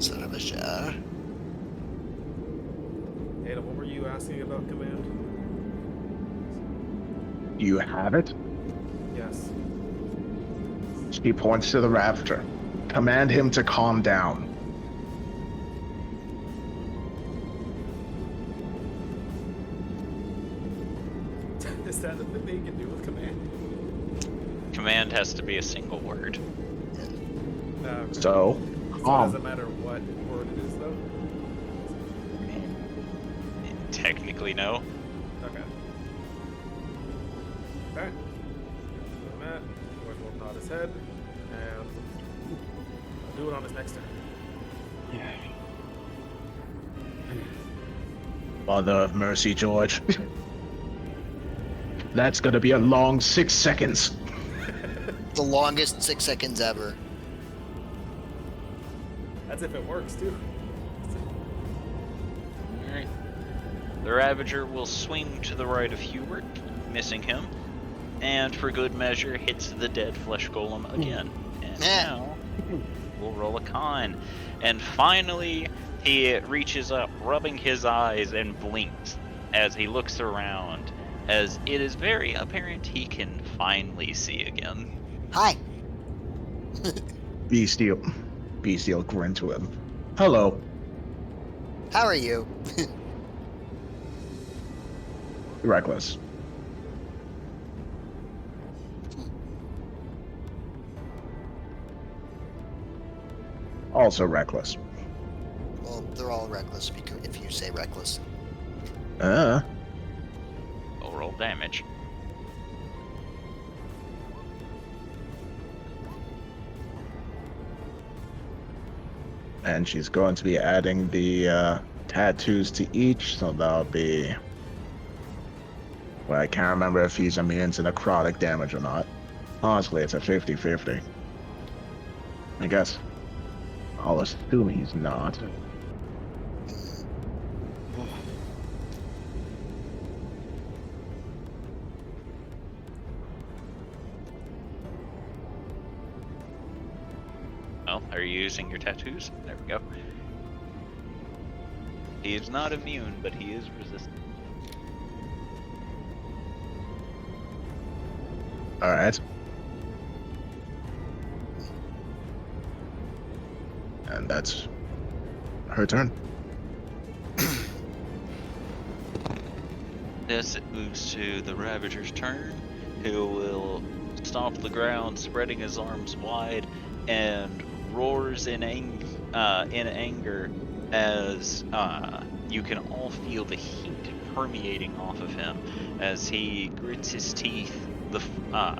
Son of a jar.
Ada, what were you asking about command?
You have it?
Yes.
She points to the Ravager. Command him to calm down.
Is that the thing that you can do with command?
Command has to be a single word.
So
So,
it
calm.
doesn't matter what word it is, though?
Technically, no.
Okay. Alright. Matt, George will nod his head, and I'll do it on his next turn.
Mother of mercy, George. That's gonna be a long 6 seconds.
The longest 6 seconds ever.
That's if it works, too.
Alright. The Ravager will swing to the right of Hubert, missing him, and for good measure hits the dead flesh golem again. And now we'll roll a con. And finally, he reaches up, rubbing his eyes, and blinks as he looks around, as it is very apparent he can finally see again.
Hi.
Bestial grin to him. Hello.
How are you?
Reckless. Also reckless.
Well, they're all reckless because if you say reckless.
I'll roll damage.
And she's going to be adding the tattoos to each, so that'll be... Well, I can't remember if he's immune to necrotic damage or not. Honestly, it's a 50-50. I guess I'll assume he's not.
Well, are you using your tattoos? There we go. He is not immune, but he is resistant.
Alright. And that's her turn.
This it moves to the Ravager's turn, who will stomp the ground, spreading his arms wide, and roars in anger as you can all feel the heat permeating off of him as he grits his teeth,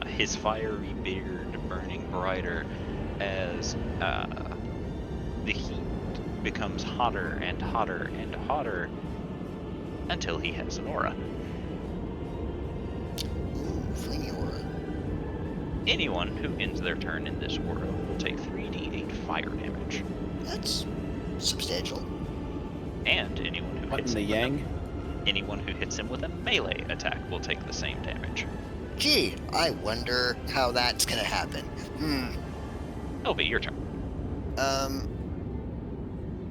his fiery beard burning brighter as the heat becomes hotter and hotter and hotter until he has an aura.
Ooh, flamey aura.
Anyone who ends their turn in this aura will take 3d8 fire damage.
That's substantial.
And anyone who
What in
hits
the
him
yang?
anyone who hits him with a melee attack will take the same damage.
Gee, I wonder how that's gonna happen.
It'll be your turn.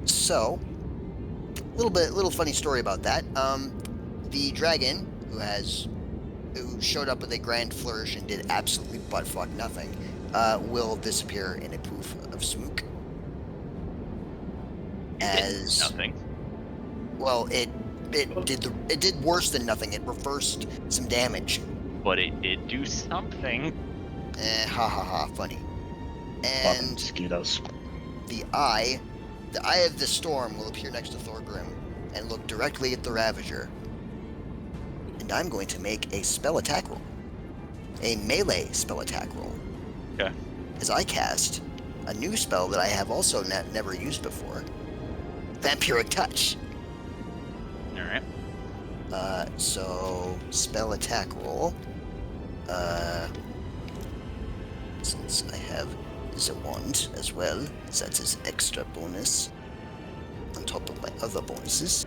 So, little funny story about that. The dragon who showed up with a grand flourish and did absolutely buttfuck nothing, will disappear in a poof of smoke. As
Nothing.
well, it did worse than nothing. It reversed some damage.
But it did do something.
Ha ha ha, funny.
Fucking
And
mosquitoes.
the eye of the storm will appear next to Thorgrim and look directly at the Ravager. And I'm going to make a spell attack roll. A melee spell attack roll.
Okay.
As I cast a new spell that I have also never used before. Vampiric Touch.
Alright.
So spell attack roll. Since I have the wand as well, so that's his extra bonus on top of my other bonuses.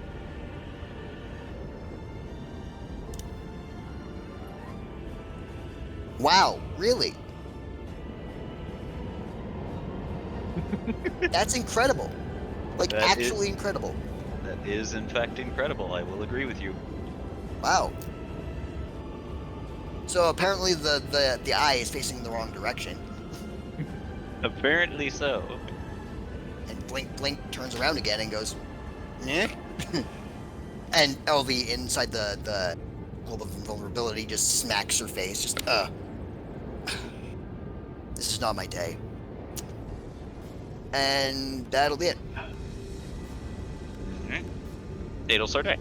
Wow, really? That's incredible. Like,
That
actually incredible.
That is in fact incredible, I will agree with you.
Wow. So apparently the eye is facing the wrong direction.
Apparently so.
And Blink turns around again and goes, eh? And LV inside the globe of invulnerability just smacks her face, just, this is not my day. And that'll be it.
It'll start day.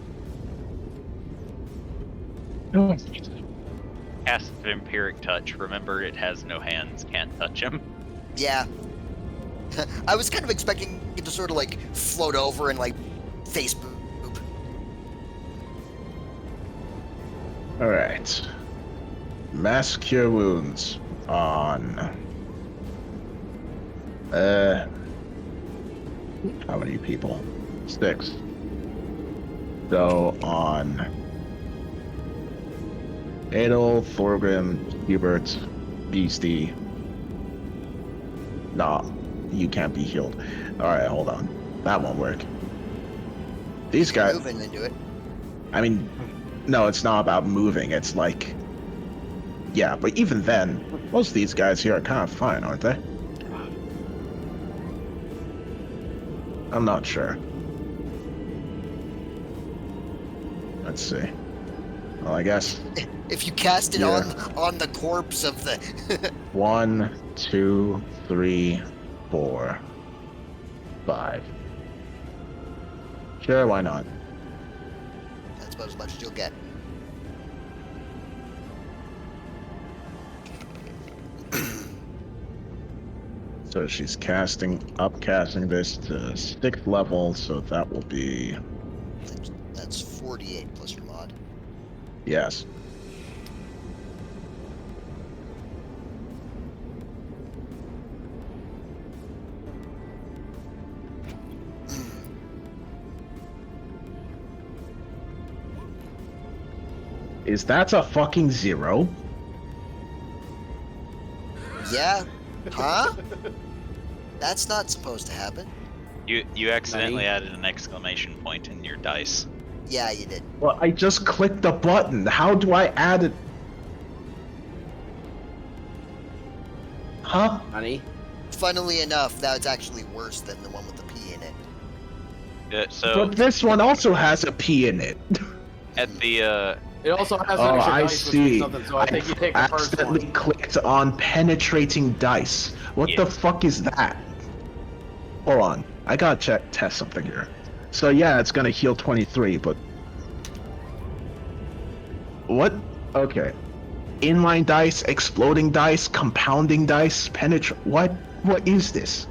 Cast Vampiric Touch. Remember, it has no hands, can't touch him.
Yeah. I was kind of expecting it to sort of like float over and like face boop.
Alright. Mass Cure Wounds on... how many people? 6. So on Adel, Thorgrim, Hubert, Beastie. Nah, you can't be healed. Alright, hold on. That won't work. These guys...
Moving into it.
I mean, no, it's not about moving. It's like... Yeah, but even then, most of these guys here are kind of fine, aren't they? I'm not sure. Let's see. Well, I guess
If you cast it
Yeah.
on the corpse of the
1, 2, 3, 4, 5. Sure, why not?
that's about as much as you'll get.
So she's upcasting this to 6th level, so that will be,
That's 48 plus your mod.
yes. Is that a fucking 0?
Yeah? Huh? That's not supposed to happen.
You accidentally added an exclamation point in your dice.
Yeah, you did.
Well, I just clicked the button. How do I add it? Huh?
Honey.
Funnily enough, that's actually worse than the one with the P in it.
So
But this one also has a P in it.
at the
It also has
Oh,
an extra
I
dice, which means
see.
nothing, so I think you take the first
accidentally
one.
clicked on penetrating dice. What
Yeah.
the fuck is that? Hold on. I gotta test something here. So yeah, it's gonna heal 23, but... What? Okay. Inline dice, exploding dice, compounding dice, what? What is this?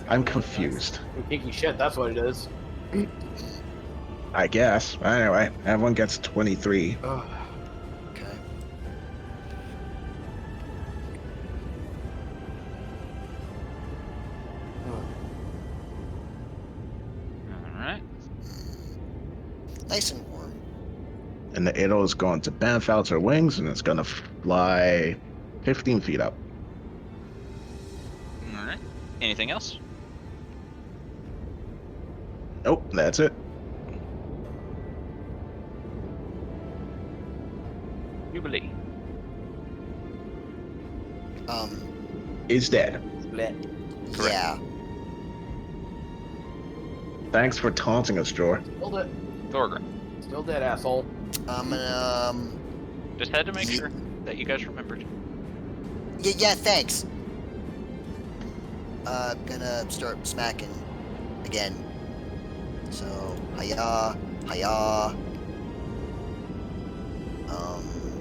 I'm confused.
Kinky shit, that's what it is.
I guess. Anyway, everyone gets 23.
Okay.
Alright.
Nice and warm.
And the arrow is going to bounce out her wings, and it's gonna fly 15 feet up.
Alright. Anything else?
Nope, that's it.
Jubilee.
Is dead.
Split.
Correct.
Yeah.
Thanks for taunting us, Jor.
Still dead.
Thorgrim.
Still dead, asshole.
I'm gonna,
Just had to make sure that you guys remembered.
yeah, thanks. Gonna start smacking again. So, hiya, hiya.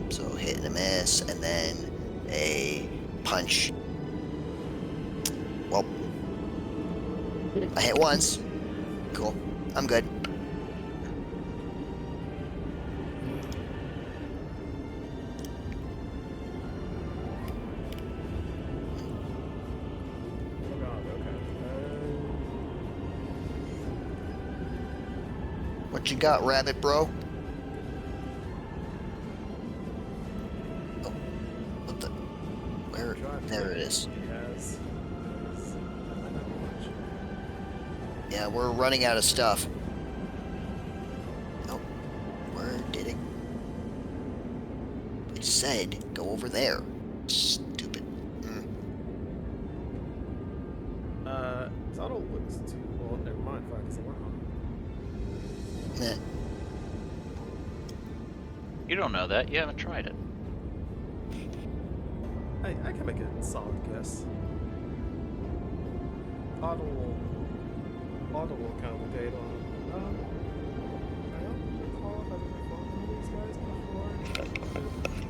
So hit and a miss, and then a punch. Well, I hit once. Cool. I'm good.
Oh god, okay.
What you got, rabbit bro? Oh, what the? Where? There it is.
Yes. I might not be much.
Yeah, we're running out of stuff. Oh, where did it? It said go over there. Stupid.
Tunnel looks too... Well, never mind. Fuck, it's a worm.
Meh.
You don't know that. You haven't tried it.
I can make a solid guess. Otto will count the date on. I don't recall having fought one of these guys before.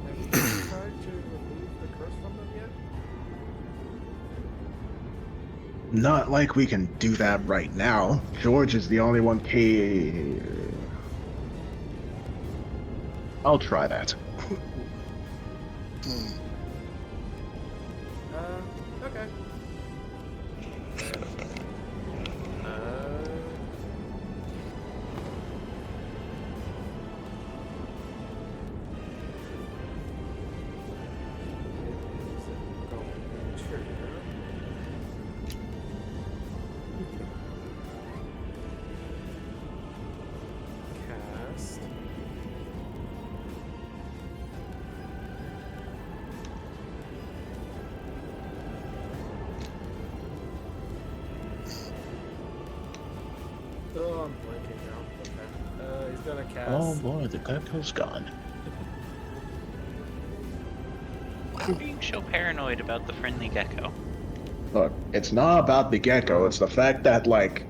Have you tried to remove the curse from them yet?
Not like we can do that right now. George is the only one I'll try that.
Hmm.
Okay. Cast. Oh, I'm blanking now. Okay. He's gonna cast.
Oh boy, the gecko's gone.
You're being so paranoid about the friendly gecko.
Look, it's not about the gecko. It's the fact that like,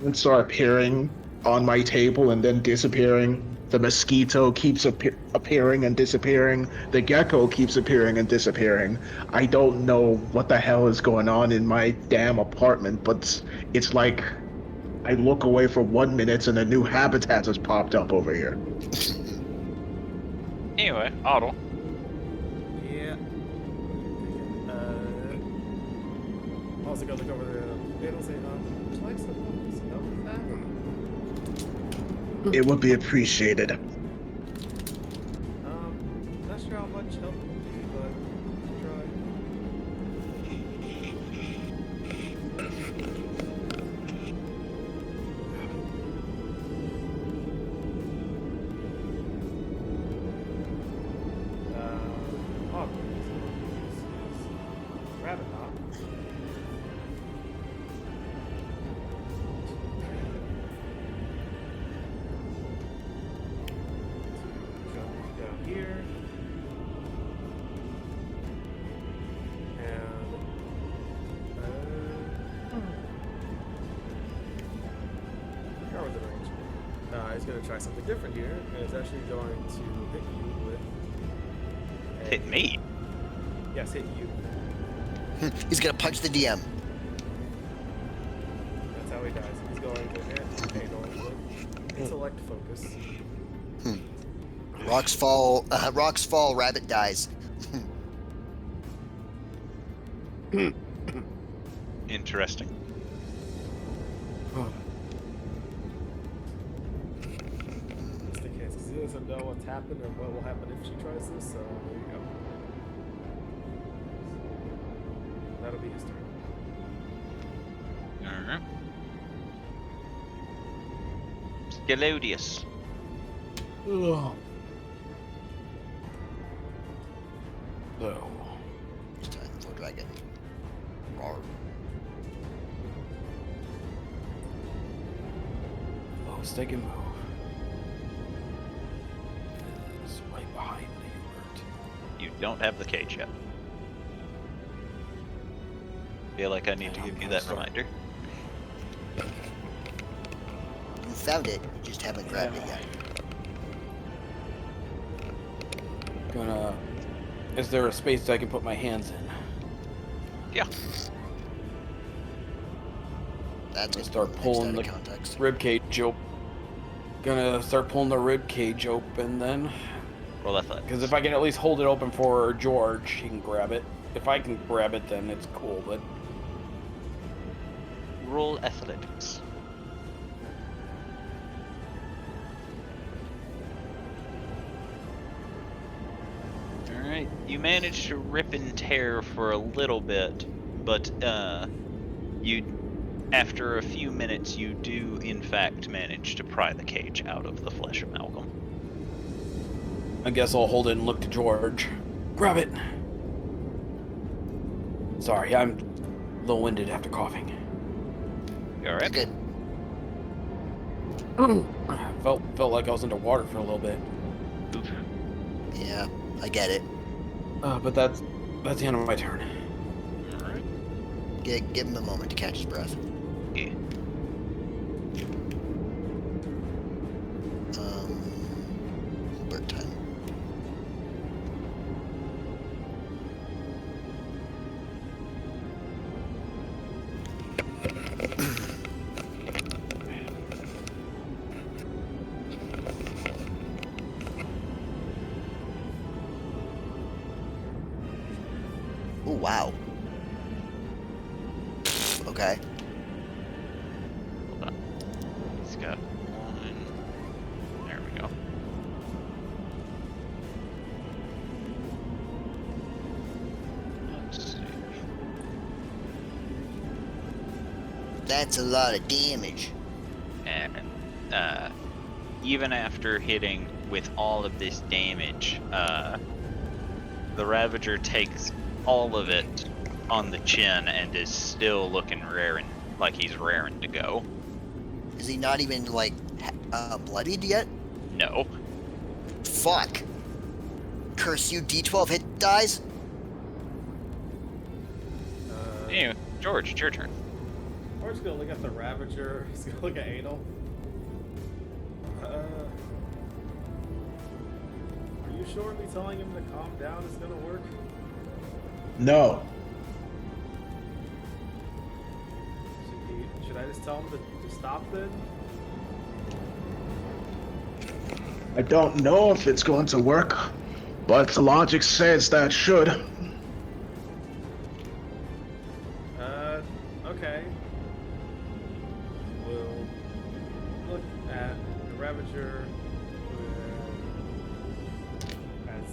it start appearing on my table and then disappearing. The mosquito keeps appearing and disappearing. The gecko keeps appearing and disappearing. I don't know what the hell is going on in my damn apartment, but it's like I look away for 1 minute and a new habitat has popped up over here.
Anyway, Otto.
Yeah. Also go look over there. It'll say, would you like some help with that?
It would be appreciated.
Not sure how much help it would be, but try. Oh, rabbit hop. Down here. And how was the range? He's gonna try something different here, and it's actually going to hit you with
Hit me.
Yes, hit you.
He's gonna punch the DM.
That's how he dies. He's going to hit anal with intellect focus.
Rocks fall, rabbit dies.
Interesting.
That's the case. He doesn't know what's happened or what will happen if she tries this, so there you go. That'll be his turn.
Alright. Scalodius.
Ugh. So,
It's time for dragon. Roar.
stick and move. It's right behind the Hubert.
You don't have the cage yet. Feel like I need to give you that reminder.
You found it, you just haven't grabbed it yet.
Is there a space I can put my hands in?
Yeah.
That's
Gonna start
next
pulling
out
the
of context.
rib cage open. Gonna start pulling the rib cage open then.
Roll athletics.
Because if I can at least hold it open for George, he can grab it. If I can grab it, then it's cool, but...
Roll athletics. Alright, you manage to rip and tear for a little bit, but after a few minutes you do in fact manage to pry the cage out of the flesh amalgam.
I guess I'll hold it and look to George. Grab it! Sorry, I'm a little winded after coughing.
You alright?
Good.
Felt like I was underwater for a little bit.
Oof.
Yeah, I get it.
But that's the end of my turn.
Alright.
Give him a moment to catch his breath.
Yeah.
Bird time. Oh, wow. Okay.
Hold on. He's got one. There we go. Let's see.
That's a lot of damage.
And even after hitting with all of this damage, the Ravager takes all of it on the chin and is still looking raring, like he's raring to go.
Is he not even, like, bloodied yet?
No.
Fuck. Curse you, D12 hit dies?
Anyway, George, it's your turn.
We're just gonna look at the Ravager. He's gonna look at Anal. Are you sure me telling him to calm down is gonna work?
No.
Should I just tell him to stop then?
I don't know if it's going to work, but the logic says that should.
Okay. We'll look at the Ravager as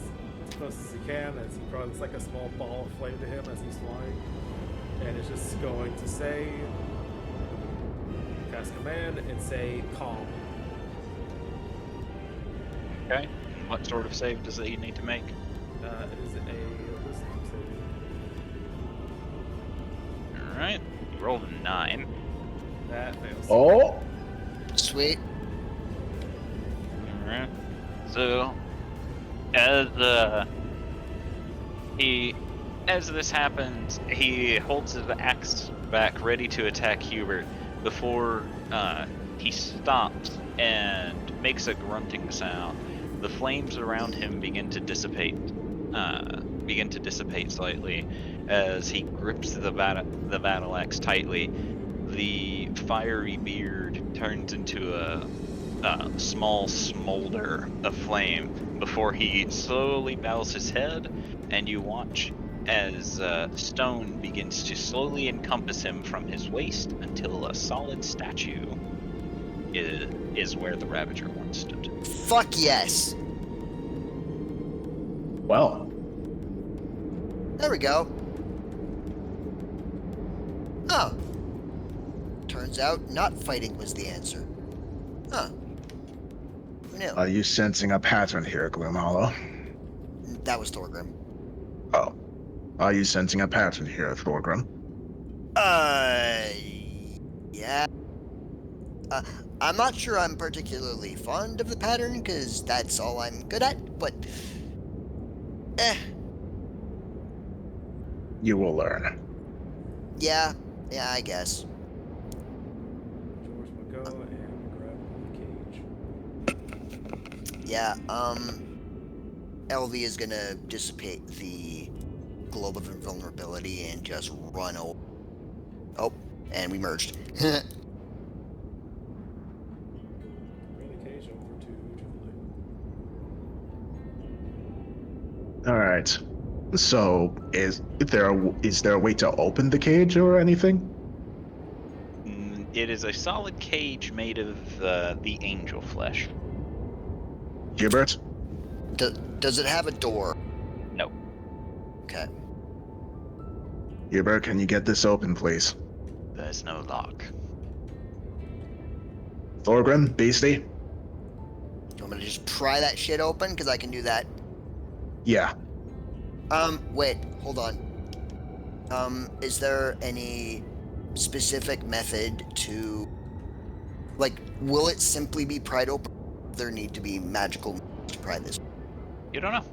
close as he can, as he probably looks like a small ball of flame to him as he's flying. And it's just going to say, cast command and say calm.
Okay. And what sort of save does he need to make?
It is a wisdom saving.
Alright. You rolled a 9.
That fails.
Oh!
Sweet.
Alright. So, as this happens, he holds his axe back, ready to attack Hubert, before he stops and makes a grunting sound. The flames around him begin to dissipate slightly as he grips the battle axe tightly. The fiery beard turns into a small smolder of flame before he slowly bows his head, and you watch as stone begins to slowly encompass him from his waist until a solid statue is where the Ravager once stood.
Fuck yes.
Well,
There we go. Oh. Turns out not fighting was the answer. Huh. Who knew?
are you sensing a pattern here, Gloomhollow?
That was Thorgrim.
Oh. Are you sensing a pattern here, Thorgrim?
Yeah. I'm not sure I'm particularly fond of the pattern, because that's all I'm good at, but...
You will learn.
Yeah, I guess.
George will go and grab the cage.
Yeah, LV is gonna dissipate the globe of invulnerability and just run over. Oh, and we merged.
Bring the cage over to Jubilee.
All right. So, is there a way to open the cage or anything?
It is a solid cage made of the angel flesh.
Hubert?
Does it have a door?
No.
Okay.
Hubert, can you get this open, please?
There's no lock.
Thorgrim, Beastie?
You want me to just pry that shit open? Because I can do that.
Yeah.
Wait, hold on. Is there any specific method to... Like, will it simply be pried open? There need to be magical means to pry this.
You don't know.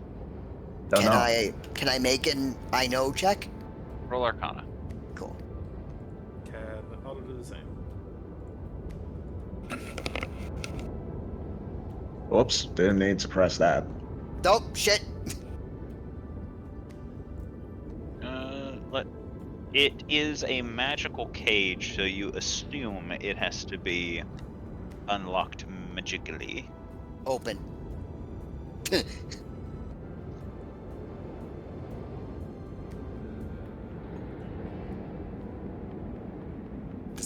Don't know.
Can I make an I know check?
Roll Arcana.
Cool.
Can Otto do the same?
Whoops, didn't need to press that.
Oh, shit.
It is a magical cage, so you assume it has to be unlocked magically.
Open. Does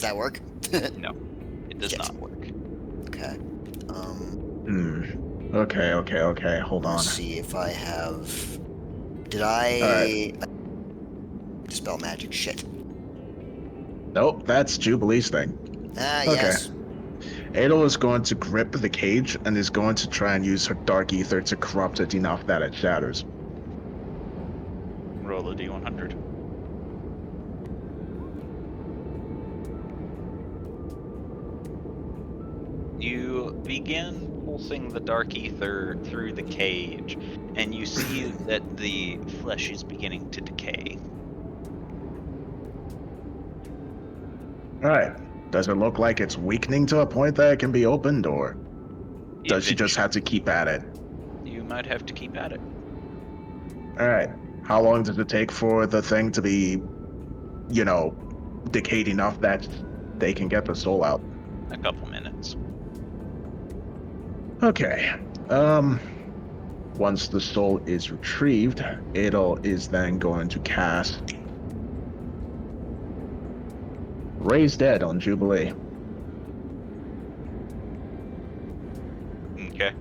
that work?
No, it does
Shit.
not work.
Okay.
Okay, hold on.
Let's see if I have... Did I... Dispel magic. Shit.
Nope, that's Jubilee's thing.
Ah,
Okay.
yes.
Adel is going to grip the cage and is going to try and use her dark ether to corrupt it enough that it shatters.
Roll a d100. you begin pulsing the dark ether through the cage, and you see that the flesh is beginning to decay.
All right. Does it look like it's weakening to a point that it can be opened, or does she just have to keep at it?
You might have to keep at it.
All right. How long does it take for the thing to be, decayed enough that they can get the soul out?
A couple minutes.
Okay. Once the soul is retrieved, Adel is then going to cast Raise Dead on Jubilee.
Okay.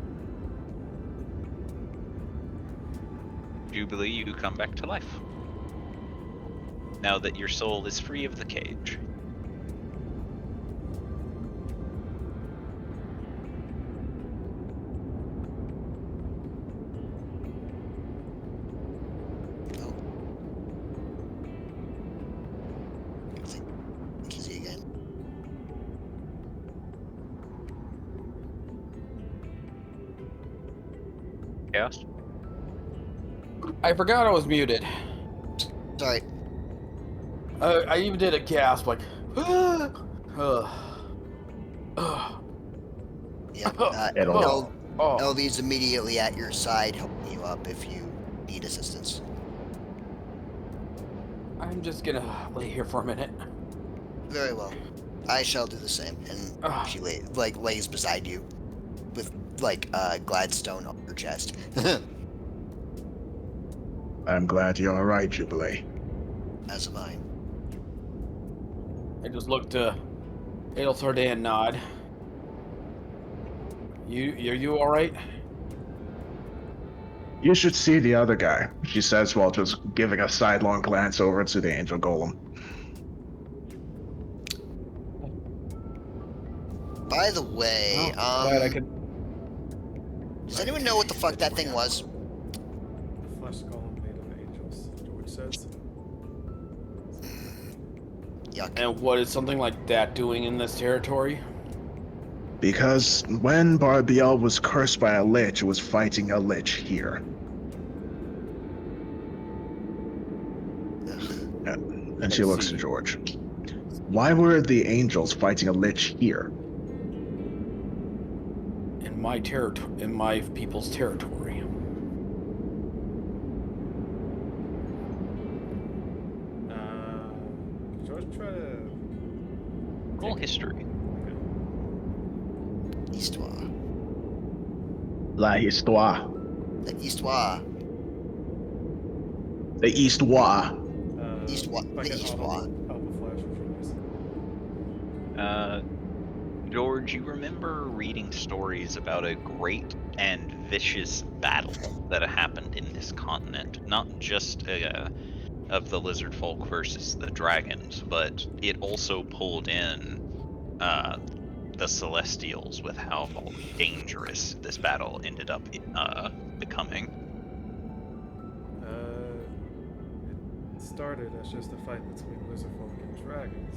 Jubilee, you come back to life. Now that your soul is free of the cage.
Kizzy again.
Chaos?
I forgot I was muted.
Sorry.
I even did a gasp, like,
Yeah.
Adel.
LV's immediately at your side, helping you up if you need assistance.
I'm just gonna lay here for a minute.
Very well. I shall do the same. And she lays beside you with Gladstone on her chest.
I'm glad you're all right, Jubilee.
As am I.
I just looked to Adelsarday and nod. You all right?
You should see the other guy, she says while just giving a sidelong glance over to the Angel Golem.
By the way,
glad I could.
does anyone know what the fuck that thing was?
The flesh golem made of angels, George says.
Yuck.
And what is something like that doing in this territory?
Because when Barbiel was cursed by a lich, it was fighting a lich here. And she looks to George. Why were the angels fighting a lich here?
In my territory, in my people's territory.
George try to
Roll history.
Histoire.
La histoire.
The histoire.
The histoire.
Histoire. The histoire.
Alpha flash of
George, you remember reading stories about a great and vicious battle that happened in this continent. Not just of the lizard folk versus the dragons, but it also pulled in the Celestials with how dangerous this battle ended up becoming.
It started as just a fight between lizard folk and dragons.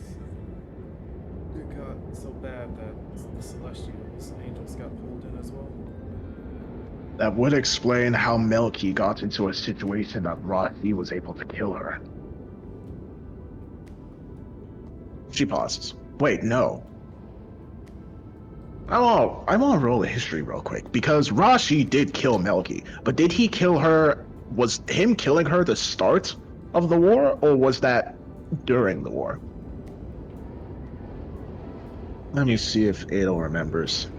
It got so bad that the Celestials, angels, got pulled in as well.
That would explain how Melky got into a situation that Rossi was able to kill her. She pauses. Wait, no. I want to roll a history real quick, because Rashi did kill Melky, but did he kill her? Was him killing her the start of the war, or was that during the war? Let me see if Adel remembers.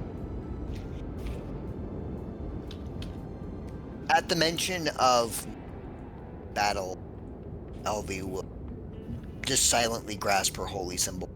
At the mention of battle, LV will just silently grasp her holy symbol.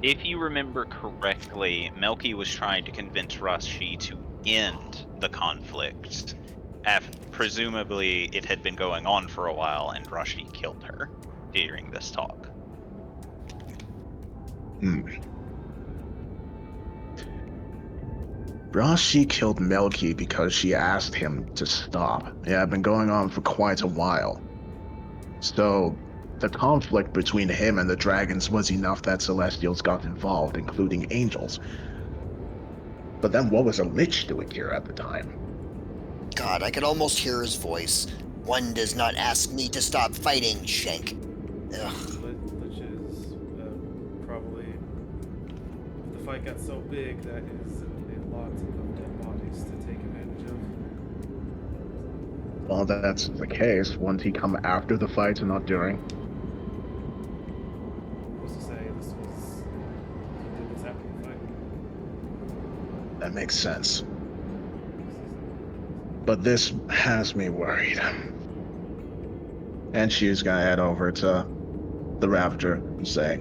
If you remember correctly, Melky was trying to convince Rashi to end the conflict Presumably, it had been going on for a while, and Rashi killed her during this talk.
Rashi killed Melky because she asked him to stop. It had been going on for quite a while. So, the conflict between him and the dragons was enough that Celestials got involved, including angels. But then what was a Lich doing here at the time?
God, I could almost hear his voice. One does not ask me to stop fighting, Shank. Ugh.
Which is probably, if the fight got so big, that is a lot of dead bodies to take advantage of.
Well, that's the case. Wouldn't he come after the fight and not during?
Who's to say he did this after the fight?
That makes sense. But this has me worried. And she's gonna head over to the Ravager and say,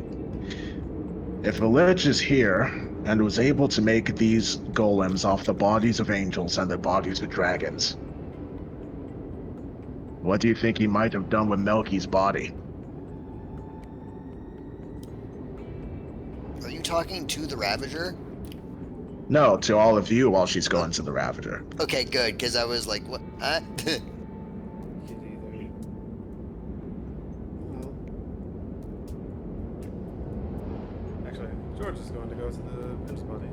if a Lich is here and was able to make these golems off the bodies of angels and the bodies of dragons, what do you think he might have done with Melky's body?
Are you talking to the Ravager?
No, to all of you while she's going to the Ravager.
Okay, good, because I was like, what? Huh?
Could either. Well, actually, George is going to go to the Imps body.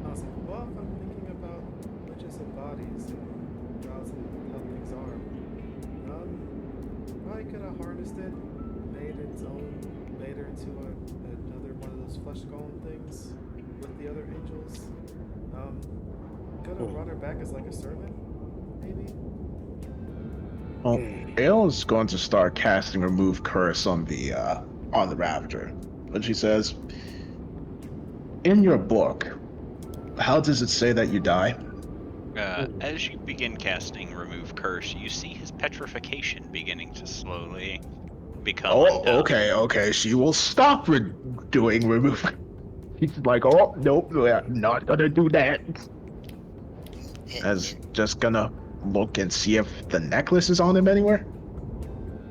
I was like, well, if I'm thinking about witches and bodies and gods and how things are, probably could have harnessed it, made her into another one of those flesh golem things with the other angels. Could have brought her back as like a servant, maybe?
Well, Ael's going to start casting Remove Curse on the Ravager. But she says, in your book, how does it say that you die?
As you begin casting Remove Curse, you see his petrification beginning to slowly become undone.
Okay. She will stop doing Remove. He's like, oh, nope, I'm not gonna do that. As just gonna look and see if the necklace is on him anywhere.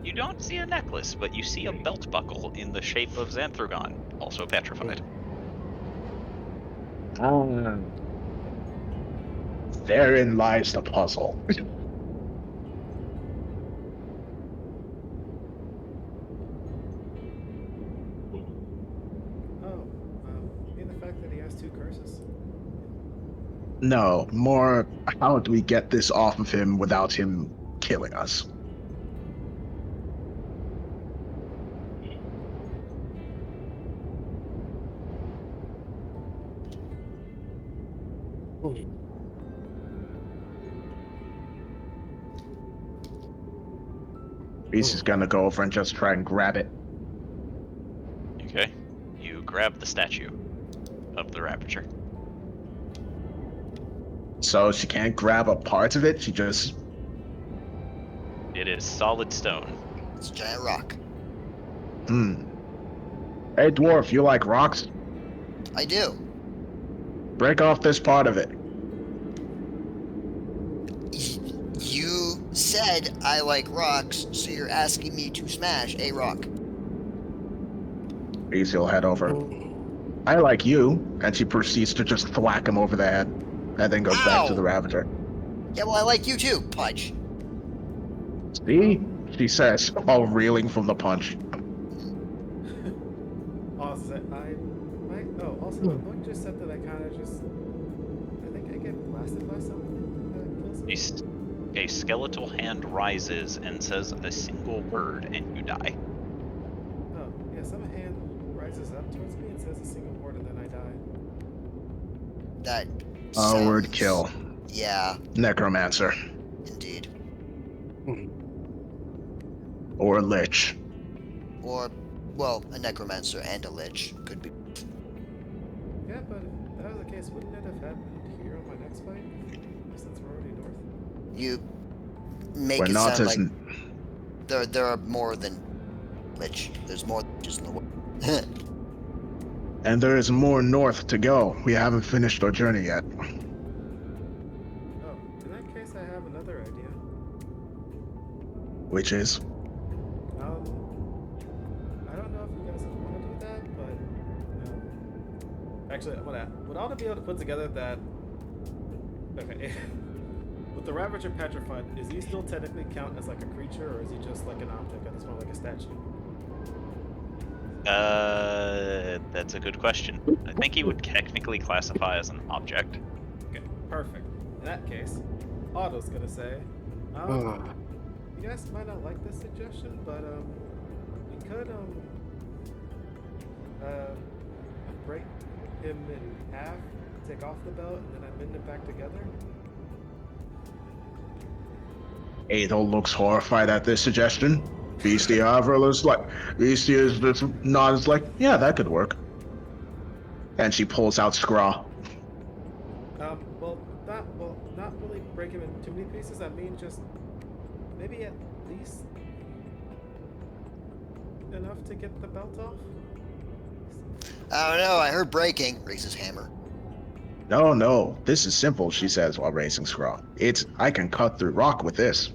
You don't see a necklace, but you see a belt buckle in the shape of Xanthragon, also petrified.
Therein lies the puzzle.
In the fact that he has two curses.
No, more how do we get this off of him without him killing us? Reese is gonna go over and just try and grab it.
Okay. You grab the statue of the Ravager.
So she can't grab a part of it, she just...
It is solid stone.
It's a giant rock.
Hey dwarf, you like rocks?
I do.
Break off this part of it.
You said I like rocks, so you're asking me to smash a rock.
Reese will head over. I like you, and she proceeds to just thwack him over the head, and then goes back to
Ow!
the Ravager.
Yeah, well, I like you too, Pudge.
See? She says, all reeling from the punch.
Also, also, the book just said that I kind of just, I think I get blasted by something that kills me.
A skeletal hand rises and says a single word, and you die.
Oh, yeah, some hand rises up towards me and says a single word and then I die.
That
Word
sounds-
kill.
Yeah,
Necromancer.
indeed.
Or Lich.
Or, well, a necromancer and a lich. Could be.
Yeah, but if that was the case, wouldn't it have happened here on my next fight? Since we're already north?
You make
We're
it
not
sound
as...
like there are more than lich. There's more liches in the world.
And there is more north to go. We haven't finished our journey yet.
Oh, in that case, I have another idea.
Which is?
I don't know if you guys want to do that, but actually, would Alda be able to put together that? Okay, with the Ravager petrified, is he still technically count as like a creature, or is he just like an object at this point, like a statue?
That's a good question. I think he would technically classify as an object.
Okay, perfect. In that case, Otto's gonna say, you guys might not like this suggestion, but we could break him in half, take off the belt, and then I mend it back together.
Adel looks horrified at this suggestion. Beastie, however, is like, Beastie is just nods like, yeah, that could work. And she pulls out Scraw.
Not really break him in too many pieces. I mean, just maybe at least enough to get the belt off.
I don't know, I heard breaking. Raises hammer.
No, this is simple, she says while raising Scraw. I can cut through rock with this.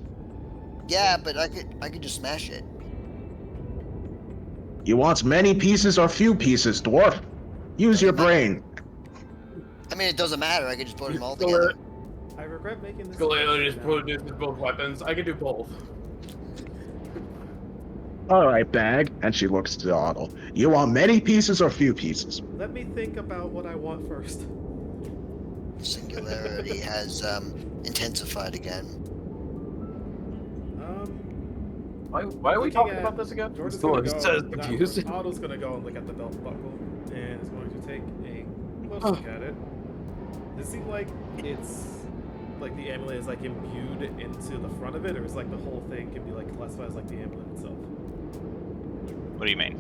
Yeah, but I could just smash it.
You want many pieces or few pieces, dwarf? Use your brain.
I mean, it doesn't matter. I could just put them all together.
I regret making this.
Galileo just produces both weapons. I can do both.
Alright, bag. And she looks to Otto. You want many pieces or few pieces?
Let me think about what I want first.
Singularity has intensified again.
Why are we talking about this again?
George is
George
gonna
says
go.
confused.
Otto's gonna go and look at the belt buckle, and is going to take a close look at it. Does it seem like it's like the amulet is like imbued into the front of it, or is like the whole thing can be like classified as like the amulet itself?
What do you mean?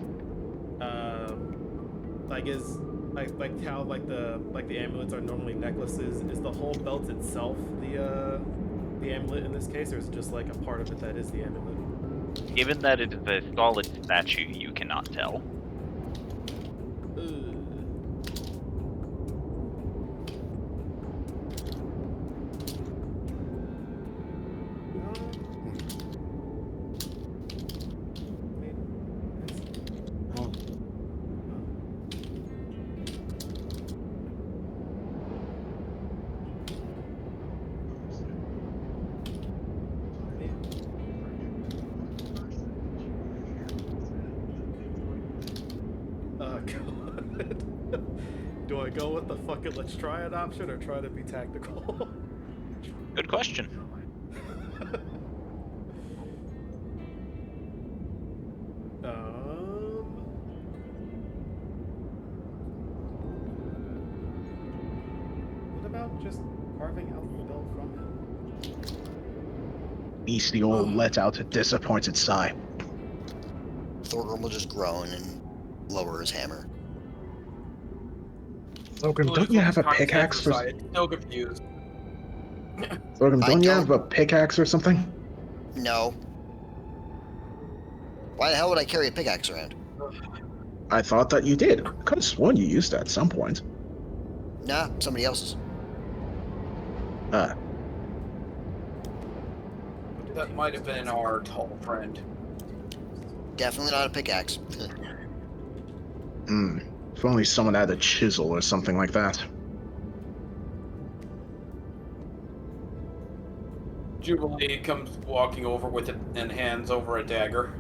Like is like how like the amulets are normally necklaces? Is the whole belt itself the amulet in this case, or is it just like a part of it that is the amulet?
Given that it is a solid statue, you cannot tell.
Do I go with the fuck it, let's try it option, or try to be tactical?
Good question.
What about just carving out the belt from him?
Beastiol lets out a disappointed sigh.
Thorgrim will just groan and lower his hammer.
Thorgrim, don't you have a pickaxe for...
So confused.
Thorgrim, don't you have a pickaxe or something?
No. Why the hell would I carry a pickaxe around?
I thought that you did. Could have sworn you used that at some point.
Nah, somebody else's.
Ah.
That might have been our tall friend.
Definitely not a pickaxe.
If only someone had a chisel or something like that.
Jubilee comes walking over with it and hands over a dagger.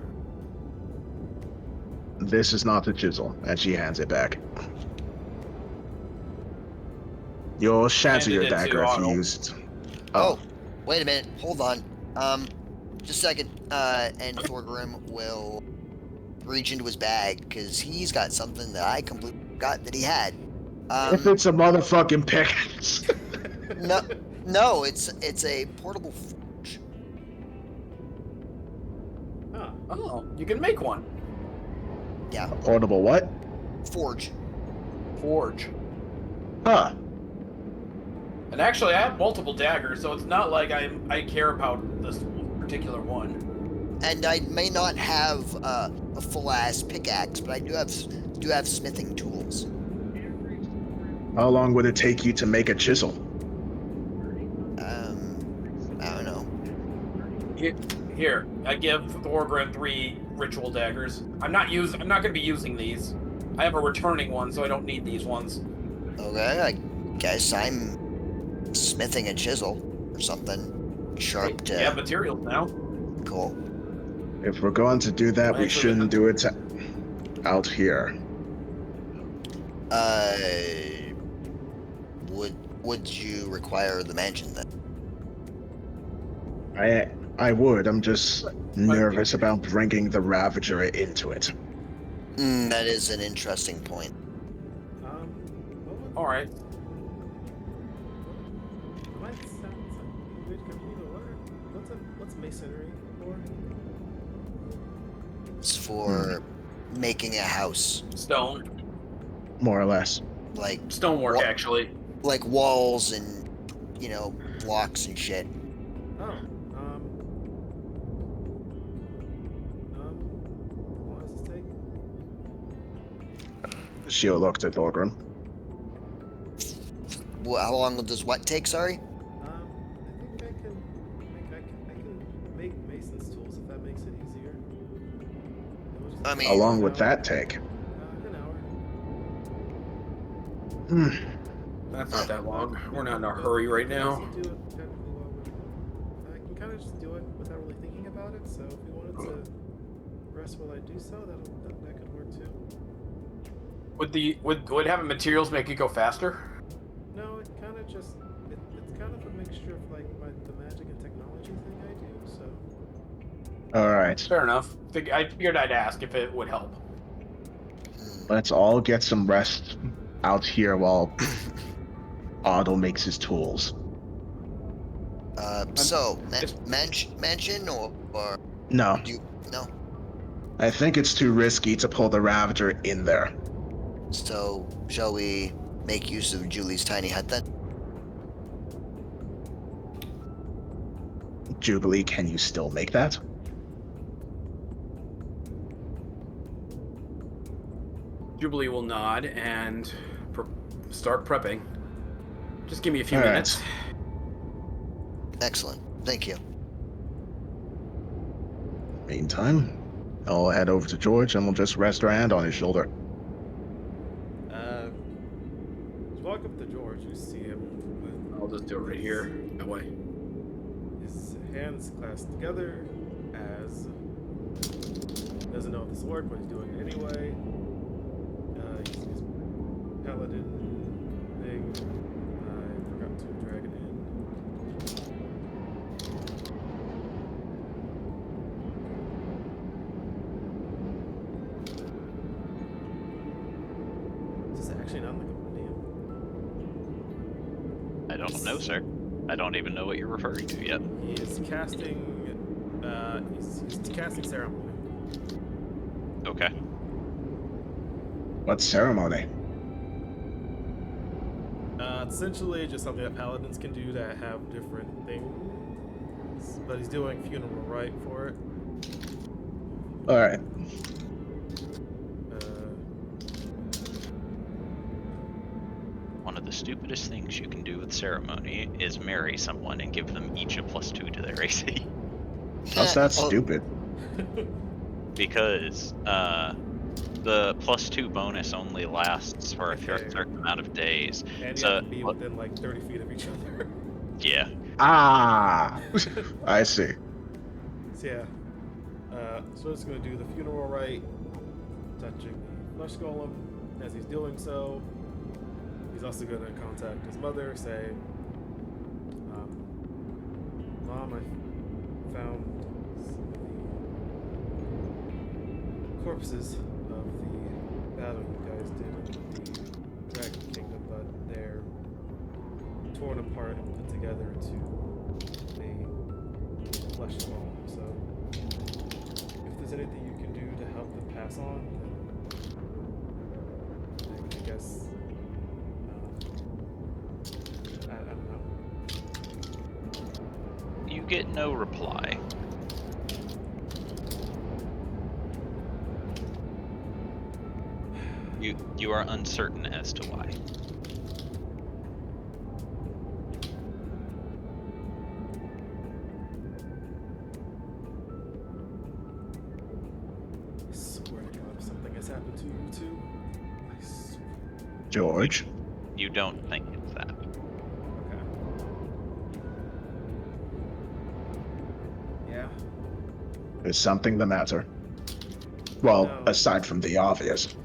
This is not a chisel, and she hands it back. You'll shatter your dagger if you used.
Oh, wait a minute. Hold on. Just a second. And Thorgrim will reach into his bag because he's got something that I completely forgot that he had.
If it's a motherfucking pickaxe.
No, it's a portable forge.
Huh.
Oh, you can make one.
Yeah,
A portable what?
forge.
Forge.
Huh.
And actually, I have multiple daggers, so it's not like I care about this particular one.
And I may not have a full-ass pickaxe, but I do have smithing tools.
How long would it take you to make a chisel?
I don't know.
Here, I give Thorgrim 3 ritual daggers. I'm not gonna be using these. I have a returning one, so I don't need these ones.
Okay, I guess I'm smithing a chisel or something sharp to.
You have materials now.
Cool.
If we're going to do that, we
Actually,
shouldn't do it out here.
Would you require the mansion then?
I would. I'm just nervous about bringing the Ravager into it.
That is an interesting point.
What would,
All right.
might sound weird computer. What's masonry for?
It's for making a house,
Stone.
More or less.
like
Stonework,
What?
actually.
like walls and blocks and shit.
Oh, how long does this take?
She'll look at Thorgrim.
How long does what take? Sorry.
I think I can make mason's tools if that makes it easier. We'll just
I mean-
How long would that take?
An hour.
That's not that long. We're not in a hurry right now.
I can do it technically while I can kind of just do it without really thinking about it. So if you wanted to rest while I do so, that could work too.
Would having materials make it go faster?
No, it kind of just it's kind of a mixture of like the magic and technology thing I do. So
All right.
Fair enough. I figured I'd ask if it would help.
Let's all get some rest out here while Otto makes his tools.
So mansion or
No,
no?
I think it's too risky to pull the Ravager in there.
So shall we make use of Julie's tiny hut then?
Jubilee, can you still make that?
Jubilee will nod and start prepping. Just give me a few
All right.
minutes.
Excellent. Thank you.
Meantime, I'll head over to George and we'll just rest our hand on his shoulder.
just walk up to George. You see him with
I'll just do it right here. That way.
his hands clasped together as doesn't know if this will work, but he's doing it anyway. He's his paladin thing. I forgot to drag it in. Is this actually not like a medium?
I don't know, sir. I don't even know what you're referring to yet.
He is casting. He's casting ceremony.
Okay.
What ceremony?
Essentially, just something that paladins can do that have different things. But he's doing funeral rite for it.
All right.
One of the stupidest things you can do with ceremony is marry someone and give them each a +2 to their AC.
How's that
Oh,
stupid?
Because the +2 bonus only lasts for a
Okay.
certain amount of days.
And you
So,
have to be within like 30 feet of each other.
yeah.
Ah! I see.
So yeah. So it's going to do the funeral rite, touching the flesh golem. As he's doing so, he's also going to contact his mother, say, Mom, I found some of the corpses of the battle you guys did in the Dragon Kingdom, but they're torn apart and put together to a flesh golem. So if there's anything you can do to help them pass on, then I guess I don't know.
You get no reply. You are uncertain as to why.
swear to God, if something has happened to you too, I swear.
George,
You don't think it's that.
Okay. Yeah.
is something the matter? Well,
No.
aside from the obvious.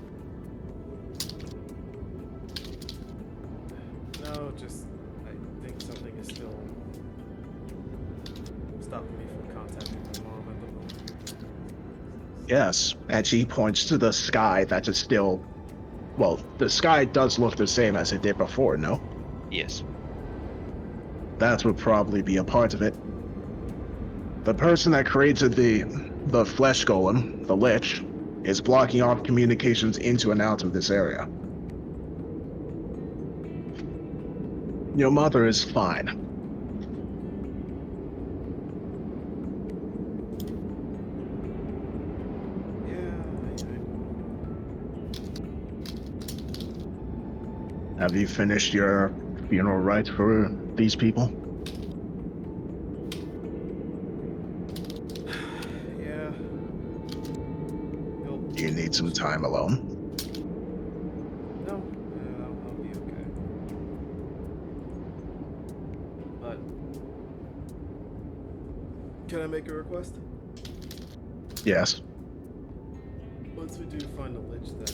No, just I think something is still stopping me from contacting my mom at the moment.
Yes, and she points to the sky that is still. Well, the sky does look the same as it did before, no?
Yes.
That would probably be a part of it. The person that created the flesh golem, the lich, is blocking off communications into and out of this area. Your mother is fine.
Yeah,
Have you finished your funeral rites for these people?
yeah.
Do you need some time alone?
No, I'll be okay. But can I make a request?
Yes.
Once we do find a lich that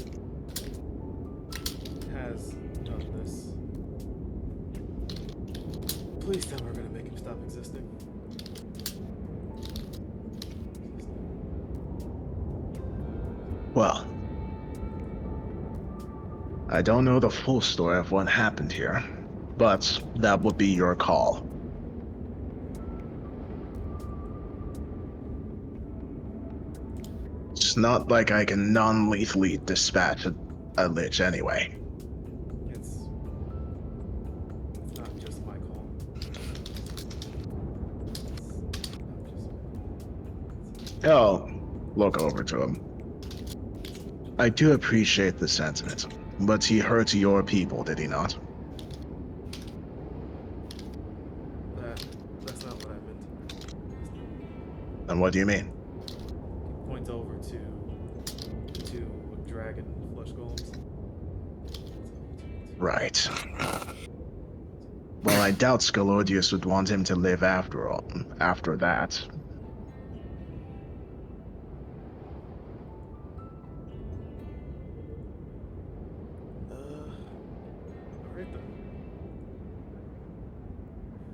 has done this, please tell me we're gonna make him stop existing.
Well, I don't know the full story of what happened here, but that would be your call. It's not like I can non-lethally dispatch a lich anyway.
It's not just my call.
Oh, look over to him. I do appreciate the sentiment, but he hurt your people, did he not?
That's not what I meant.
And what do you mean?
Point over to dragon flesh golems.
Right. Well, I doubt Scalodius would want him to live after all. After that.
Alright then.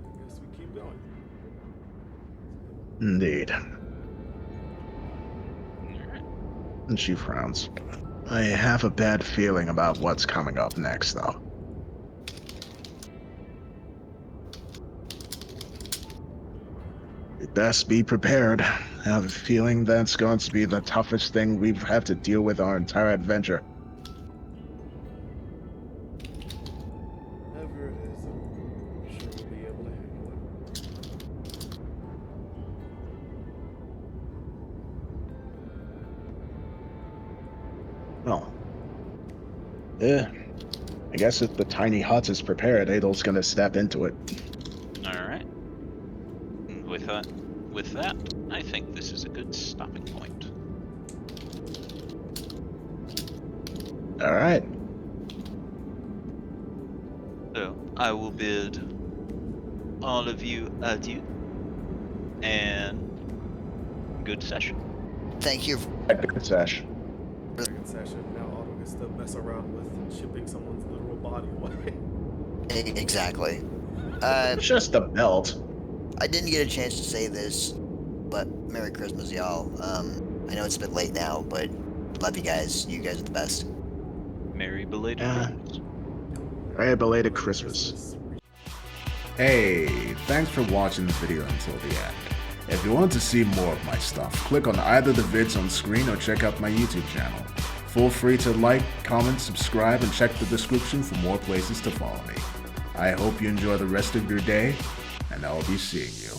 I guess we keep going.
Indeed.
Alright.
And she frowns. I have a bad feeling about what's coming up next, though. You'd best be prepared. I have a feeling that's going to be the toughest thing we've had to deal with our entire adventure.
Whatever it is, I'm sure we'll be able to handle it.
Well. I guess if the tiny hut is prepared, Adel's gonna step into it.
Alright. With that, I think this is a good stopping point.
Alright.
So, I will bid all of you adieu, and good session.
Thank you.
Good sesh.
Second session, now Otto gets to mess around with shipping someone's literal body away.
Exactly.
It's just a belt.
I didn't get a chance to say this, but Merry Christmas, y'all. I know it's a bit late now, but love you guys. You guys are the best.
Merry belated
Yeah.
Christmas.
Very belated Christmas. Hey, thanks for watching the video until the end. If you want to see more of my stuff, click on either the vids on screen or check out my YouTube channel. Feel free to like, comment, subscribe, and check the description for more places to follow me. I hope you enjoy the rest of your day, and I'll be seeing you.